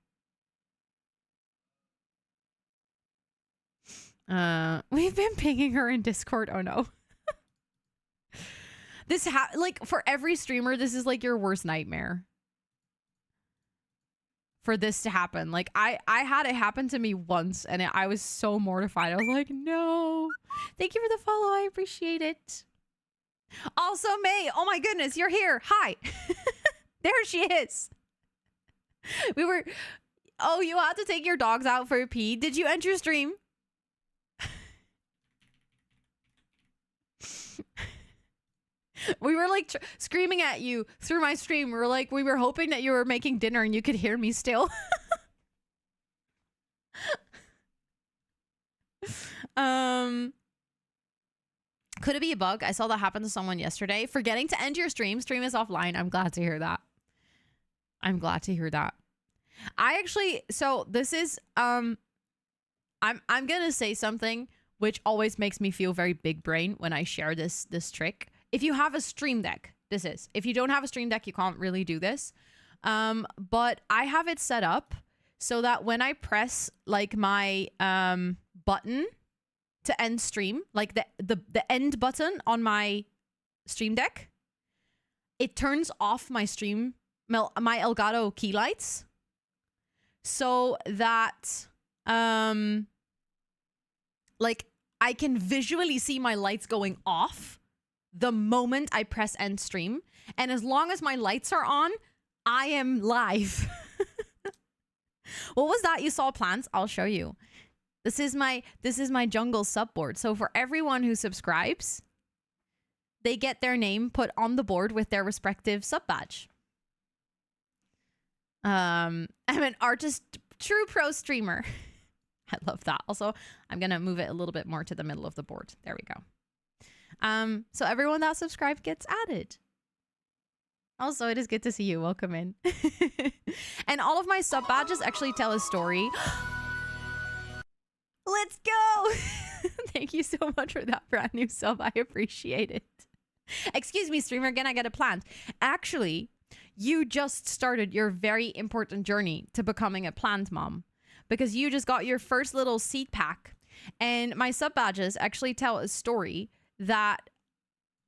We've been pinging her in Discord. Oh no. This like for every streamer, this is like your worst nightmare. For this to happen. Like I had it happen to me once and I was so mortified. I was like, no. Thank you for the follow. I appreciate it. Also, May, oh my goodness, you're here. Hi. There she is. We were, oh, you had to take your dogs out for a pee. Did you enter stream? We were like screaming at you through my stream. We were hoping that you were making dinner and you could hear me still. Could it be a bug? I saw that happen to someone yesterday. Forgetting to end your stream. Stream is offline. I'm glad to hear that. I'm glad to hear that. I actually, so this is, I'm gonna say something which always makes me feel very big brain when I share this trick. If you have a stream deck, this is. If you don't have a stream deck, you can't really do this. But I have it set up so that when I press like my button to end stream, like the end button on my stream deck, it turns off my stream, my Elgato key lights so that like I can visually see my lights going off the moment I press end stream. And as long as my lights are on, I am live. What was that you saw, plants? I'll show you. This is my jungle subboard. So for everyone who subscribes, they get their name put on the board with their respective sub badge. I'm an artist, true pro streamer. I love that. Also, I'm going to move it a little bit more to the middle of the board. There we go. So everyone that subscribed gets added. Also, it is good to see you. Welcome in. And all of my sub badges actually tell a story. Let's go. Thank you so much for that brand new sub. I appreciate it. Excuse me, streamer. Again, I got a plant. Actually, you just started your very important journey to becoming a plant mom because you just got your first little seed pack. And my sub badges actually tell a story that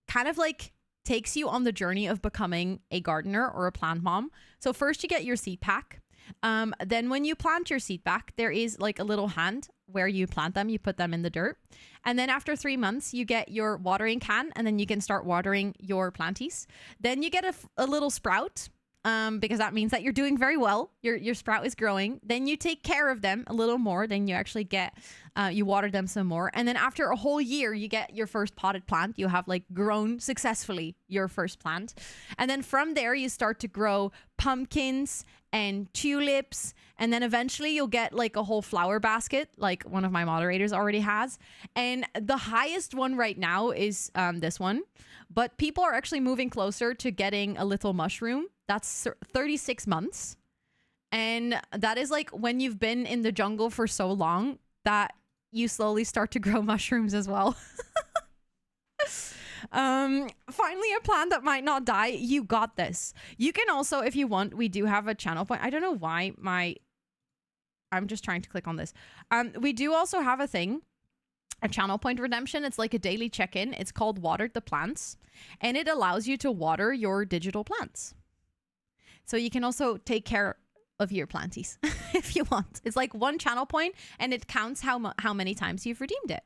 kind of like takes you on the journey of becoming a gardener or a plant mom. So first you get your seed pack. Then when you plant your seed pack, there is like a little hand where you plant them, you put them in the dirt. And then after 3 months, you get your watering can and then you can start watering your planties. Then you get a little sprout. Because that means that you're doing very well. Your sprout is growing. Then you take care of them a little more. Then you actually get, you water them some more. And then after a whole year, you get your first potted plant. You have like grown successfully your first plant. And then from there, you start to grow pumpkins and tulips. And then eventually you'll get like a whole flower basket, like one of my moderators already has. And the highest one right now is this one. But people are actually moving closer to getting a little mushroom. That's 36 months. And that is like when you've been in the jungle for so long that you slowly start to grow mushrooms as well. Finally, a plant that might not die. You got this. You can also, if you want, we do have a channel point. I don't know why my I'm just trying to click on this. We do also have a thing, a channel point redemption. It's like a daily check-in. It's called Water the Plants, and it allows you to water your digital plants. So you can also take care of your planties if you want. It's like 1 channel point, and it counts how many times you've redeemed it.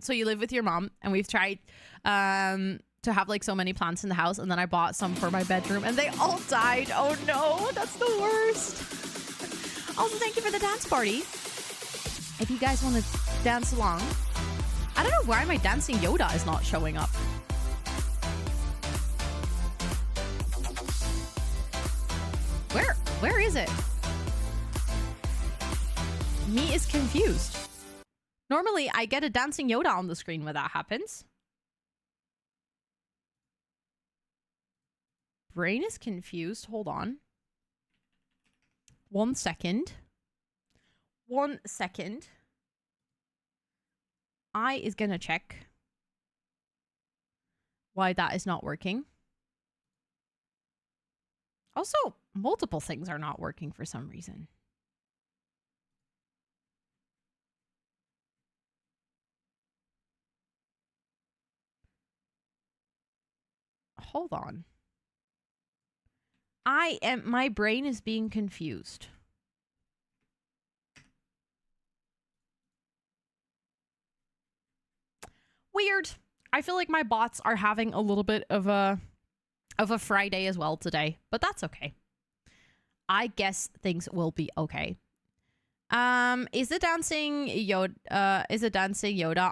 So you live with your mom, and we've tried to have like so many plants in the house, and then I bought some for my bedroom, and they all died. Oh no, that's the worst. Also, thank you for the dance party. If you guys want to dance along. I don't know why my dancing Yoda is not showing up. Where is it? Me is confused. Normally, I get a dancing Yoda on the screen when that happens. Brain is confused. Hold on. 1 second. 1 second. I is gonna check why that is not working. Also, multiple things are not working for some reason. Hold on. My brain is being confused. Weird. I feel like my bots are having a little bit of a Friday as well today, but that's okay. I guess things will be okay. Is the dancing Yoda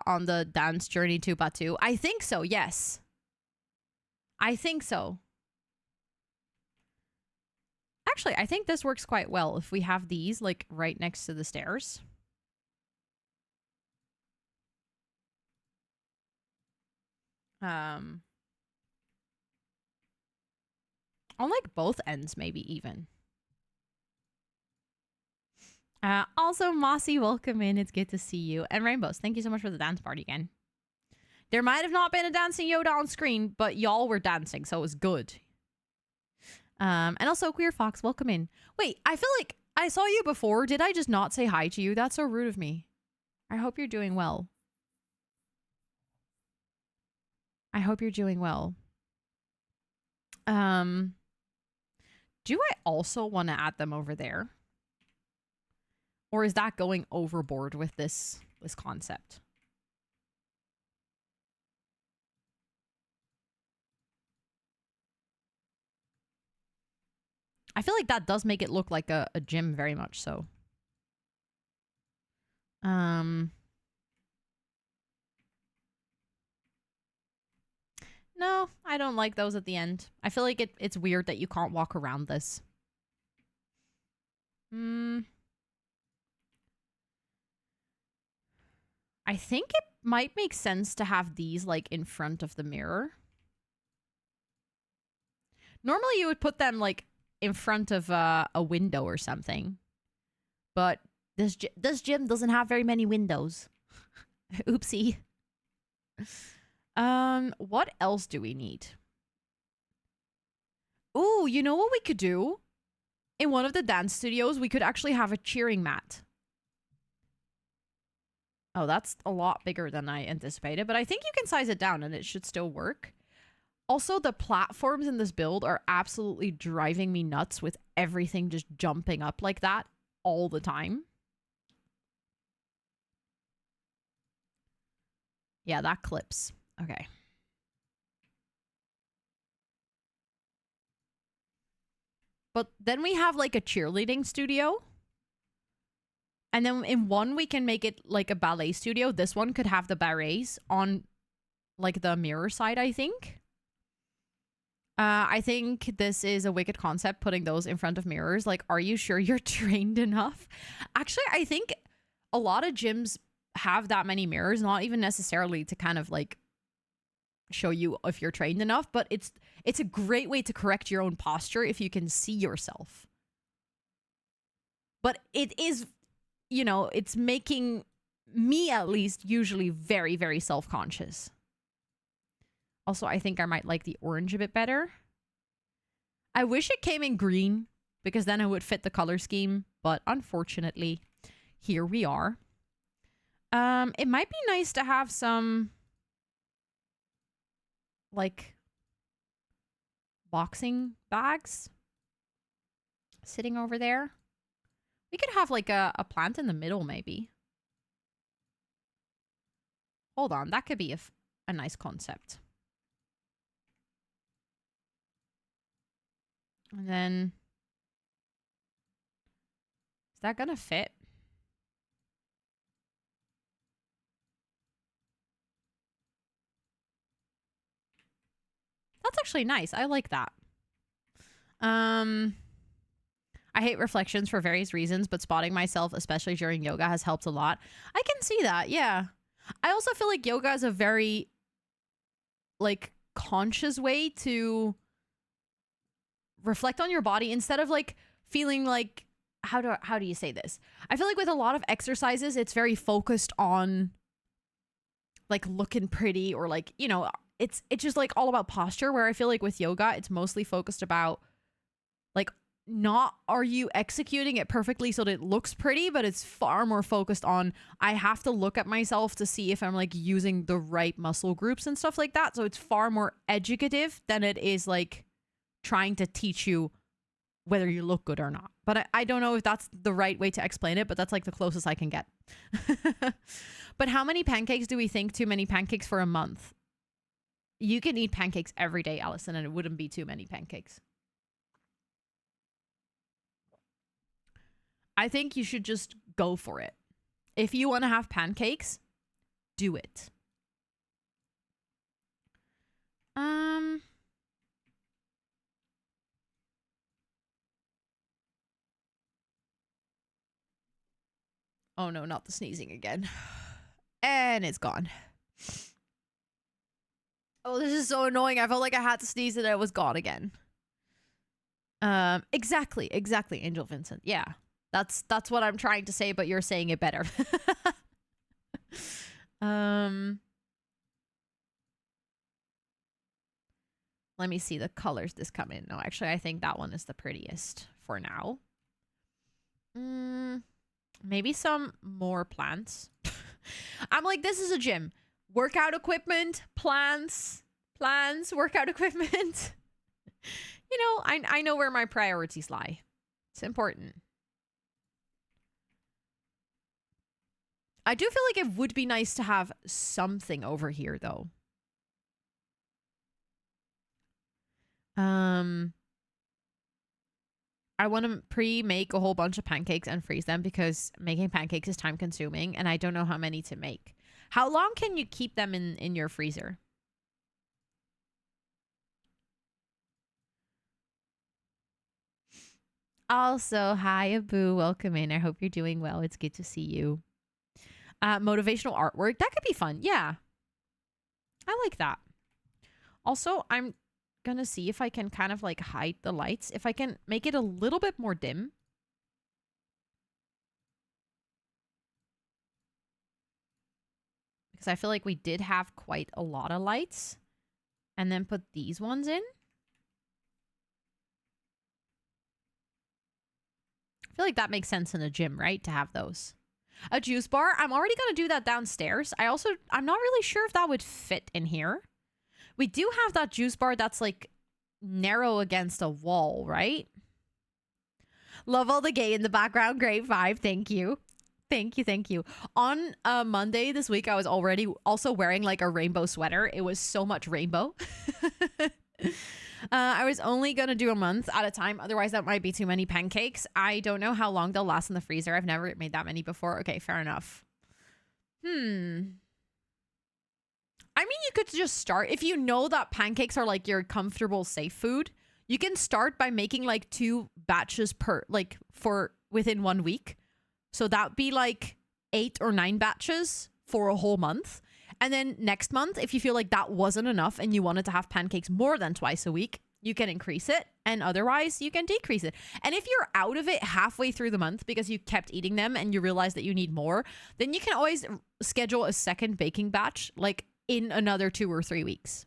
on the dance journey to Batu? I think so, yes. I think so. Actually, I think this works quite well if we have these like right next to the stairs. On like both ends, maybe even. Also, Mossy, welcome in. It's good to see you. And Rainbows, thank you so much for the dance party again. There might have not been a dancing Yoda on screen, but y'all were dancing, so it was good. And also, Queer Fox, welcome in. Wait, I feel like I saw you before. Did I just not say hi to you? That's so rude of me. I hope you're doing well. I hope you're doing well. Do I also want to add them over there? Or is that going overboard with this concept? I feel like that does make it look like a gym very much so. No, I don't like those at the end. I feel like it's weird that you can't walk around this. I think it might make sense to have these like in front of the mirror. Normally you would put them like in front of a window or something. But this gym doesn't have very many windows. Oopsie. What else do we need? Ooh, you know what we could do? In one of the dance studios, we could actually have a cheering mat. Oh, that's a lot bigger than I anticipated, but I think you can size it down and it should still work. Also, the platforms in this build are absolutely driving me nuts with everything just jumping up like that all the time. Yeah, that clips. Okay. But then we have like a cheerleading studio. And then in one, we can make it like a ballet studio. This one could have the ballets on like the mirror side, I think. I think this is a wicked concept, putting those in front of mirrors. Like, are you sure you're trained enough? Actually, I think a lot of gyms have that many mirrors, not even necessarily to kind of like show you if you're trained enough, but it's a great way to correct your own posture if you can see yourself. But it is, you know, it's making me at least usually very, very self-conscious. Also, I think I might like the orange a bit better. I wish it came in green because then it would fit the color scheme. But unfortunately, here we are. It might be nice to have some like boxing bags sitting over there. We could have like a plant in the middle maybe. Hold on, that could be a nice concept. And then, is that gonna fit? That's actually nice. I like that. I hate reflections for various reasons, but spotting myself, especially during yoga, has helped a lot. I can see that, yeah. I also feel like yoga is a very, like, conscious way to reflect on your body instead of, like, feeling like, how do you say this? I feel like with a lot of exercises, it's very focused on, like, looking pretty or, like, you know, it's just, like, all about posture, where I feel like with yoga, it's mostly focused about, like, not are you executing it perfectly so that it looks pretty, but it's far more focused on I have to look at myself to see if I'm like using the right muscle groups and stuff like that. So it's far more educative than it is like trying to teach you whether you look good or not. But I don't know if that's the right way to explain it, but that's like the closest I can get. But how many pancakes do we think too many pancakes for a month? You can eat pancakes every day, Allison, and it wouldn't be too many pancakes. I think you should just go for it. If you want to have pancakes, do it. Oh no, not the sneezing again. And it's gone. Oh, this is so annoying. I felt like I had to sneeze and it was gone again. Exactly, Angel Vincent. Yeah. That's what I'm trying to say, but you're saying it better. Let me see the colors this come in. No, actually, I think that one is the prettiest for now. Maybe some more plants. I'm like, this is a gym. Workout equipment, plants, workout equipment. You know, I know where my priorities lie. It's important. I do feel like it would be nice to have something over here, though. I want to pre-make a whole bunch of pancakes and freeze them because making pancakes is time consuming and I don't know how many to make. How long can you keep them in your freezer? Also, hi, Abu. Welcome in. I hope you're doing well. It's good to see you. Motivational artwork. That could be fun. Yeah. I like that. Also, I'm gonna see if I can kind of like hide the lights. If I can make it a little bit more dim. Because I feel like we did have quite a lot of lights. And then put these ones in. I feel like that makes sense in a gym, right? To have those. A juice bar. I'm already going to do that downstairs. I'm not really sure if that would fit in here. We do have that juice bar that's like narrow against a wall, right? Love all the gay in the background. Great vibe. Thank you. Thank you. On Monday this week, I was already also wearing like a rainbow sweater. It was so much rainbow. I was only going to do a month at a time. Otherwise, that might be too many pancakes. I don't know how long they'll last in the freezer. I've never made that many before. Okay, fair enough. I mean, you could just start. If you know that pancakes are like your comfortable, safe food, you can start by making like 2 batches for within 1 week. So that'd be like 8 or 9 batches for a whole month. And then next month, if you feel like that wasn't enough and you wanted to have pancakes more than twice a week, you can increase it. And otherwise, you can decrease it. And if you're out of it halfway through the month because you kept eating them and you realize that you need more, then you can always schedule a second baking batch like in another 2 or 3 weeks.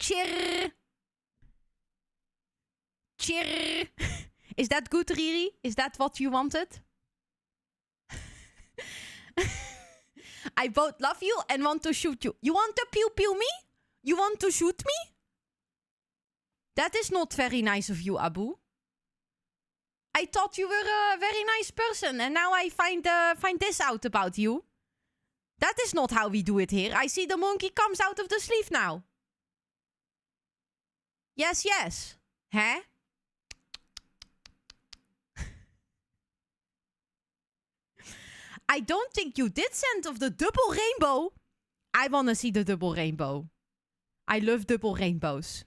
Chirr. Chirr. Is that good, Riri? Is that what you wanted? I both love you and want to shoot you. You want to pew me? You want to shoot me? That is not very nice of you, Abu. I thought you were a very nice person, and now I find this out about you. That is not how we do it here. I see the monkey comes out of the sleeve now. Yes, yes. Huh? I don't think you did send of the double rainbow. I want to see the double rainbow. I love double rainbows.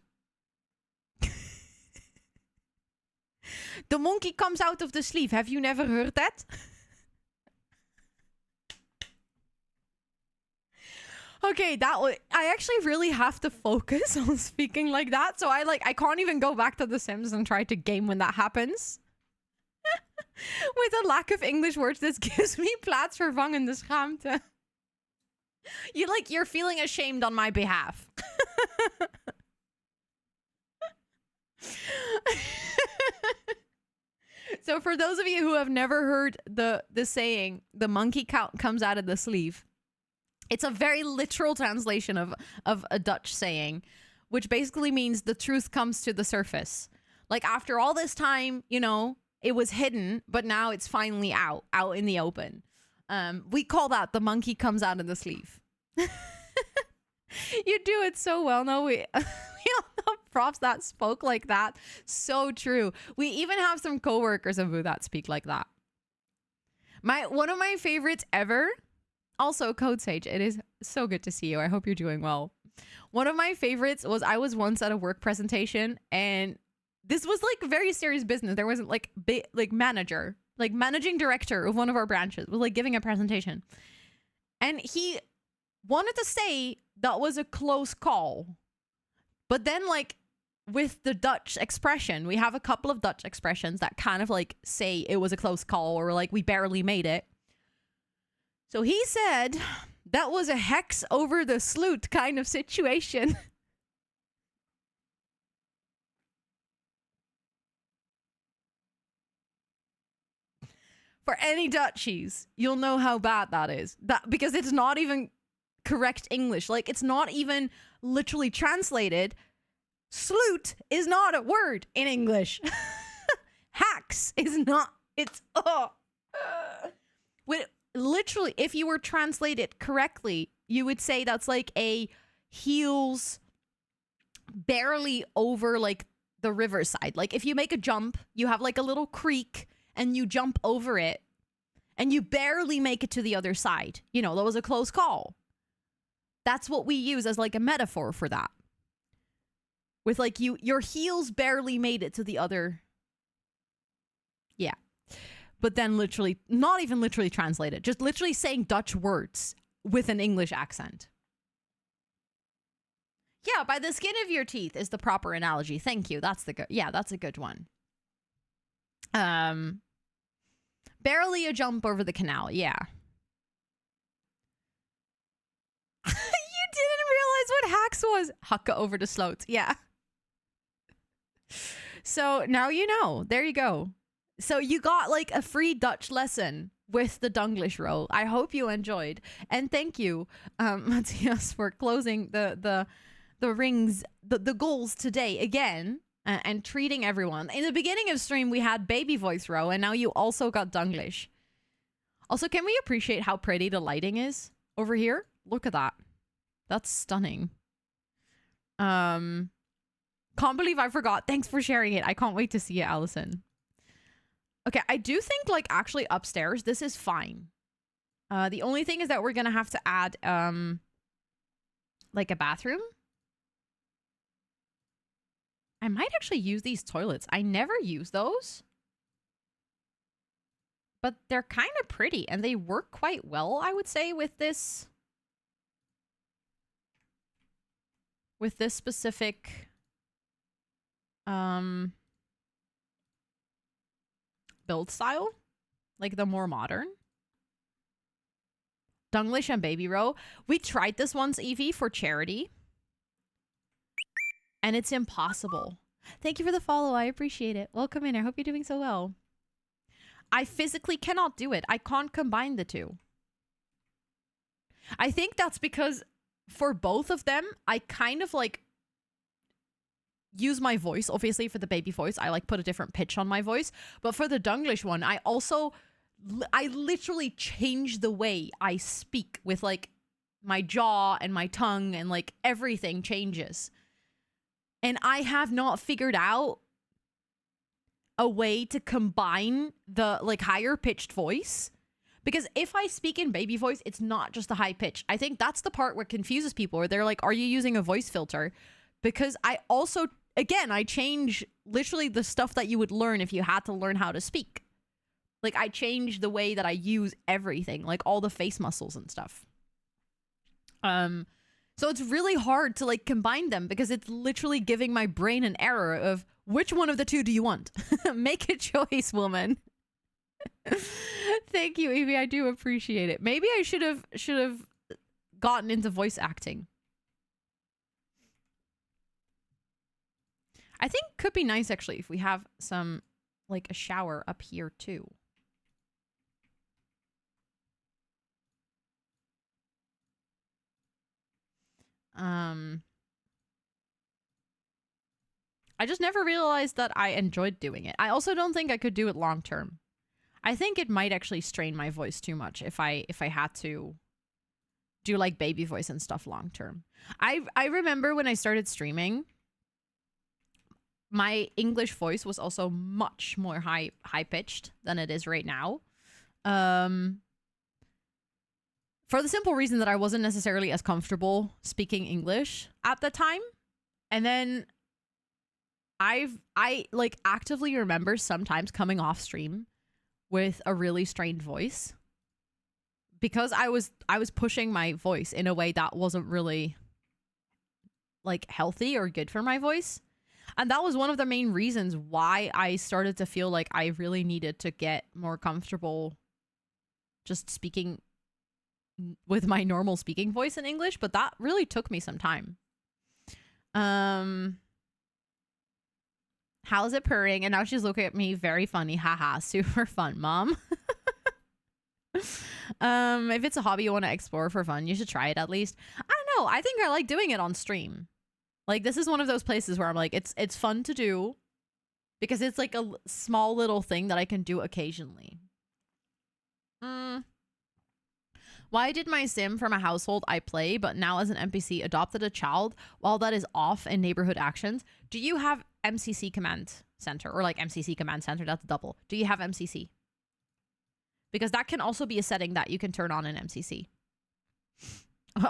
The monkey comes out of the sleeve. Have you never heard that? Okay, I actually really have to focus on speaking like that. So I can't even go back to The Sims and try to game when that happens. With a lack of English words, this gives me plaatsvervangende schaamte. You're feeling ashamed on my behalf. So for those of you who have never heard the saying, the monkey comes out of the sleeve, it's a very literal translation of a Dutch saying, which basically means the truth comes to the surface. Like after all this time, you know, it was hidden, but now it's finally out in the open. We call that the monkey comes out of the sleeve. You do it so well. No, we all know profs that spoke like that. So true. We even have some coworkers of who that speak like that. One of my favorites ever, also Code Sage. It is so good to see you. I hope you're doing well. One of my favorites was I was once at a work presentation, and this was like very serious business. There wasn't like managing director of one of our branches was like giving a presentation, and he wanted to say that was a close call, but then like with the Dutch expression, we have a couple of Dutch expressions that kind of like say it was a close call or like we barely made it. So he said that was a hex over the sloot kind of situation. For any Dutchies, you'll know how bad that is. Because it's not even correct English. Like, it's not even literally translated. Sloot is not a word in English. Hacks is not. It's, literally, if you were translated correctly, you would say that's like a heels barely over like the riverside. Like, if you make a jump, you have like a little creek and you jump over it and you barely make it to the other side. You know, that was a close call. That's what we use as like a metaphor for that. With like your heels barely made it to the other. Yeah. But then literally, not even literally translated, just literally saying Dutch words with an English accent. Yeah, by the skin of your teeth is the proper analogy. Thank you. That's a good one. Barely a jump over the canal. Yeah. You didn't realize what hacks was. Hakka over the sloot. Yeah. So now you know. There you go. So you got like a free Dutch lesson with the Dunglish roll. I hope you enjoyed. And thank you, Matthias, for closing the rings, the goals today again. And treating everyone. In the beginning of stream, we had baby voice row, and now you also got Dunglish. Also, can we appreciate how pretty the lighting is over here? Look at that. That's stunning. Can't believe I forgot. Thanks for sharing it. I can't wait to see it, Allison. Okay, I do think, like, actually upstairs, this is fine. The only thing is that we're gonna have to add, like, a bathroom. I might actually use these toilets. I never use those. But they're kind of pretty and they work quite well, I would say, with this specific build style, like the more modern. Dunglish and Baby Row. We tried this once, Evie, for charity. And it's impossible. Thank you for the follow. I appreciate it. Welcome in. I hope you're doing so well. I physically cannot do it. I can't combine the two. I think that's because for both of them, I kind of like use my voice. Obviously, for the baby voice, I like put a different pitch on my voice. But for the Dunglish one, I literally change the way I speak with like my jaw and my tongue, and like everything changes. And I have not figured out a way to combine the like higher pitched voice. Because if I speak in baby voice, it's not just the high pitch. I think that's the part what confuses people, where they're like, are you using a voice filter? Because I also, again, I change literally the stuff that you would learn if you had to learn how to speak. Like, I change the way that I use everything, like all the face muscles and stuff. So it's really hard to like combine them, because it's literally giving my brain an error of which one of the two do you want? Make a choice, woman. Thank you, Evie. I do appreciate it. Maybe I should have gotten into voice acting. I think could be nice actually if we have some like a shower up here too. I just never realized that I enjoyed doing it. I also don't think I could do it long term. I think it might actually strain my voice too much if I had to do like baby voice and stuff long term. I remember when I started streaming, my English voice was also much more high pitched than it is right now. For the simple reason that I wasn't necessarily as comfortable speaking English at the time. And then I like actively remember sometimes coming off stream with a really strained voice, because I was pushing my voice in a way that wasn't really like healthy or good for my voice. And that was one of the main reasons why I started to feel like I really needed to get more comfortable just speaking with my normal speaking voice in English. But that really took me some time. How's it purring? And now she's looking at me very funny. Haha, super fun, mom. If it's a hobby you want to explore for fun, you should try it at least. I don't know. I think I like doing it on stream. Like, this is one of those places where I'm like, it's fun to do because it's like a small little thing that I can do occasionally. Why did my sim from a household I play, but now as an NPC, adopted a child while that is off in neighborhood actions? Do you have MCC Command Center, or like MCC Command Center? That's double. Do you have MCC? Because that can also be a setting that you can turn on in MCC.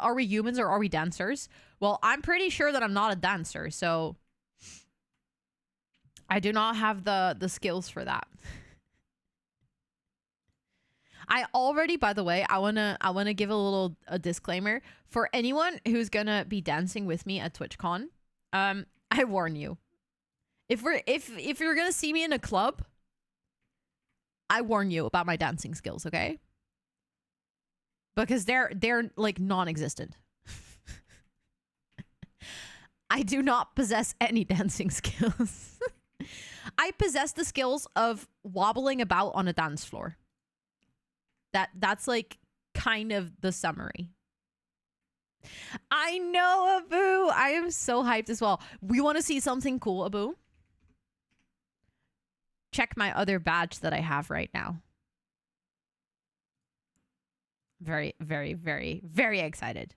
Are we humans or are we dancers? Well, I'm pretty sure that I'm not a dancer, so I do not have the skills for that. I already, by the way, I wanna give a disclaimer for anyone who's gonna be dancing with me at TwitchCon. I warn you, if you're gonna see me in a club, I warn you about my dancing skills, okay? Because they're like non-existent. I do not possess any dancing skills. I possess the skills of wobbling about on a dance floor. That's like kind of the summary. I know, Abu. I am so hyped as well. We want to see something cool, Abu? Check my other badge that I have right now. Very, very, very, very excited.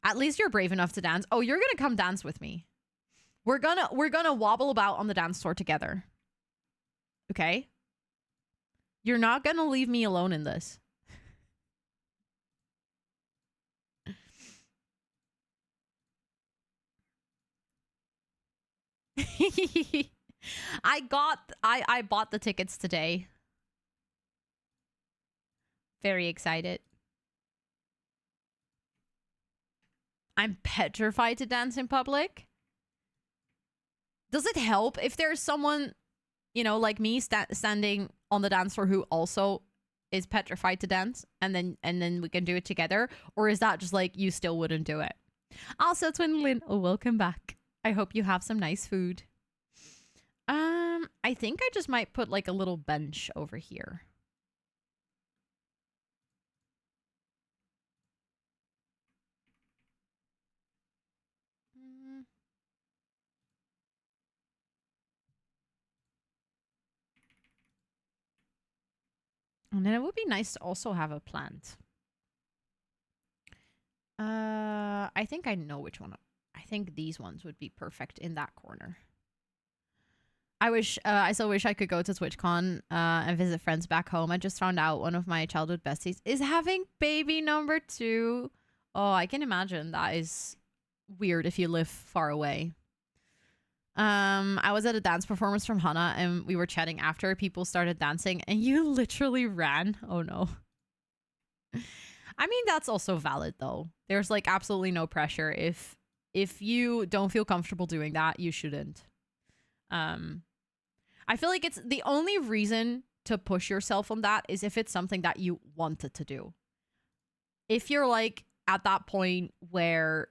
At least you're brave enough to dance. Oh, you're gonna come dance with me. We're gonna wobble about on the dance floor together. Okay? You're not gonna leave me alone in this. I bought the tickets today. Very excited. I'm petrified to dance in public. Does it help if there's someone, you know, like me standing on the dance floor who also is petrified to dance, and then we can do it together? Or is that just like you still wouldn't do it? Also, Twin Lin, oh, welcome back. I hope you have some nice food. I think I just might put like a little bench over here. And then it would be nice to also have a plant. I think I know which one. I think these ones would be perfect in that corner. I still wish I could go to TwitchCon and visit friends back home. I just found out one of my childhood besties is having baby number 2. Oh, I can imagine that is weird if you live far away. I was at a dance performance from Hannah and we were chatting after people started dancing and you literally ran. Oh no. I mean, that's also valid though. There's like absolutely no pressure. If you don't feel comfortable doing that, you shouldn't. I feel like it's the only reason to push yourself on that is if it's something that you wanted to do. If you're like at that point where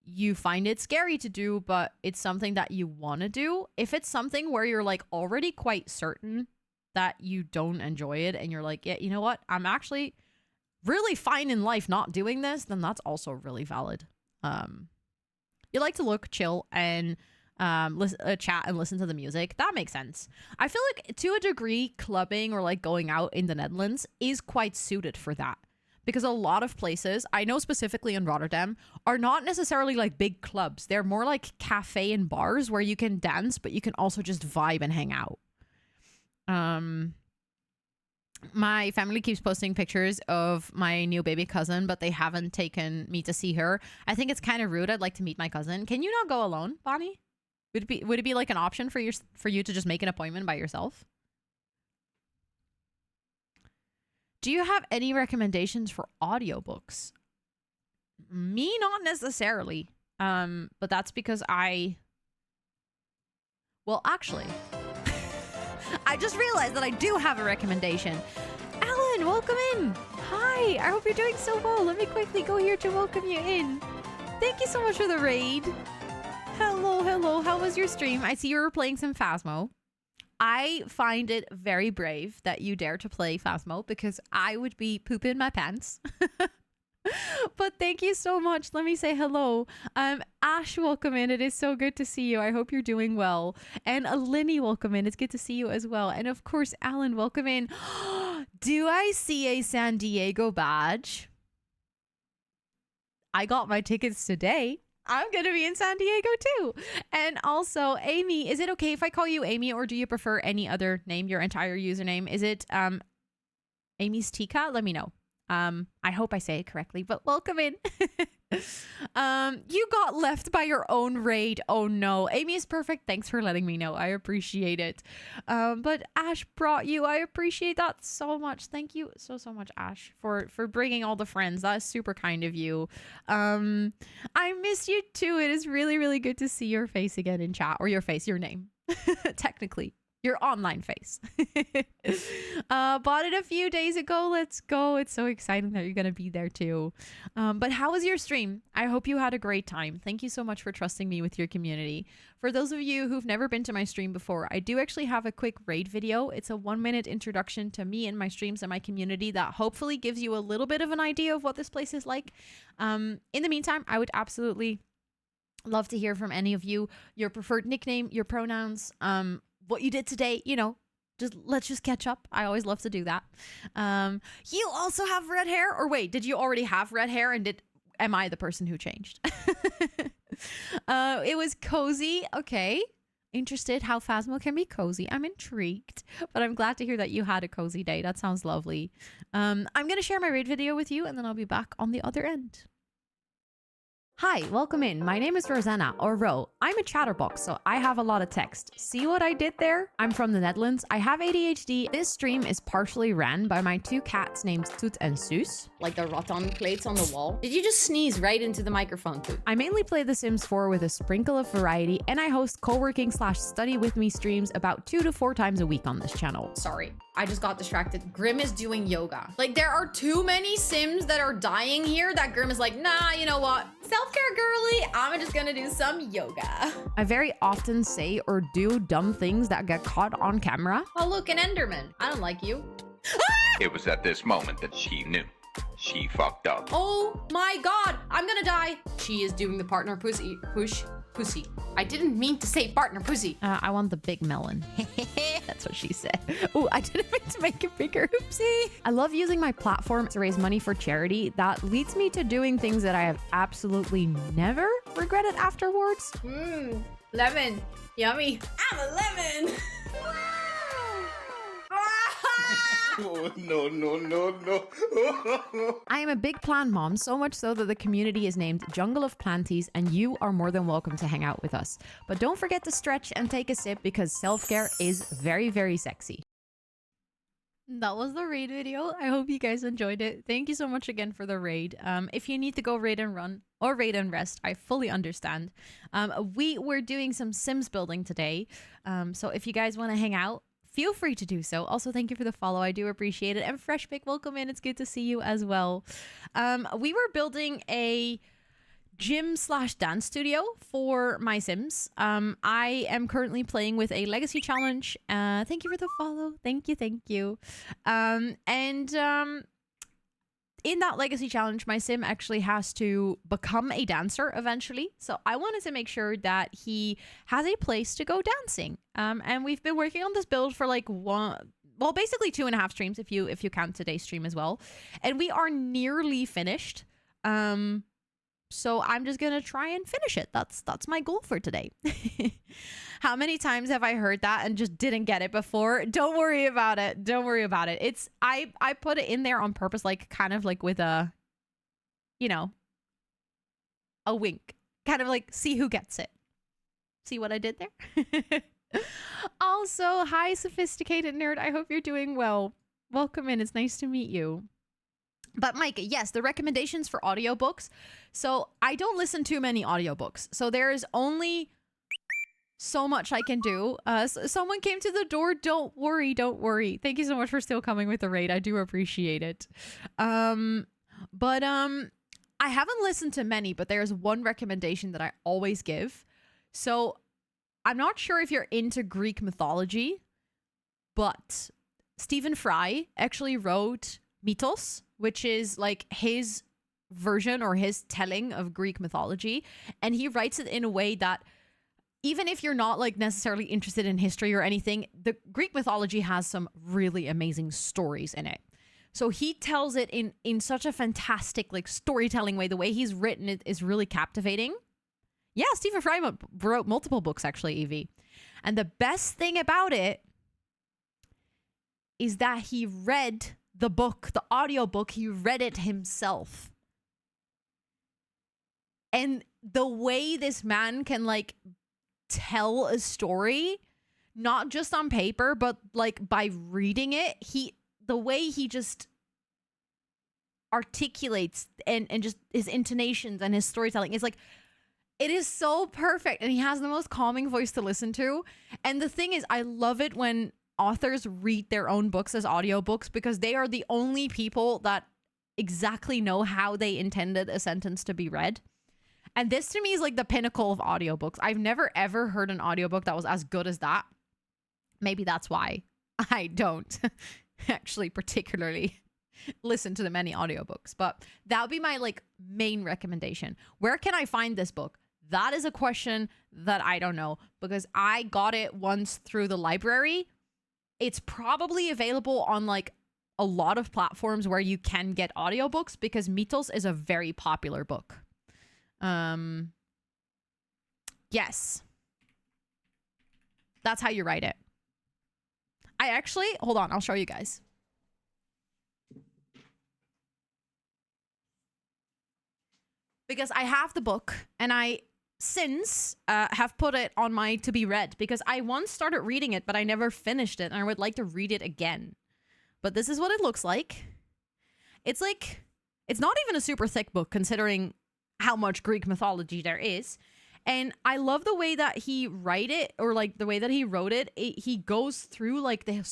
you find it scary to do, but it's something that you want to do, if it's something where you're like already quite certain that you don't enjoy it and you're like, yeah, you know what? I'm actually really fine in life not doing this, then that's also really valid. You like to look, chill, and chat and listen to the music. That makes sense. I feel like to a degree, clubbing or like going out in the Netherlands is quite suited for that. Because a lot of places, I know specifically in Rotterdam, are not necessarily like big clubs. They're more like cafe and bars where you can dance, but you can also just vibe and hang out. My family keeps posting pictures of my new baby cousin, but they haven't taken me to see her. I think it's kind of rude. I'd like to meet my cousin. Can you not go alone, Bonnie? Would it be like an option for you to just make an appointment by yourself? Do you have any recommendations for audiobooks? Me, not necessarily. But that's because well, actually, I just realized that I do have a recommendation. Alan, welcome in. Hi, I hope you're doing so well. Let me quickly go here to welcome you in. Thank you so much for the raid. Hello, hello. How was your stream? I see you were playing some Phasmo. I find it very brave that you dare to play Phasmo because I would be pooping my pants. But thank you so much. Let me say hello. Ash, welcome in. It is so good to see you. I hope you're doing well. And Linny, welcome in. It's good to see you as well. And of course, Alan, welcome in. Do I see a San Diego badge? I got my tickets today. I'm going to be in San Diego too. And also, Amy, is it okay if I call you Amy or do you prefer any other name, your entire username? Is it Amy's Tika? Let me know. I hope I say it correctly, but welcome in. You got left by your own raid. Oh no. Amy is perfect. Thanks for letting me know. I appreciate it. But Ash brought you. I appreciate that so much. Thank you so much, Ash, for bringing all the friends. That's super kind of you. I miss you too. It is really, really good to see your face again in chat, or your name, technically. Your online face. Bought it a few days ago. Let's go. It's so exciting that you're going to be there too. But how was your stream? I hope you had a great time. Thank you so much for trusting me with your community. For those of you who've never been to my stream before, I do actually have a quick raid video. It's a 1-minute introduction to me and my streams and my community that hopefully gives you a little bit of an idea of what this place is like. In the meantime, I would absolutely love to hear from any of you, your preferred nickname, your pronouns, what you did today, let's just catch up. I always love to do that. You also have red hair, or wait, did you already have red hair and am I the person who changed? It was cozy. Okay. Interested how Phasmo can be cozy. I'm intrigued, but I'm glad to hear that you had a cozy day. That sounds lovely. I'm going to share my raid video with you and then I'll be back on the other end. Hi, welcome in. My name is Rosanna, or Ro. I'm a chatterbox, so I have a lot of text. See what I did there? I'm from the Netherlands. I have ADHD. This stream is partially ran by my 2 cats named Toet and Soes. Like the rattan plates on the wall. Did you just sneeze right into the microphone, Toet? I mainly play The Sims 4 with a sprinkle of variety, and I host co-working/study with me streams about 2 to 4 times a week on this channel. Sorry. I just got distracted. Grim is doing yoga. Like, there are too many Sims that are dying here that Grim is like, nah, you know what? Self-care girly, I'm just gonna do some yoga. I very often say or do dumb things that get caught on camera. Oh, look, an Enderman. I don't like you. It was at this moment that she knew. She fucked up. Oh my god, I'm gonna die. She is doing the partner pussy. Pussy. I didn't mean to say partner pussy. I want the big melon. That's what she said. Oh, I didn't mean to make it bigger. Oopsie. I love using my platform to raise money for charity. That leads me to doing things that I have absolutely never regretted afterwards. Lemon. Yummy. I'm a lemon. Oh, no, no, no, no. I am a big plant mom, so much so that the community is named Jungle of Planties, and you are more than welcome to hang out with us. But don't forget to stretch and take a sip because self-care is very, very sexy. That was the raid video. I hope you guys enjoyed it. Thank you so much again for the raid. If you need to go raid and run or raid and rest, I fully understand. We were doing some Sims building today. So if you guys want to hang out, feel free to do so. Also, thank you for the follow. I do appreciate it. And Fresh Pick, welcome in. It's good to see you as well. We were building a gym/dance studio for my Sims. I am currently playing with a legacy challenge. Thank you for the follow. Thank you. In that legacy challenge, my Sim actually has to become a dancer eventually. So I wanted to make sure that he has a place to go dancing. And we've been working on this build for like basically 2.5 streams if you count today's stream as well. And we are nearly finished. So I'm just gonna try and finish it. That's my goal for today. How many times have I heard that and just didn't get it before? Don't worry about it. Don't worry about it. It's I put it in there on purpose, like kind of like with a, you know, a wink. Kind of like see who gets it. See what I did there? Also, hi sophisticated nerd. I hope you're doing well. Welcome in. It's nice to meet you. But Mike, yes, the recommendations for audiobooks. So I don't listen to many audiobooks. So there is only so much I can do. Someone came to the door. Don't worry. Don't worry. Thank you so much for still coming with the raid. I do appreciate it. I haven't listened to many, but there's one recommendation that I always give. So I'm not sure if you're into Greek mythology, but Stephen Fry actually wrote Mythos, which is like his version or his telling of Greek mythology. And he writes it in a way that even if you're not like necessarily interested in history or anything, the Greek mythology has some really amazing stories in it. So he tells it in such a fantastic like storytelling way. The way he's written it is really captivating. Yeah, Stephen Fry wrote multiple books actually, Evie. And the best thing about it is that he read the book, the audiobook, he read it himself. And the way this man can like tell a story, not just on paper, but like by reading it, the way he just articulates and just his intonations and his storytelling is like, it is so perfect. And he has the most calming voice to listen to. And the thing is, I love it when authors read their own books as audiobooks because they are the only people that exactly know how they intended a sentence to be read. And this to me is like the pinnacle of audiobooks. I've never ever heard an audiobook that was as good as that. Maybe that's why I don't actually particularly listen to the many audiobooks, but that would be my like main recommendation. Where can I find this book? That is a question that I don't know because I got it once through the library. It's probably available on like a lot of platforms where you can get audiobooks because Mythos is a very popular book. Yes. That's how you write it. I actually, hold on, I'll show you guys. Because I have the book and I since have put it on my to be read because I once started reading it, but I never finished it and I would like to read it again. But this is what it looks like. It's like, it's not even a super thick book considering how much Greek mythology there is. And I love the way that he write it or like the way that he wrote it. He goes through like the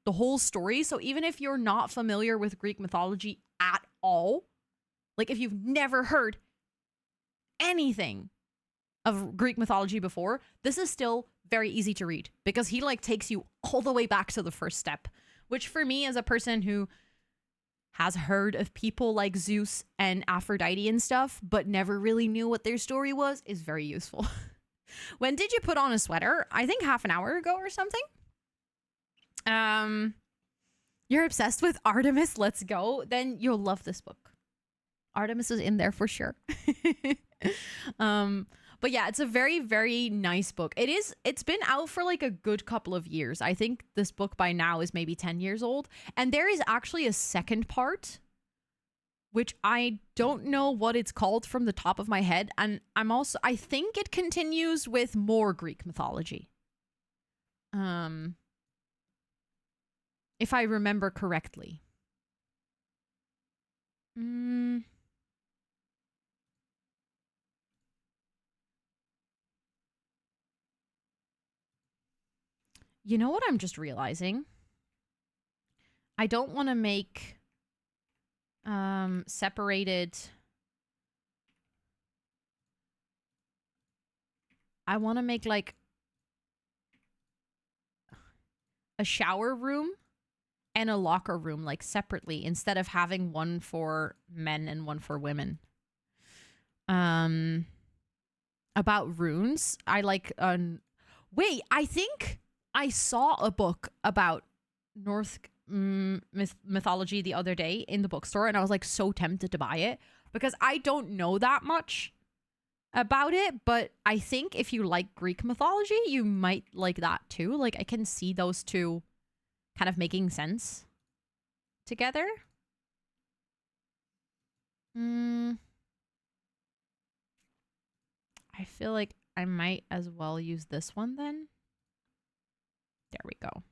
the whole story. So even if you're not familiar with Greek mythology at all, like if you've never heard anything of Greek mythology before, this is still very easy to read because he like takes you all the way back to the first step, which for me as a person who has heard of people like Zeus and Aphrodite and stuff, but never really knew what their story was, is very useful. When did you put on a sweater? I think half an hour ago or something. You're obsessed with Artemis. Let's go. Then you'll love this book. Artemis is in there for sure. But yeah, it's a very, very nice book. It's been out for like a good couple of years. I think this book by now is maybe 10 years old. And there is actually a second part, which I don't know what it's called from the top of my head. And I think it continues with more Greek mythology. If I remember correctly. You know what I'm just realizing? I don't want to make separated. I want to make like a shower room and a locker room like separately instead of having one for men and one for women. About runes, I like wait, I think I saw a book about Norse mythology the other day in the bookstore, and I was like so tempted to buy it because I don't know that much about it, but I think if you like Greek mythology, you might like that too. Like I can see those two kind of making sense together. I feel like I might as well use this one then. There we go.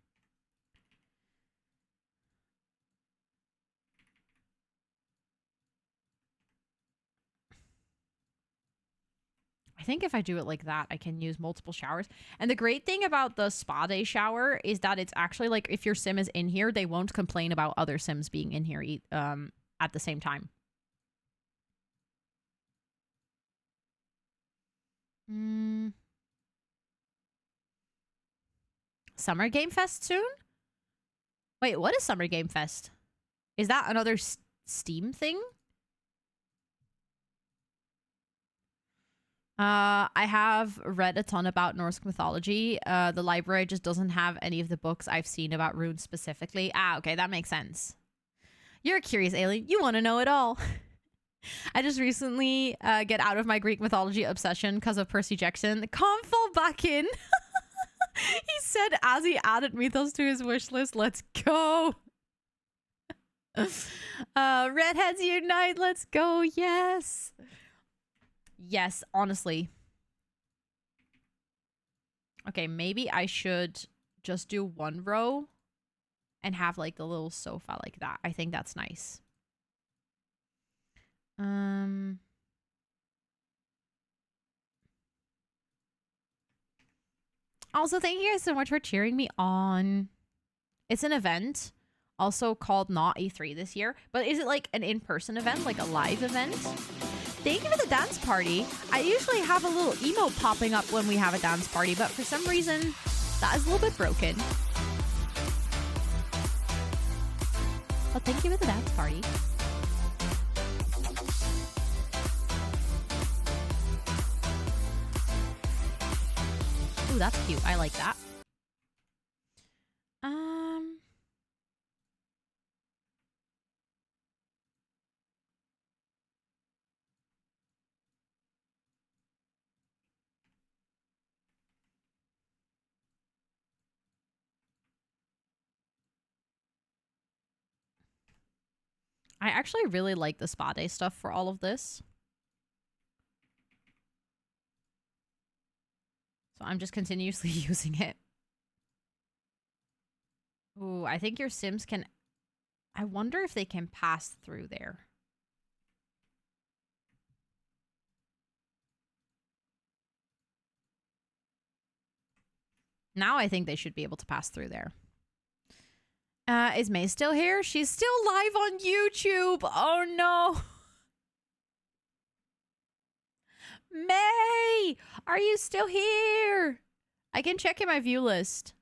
I think if I do it like that, I can use multiple showers. And the great thing about the spa day shower is that it's actually like if your sim is in here, they won't complain about other sims being in here at the same time. Summer Game Fest soon? Wait, what is Summer Game Fest? Is that another Steam thing? I have read a ton about Norse mythology. The library just doesn't have any of the books I've seen about runes specifically. Ah, okay, that makes sense. You're a curious alien. You want to know it all. I just recently get out of my Greek mythology obsession because of Percy Jackson. Can't fall back in. He said as he added Mythos to his wish list. Let's go. Redheads unite. Let's go. Yes. Yes, honestly. Okay, maybe I should just do one row and have like the little sofa like that. I think that's nice. Also, thank you guys so much for cheering me on. It's an event, also called Not E3 this year. But is it like an in-person event, like a live event? Thank you for the dance party. I usually have a little emote popping up when we have a dance party, but for some reason, that is a little bit broken. But thank you for the dance party. Ooh, that's cute. I like that. I actually really like the spa day stuff for all of this. So I'm just continuously using it. Ooh, I think your Sims can... I wonder if they can pass through there. Now I think they should be able to pass through there. Is May still here? She's still live on YouTube. Oh no. May, are you still here? I can check in my view list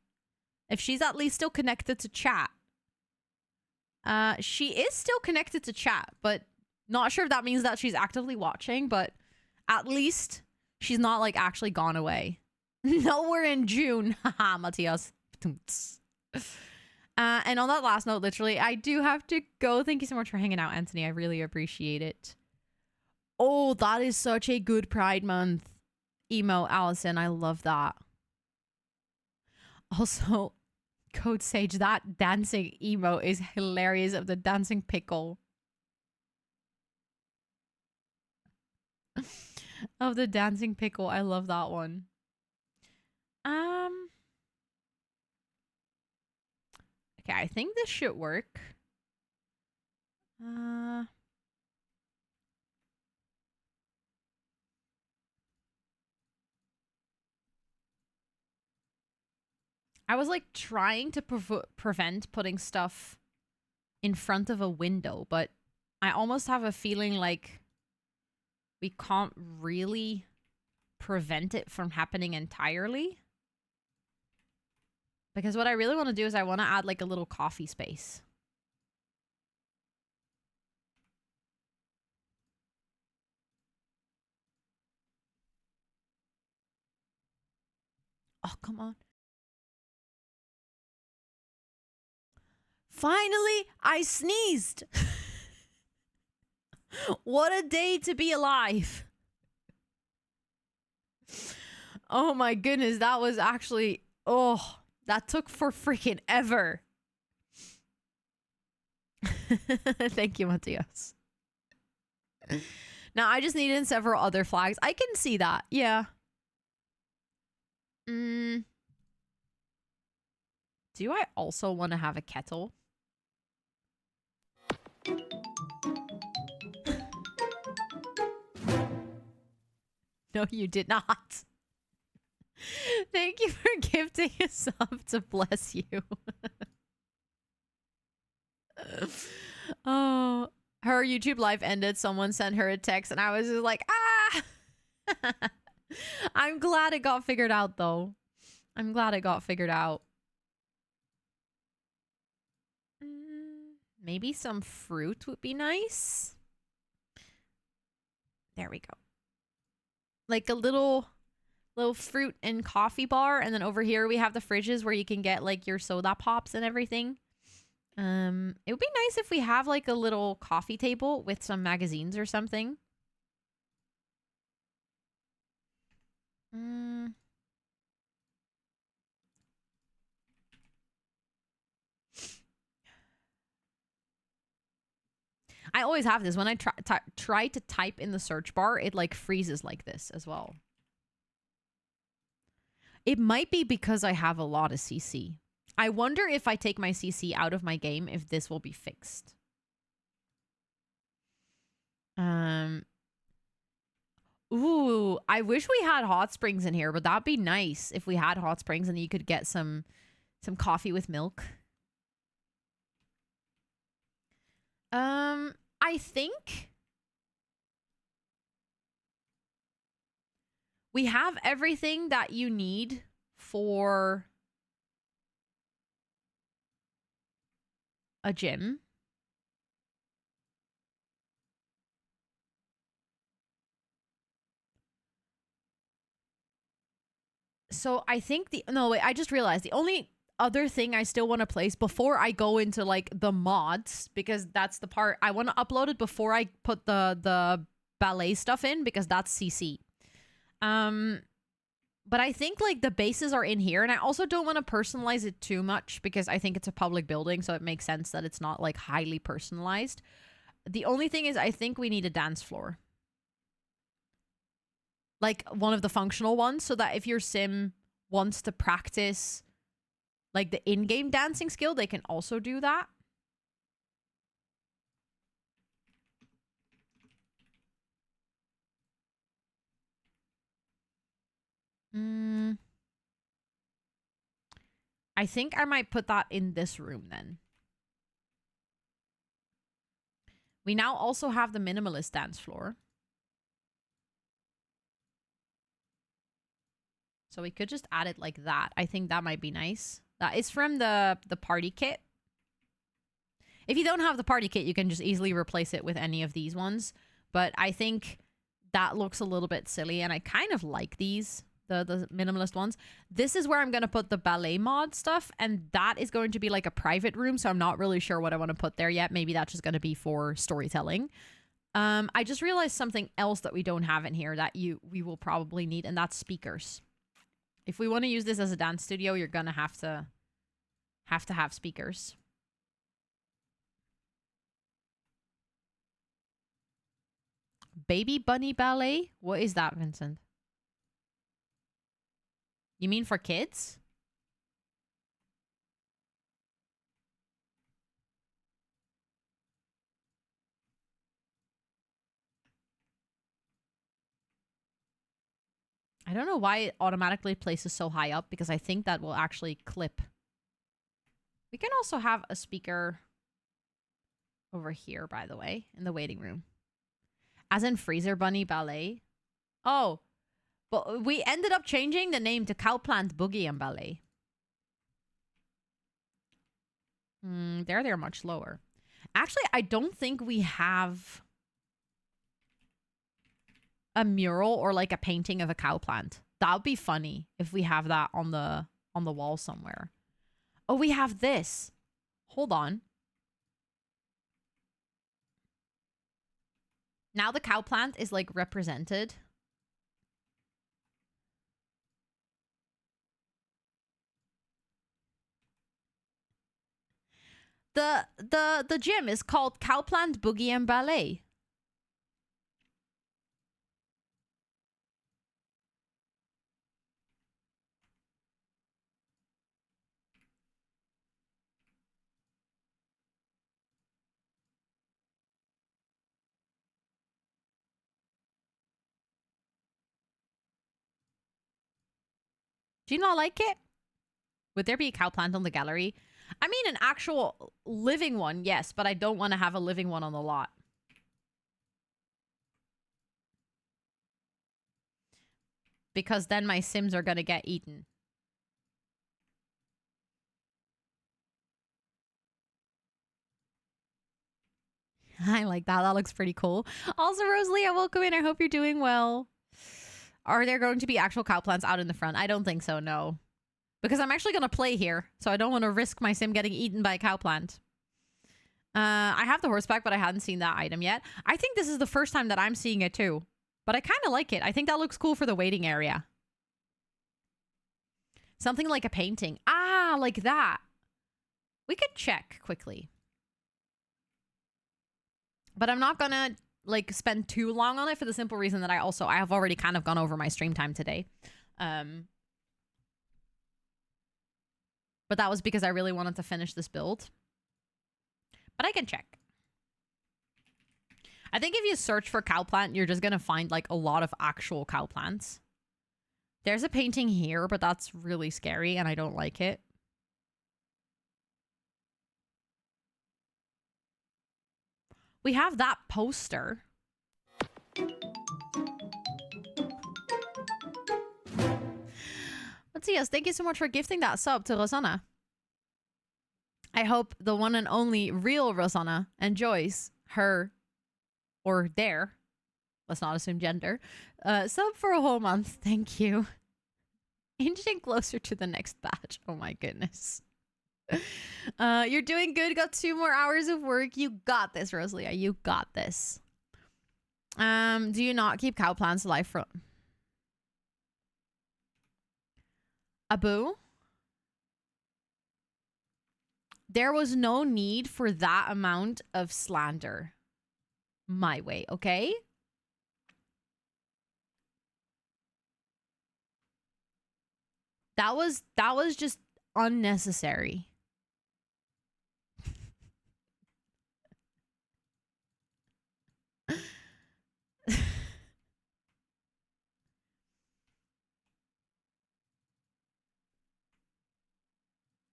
if she's at least still connected to chat. She is still connected to chat, but not sure if that means that she's actively watching, but at least she's not like actually gone away. No, we're in June. Haha, Matthias. And on that last note, literally, I do have to go. Thank you so much for hanging out, Anthony. I really appreciate it. Oh, that is such a good Pride Month emo, Allison. I love that. Also, Code Sage, that dancing emo is hilarious of the dancing pickle. Of the dancing pickle. I love that one. Okay, I think this should work. I was like trying to prevent putting stuff in front of a window, but I almost have a feeling like we can't really prevent it from happening entirely. Because what I really want to do is I want to add like a little coffee space. Oh, come on. Finally, I sneezed. What a day to be alive. Oh my goodness, that was actually... Oh, that took for freaking ever. Thank you, Matthias. Now, I just needed several other flags. I can see that, yeah. Do I also want to have a kettle? No, you did not. Thank you for gifting a sub to bless you. Oh, her YouTube live ended. Someone sent her a text and I was just like, ah! I'm glad it got figured out, though. I'm glad it got figured out. Maybe some fruit would be nice. There we go. Like a little fruit and coffee bar. And then over here we have the fridges where you can get like your soda pops and everything. It would be nice if we have like a little coffee table with some magazines or something. I always have this. When I try to type in the search bar, it like freezes like this as well. It might be because I have a lot of CC. I wonder if I take my CC out of my game, if this will be fixed. Ooh, I wish we had hot springs in here, but that'd be nice if we had hot springs and you could get some coffee with milk. I think we have everything that you need for a gym. So I think no, wait, I just realized the only other thing I still want to place before I go into like the mods, because that's the part I want to upload it before I put the ballet stuff in, because that's CC. But I think like the bases are in here, and I also don't want to personalize it too much because I think it's a public building, so it makes sense that it's not like highly personalized. The only thing is I think we need a dance floor. Like one of the functional ones, so that if your sim wants to practice like the in-game dancing skill, they can also do that. I think I might put that in this room then. We now also have the minimalist dance floor. So we could just add it like that. I think that might be nice. That is from the party kit. If you don't have the party kit, you can just easily replace it with any of these ones. But I think that looks a little bit silly, and I kind of like these, the minimalist ones. This is where I'm going to put the ballet mod stuff, and that is going to be like a private room, so I'm not really sure what I want to put there yet. Maybe that's just going to be for storytelling. I just realized something else that we don't have in here that we will probably need, and that's speakers. If we want to use this as a dance studio, you're going to have have speakers. Baby Bunny Ballet? What is that, Vincent? You mean for kids? I don't know why it automatically places so high up, because I think that will actually clip. We can also have a speaker over here, by the way, in the waiting room. As in Freezer Bunny Ballet. Oh, but we ended up changing the name to Cowplant Boogie and Ballet. They're much lower. Actually, I don't think we have a mural or like a painting of a cow plant. That would be funny if we have that on the wall somewhere. Oh, we have this. Hold on. Now the cow plant is like represented. The gym is called Cowplant Boogie and Ballet. Do you not like it? Would there be a cow plant on the gallery? I mean, an actual living one, yes, but I don't want to have a living one on the lot. Because then my Sims are going to get eaten. I like that. That looks pretty cool. Also, Rosalie, welcome in. I hope you're doing well. Are there going to be actual cow plants out in the front? I don't think so, no. Because I'm actually going to play here, so I don't want to risk my Sim getting eaten by a cow plant. I have the horseback, but I hadn't seen that item yet. I think this is the first time that I'm seeing it too. But I kind of like it. I think that looks cool for the waiting area. Something like a painting. Ah, like that. We could check quickly. But I'm not going to like spend too long on it for the simple reason that I have already kind of gone over my stream time today. But that was because I really wanted to finish this build. But I can check. I think if you search for cow plant, you're just going to find like a lot of actual cow plants. There's a painting here, but that's really scary and I don't like it. We have that poster. Let's see. Yes, thank you so much for gifting that sub to Rosanna. I hope the one and only real Rosanna enjoys her or their, let's not assume gender, sub for a whole month. Thank you. Inching closer to the next batch. Oh my goodness. You're doing good. Got 2 more hours of work. You got this, Rosalia. You got this. Do you not keep cow plants alive from Abu? There was no need for that amount of slander my way, okay? That was just unnecessary.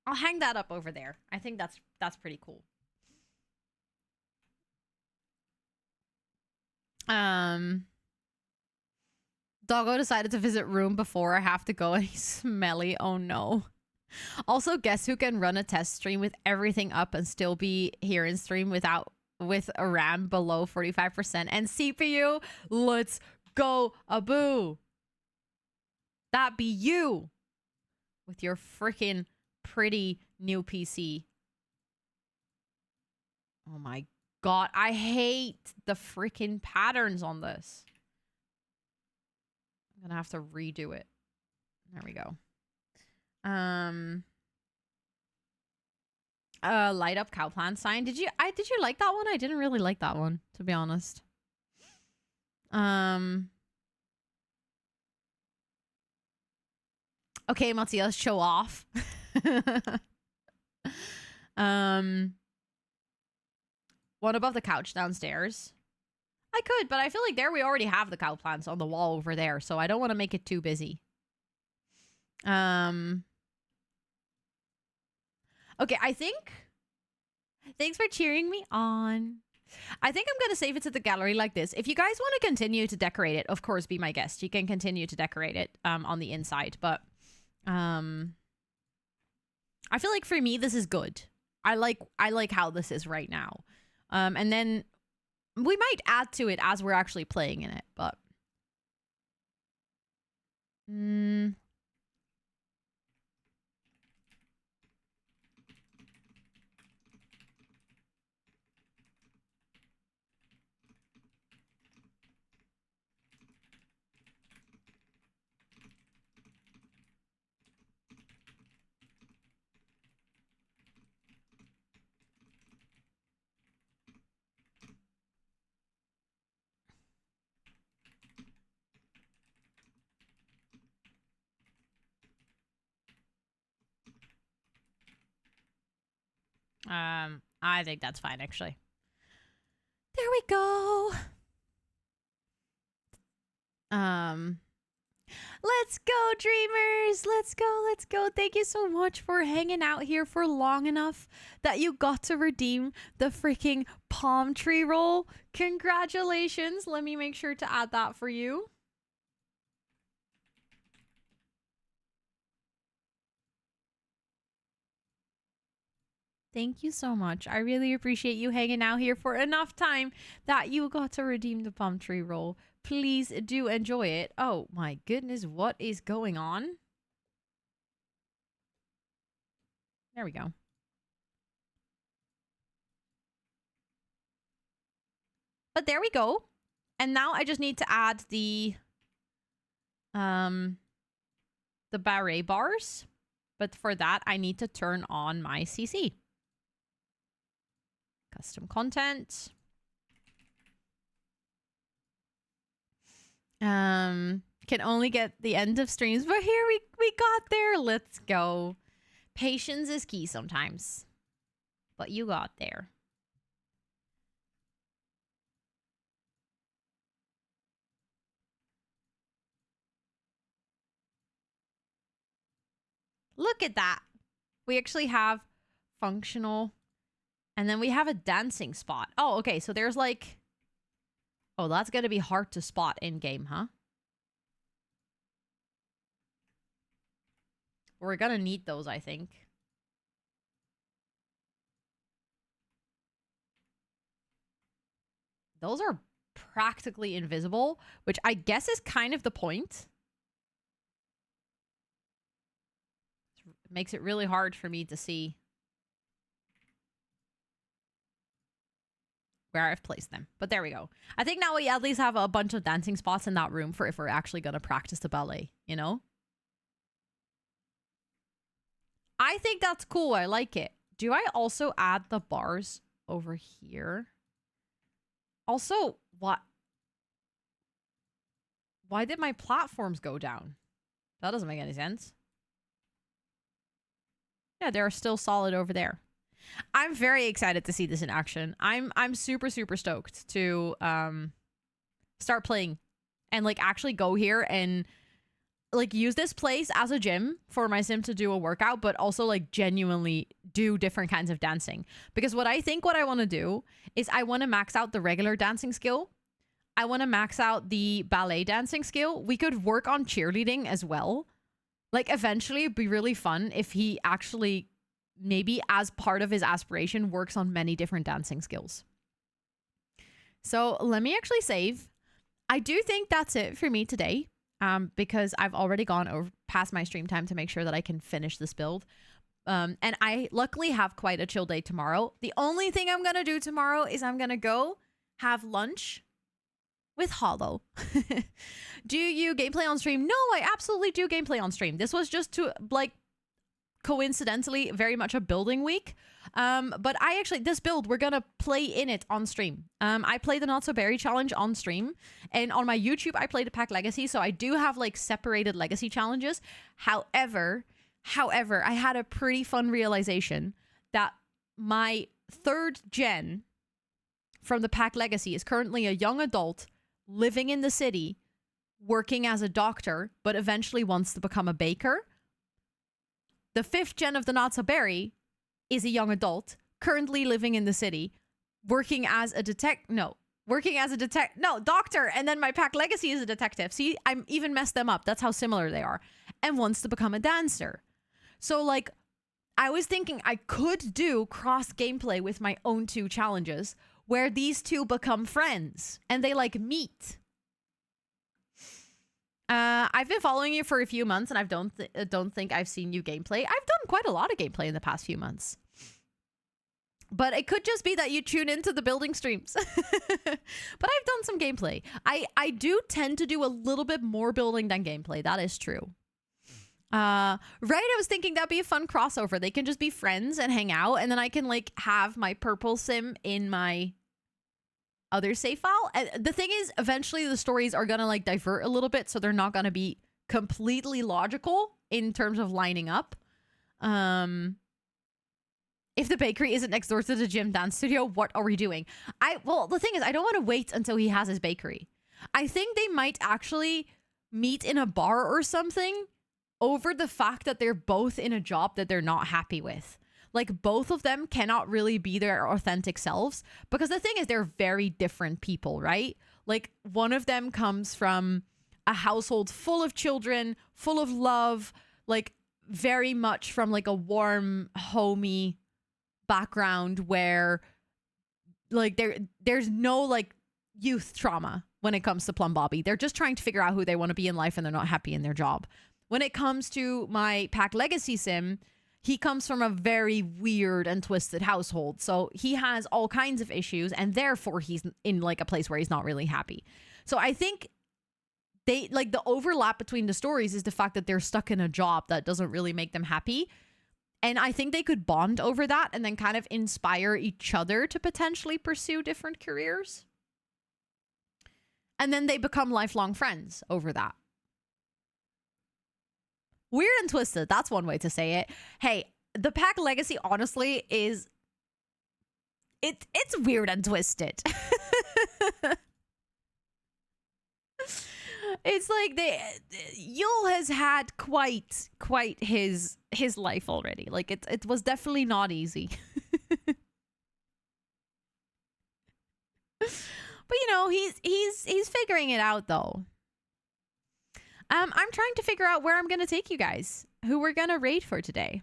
I'll hang that up over there. I think that's pretty cool. Doggo decided to visit room before I have to go and he's smelly. Oh no. Also, guess who can run a test stream with everything up and still be here in stream with a RAM below 45% and CPU? Let's go, Abu. That be you with your freaking pretty new PC. Oh my god, I hate the freaking patterns on this. I'm gonna have to redo it. There we go. Light up cow plant sign. Did you like that one? I didn't really like that one, to be honest. Okay, Matthias, show off. One above the couch downstairs. I could, but I feel like there we already have the cow plants on the wall over there, so I don't want to make it too busy. Okay, I think... Thanks for cheering me on. I think I'm going to save it to the gallery like this. If you guys want to continue to decorate it, of course, be my guest. You can continue to decorate it on the inside, but... I feel like for me, this is good. I like how this is right now. And then we might add to it as we're actually playing in it, but... I think that's fine, actually. There we go. Let's go, dreamers. Let's go. Let's go. Thank you so much for hanging out here for long enough that you got to redeem the freaking palm tree roll. Congratulations. Let me make sure to add that for you. Thank you so much. I really appreciate you hanging out here for enough time that you got to redeem the palm tree roll. Please do enjoy it. Oh my goodness, what is going on? There we go. But there we go. And now I just need to add the barret bars. But for that, I need to turn on my CC. Custom content. Can only get the end of streams, but here we got there. Let's go. Patience is key sometimes. But you got there. Look at that. We actually have functional. And then we have a dancing spot. Oh, okay. So there's like... Oh, that's going to be hard to spot in-game, huh? We're going to need those, I think. Those are practically invisible, which I guess is kind of the point. It makes it really hard for me to see where I've placed them. But there we go. I think now we at least have a bunch of dancing spots in that room for if we're actually going to practice the ballet, you know? I think that's cool. I like it. Do I also add the bars over here? Also, what? Why did my platforms go down? That doesn't make any sense. Yeah, they're still solid over there. I'm very excited to see this in action. I'm super stoked to start playing and like actually go here and like use this place as a gym for my sim to do a workout, but also like genuinely do different kinds of dancing. Because what I want to do is I want to max out the regular dancing skill. I want to max out the ballet dancing skill. We could work on cheerleading as well. Like, eventually it'd be really fun if he actually, maybe as part of his aspiration, works on many different dancing skills. So let me actually save. I do think that's it for me today, because I've already gone over past my stream time to make sure that I can finish this build. And I luckily have quite a chill day tomorrow. The only thing I'm going to do tomorrow is I'm going to go have lunch with Hollow. Do you gameplay on stream? No, I absolutely do gameplay on stream. This was just to, like, coincidentally very much a building week. But I actually, this build, we're gonna play in it on stream. I play the Not So Berry challenge on stream, and on my YouTube I play the Pack Legacy, so I do have like separated legacy challenges. However, I had a pretty fun realization that my third gen from the Pack Legacy is currently a young adult living in the city, working as a doctor, but eventually wants to become a baker. The fifth gen of the Not So Berry is a young adult currently living in the city, working as a doctor. And then my Pack Legacy is a detective. See, I'm even messed them up. That's how similar they are. And wants to become a dancer. So, like, I was thinking I could do cross gameplay with my own two challenges where these two become friends and they like meet. I've been following you for a few months, and I don't think I've seen you gameplay. I've done quite a lot of gameplay in the past few months. But it could just be that you tune into the building streams. But I've done some gameplay. I do tend to do a little bit more building than gameplay. That is true. Right, I was thinking that'd be a fun crossover. They can just be friends and hang out, and then I can, like, have my purple sim in my other save file. And the thing is, eventually the stories are gonna, like, divert a little bit, so they're not gonna be completely logical in terms of lining up. If the bakery isn't next door to the gym dance studio, what are we doing? Well, the thing is, I don't want to wait until he has his bakery. I think they might actually meet in a bar or something over the fact that they're both in a job that they're not happy with. Like, both of them cannot really be their authentic selves, because the thing is, they're very different people, right? Like, one of them comes from a household full of children, full of love, like, very much from, like, a warm, homey background where, like, there's no, like, youth trauma when it comes to Plum Bobby. They're just trying to figure out who they want to be in life, and they're not happy in their job. When it comes to my Pack Legacy sim, he comes from a very weird and twisted household. So he has all kinds of issues, and therefore he's in, like, a place where he's not really happy. So I think they, like, the overlap between the stories is the fact that they're stuck in a job that doesn't really make them happy. And I think they could bond over that and then kind of inspire each other to potentially pursue different careers. And then they become lifelong friends over that. Weird and twisted. That's one way to say it. Hey, the Pack Legacy, honestly, is... It's weird and twisted. It's like Yule has had quite his life already. Like, it was definitely not easy. But, you know, he's figuring it out, though. I'm trying to figure out where I'm gonna take you guys, who we're gonna raid for today.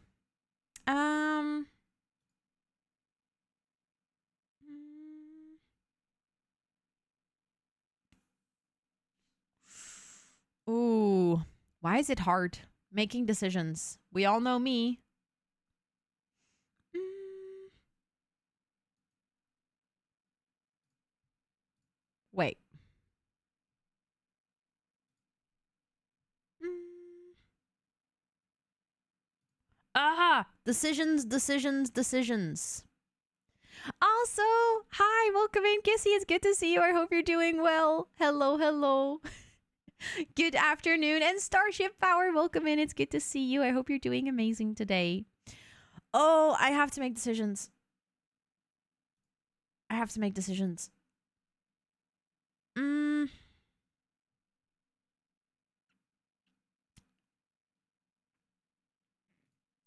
Ooh, why is it hard making decisions? We all know me. Wait. Decisions. Also, hi, welcome in, Kissy. It's good to see you. I hope you're doing well. Hello. Good afternoon. And Starship Power, welcome in. It's good to see you. I hope you're doing amazing today. Oh, I have to make decisions.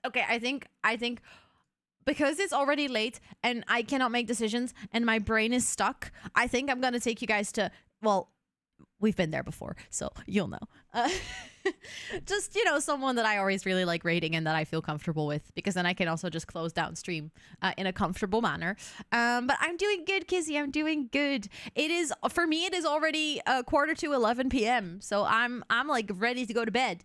Okay, I think because it's already late and I cannot make decisions and my brain is stuck, I think I'm going to take you guys to well, we've been there before, so you'll know. Just, you know, someone that I always really like rating and that I feel comfortable with, because then I can also just close down stream in a comfortable manner. But I'm doing good, Kizzy. I'm doing good. It is, for me, it is already 11:45 p.m. So I'm like ready to go to bed.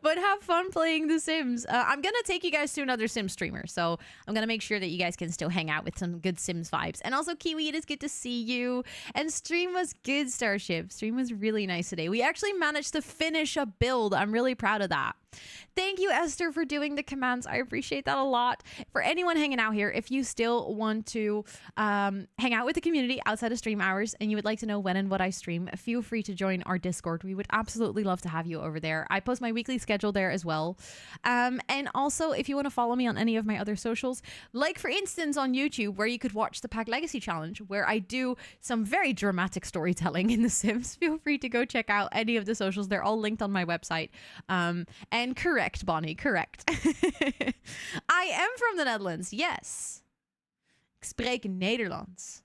But have fun playing The Sims. I'm going to take you guys to another Sims streamer. So I'm going to make sure that you guys can still hang out with some good Sims vibes. And also, Kiwi, it is good to see you. And stream was good, Starship. Stream was really nice today. We actually managed to finish a build. I'm really proud of that. Thank you, Esther, for doing the commands. I appreciate that a lot. For anyone hanging out here, if you still want to hang out with the community outside of stream hours and you would like to know when and what I stream, feel free to join our Discord. We would absolutely love to have you over there. I post my weekly schedule there as well. And also, if you want to follow me on any of my other socials, like for instance on YouTube, where you could watch the Pack Legacy Challenge, where I do some very dramatic storytelling in The Sims, feel free to go check out any of the socials. They're all linked on my website. And correct, Bonnie, correct. I am from the Netherlands, yes. Ik spreek Nederlands.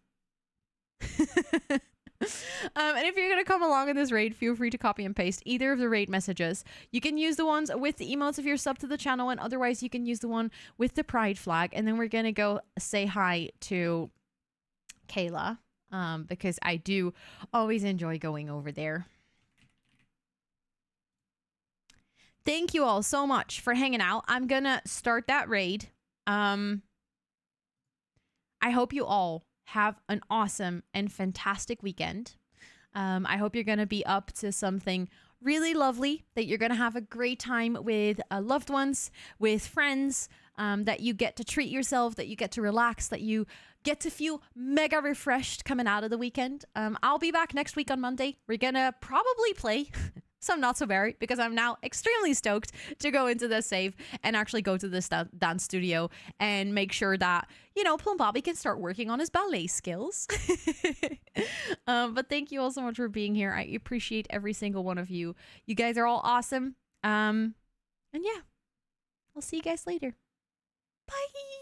And if you're going to come along in this raid, feel free to copy and paste either of the raid messages. You can use the ones with the emotes if you're sub to the channel, and otherwise you can use the one with the pride flag. And then we're going to go say hi to Kayla, because I do always enjoy going over there. Thank you all so much for hanging out. I'm going to start that raid. I hope you all have an awesome and fantastic weekend. I hope you're going to be up to something really lovely, that you're going to have a great time with loved ones, with friends, that you get to treat yourself, that you get to relax, that you get to feel mega refreshed coming out of the weekend. I'll be back next week on Monday. We're going to probably play some Not So Berry, because I'm now extremely stoked to go into the save and actually go to this dance studio and make sure that, you know, Plum Bobby can start working on his ballet skills. But thank you all so much for being here. I appreciate every single one of you. You guys are all awesome. And yeah, I'll see you guys later. Bye.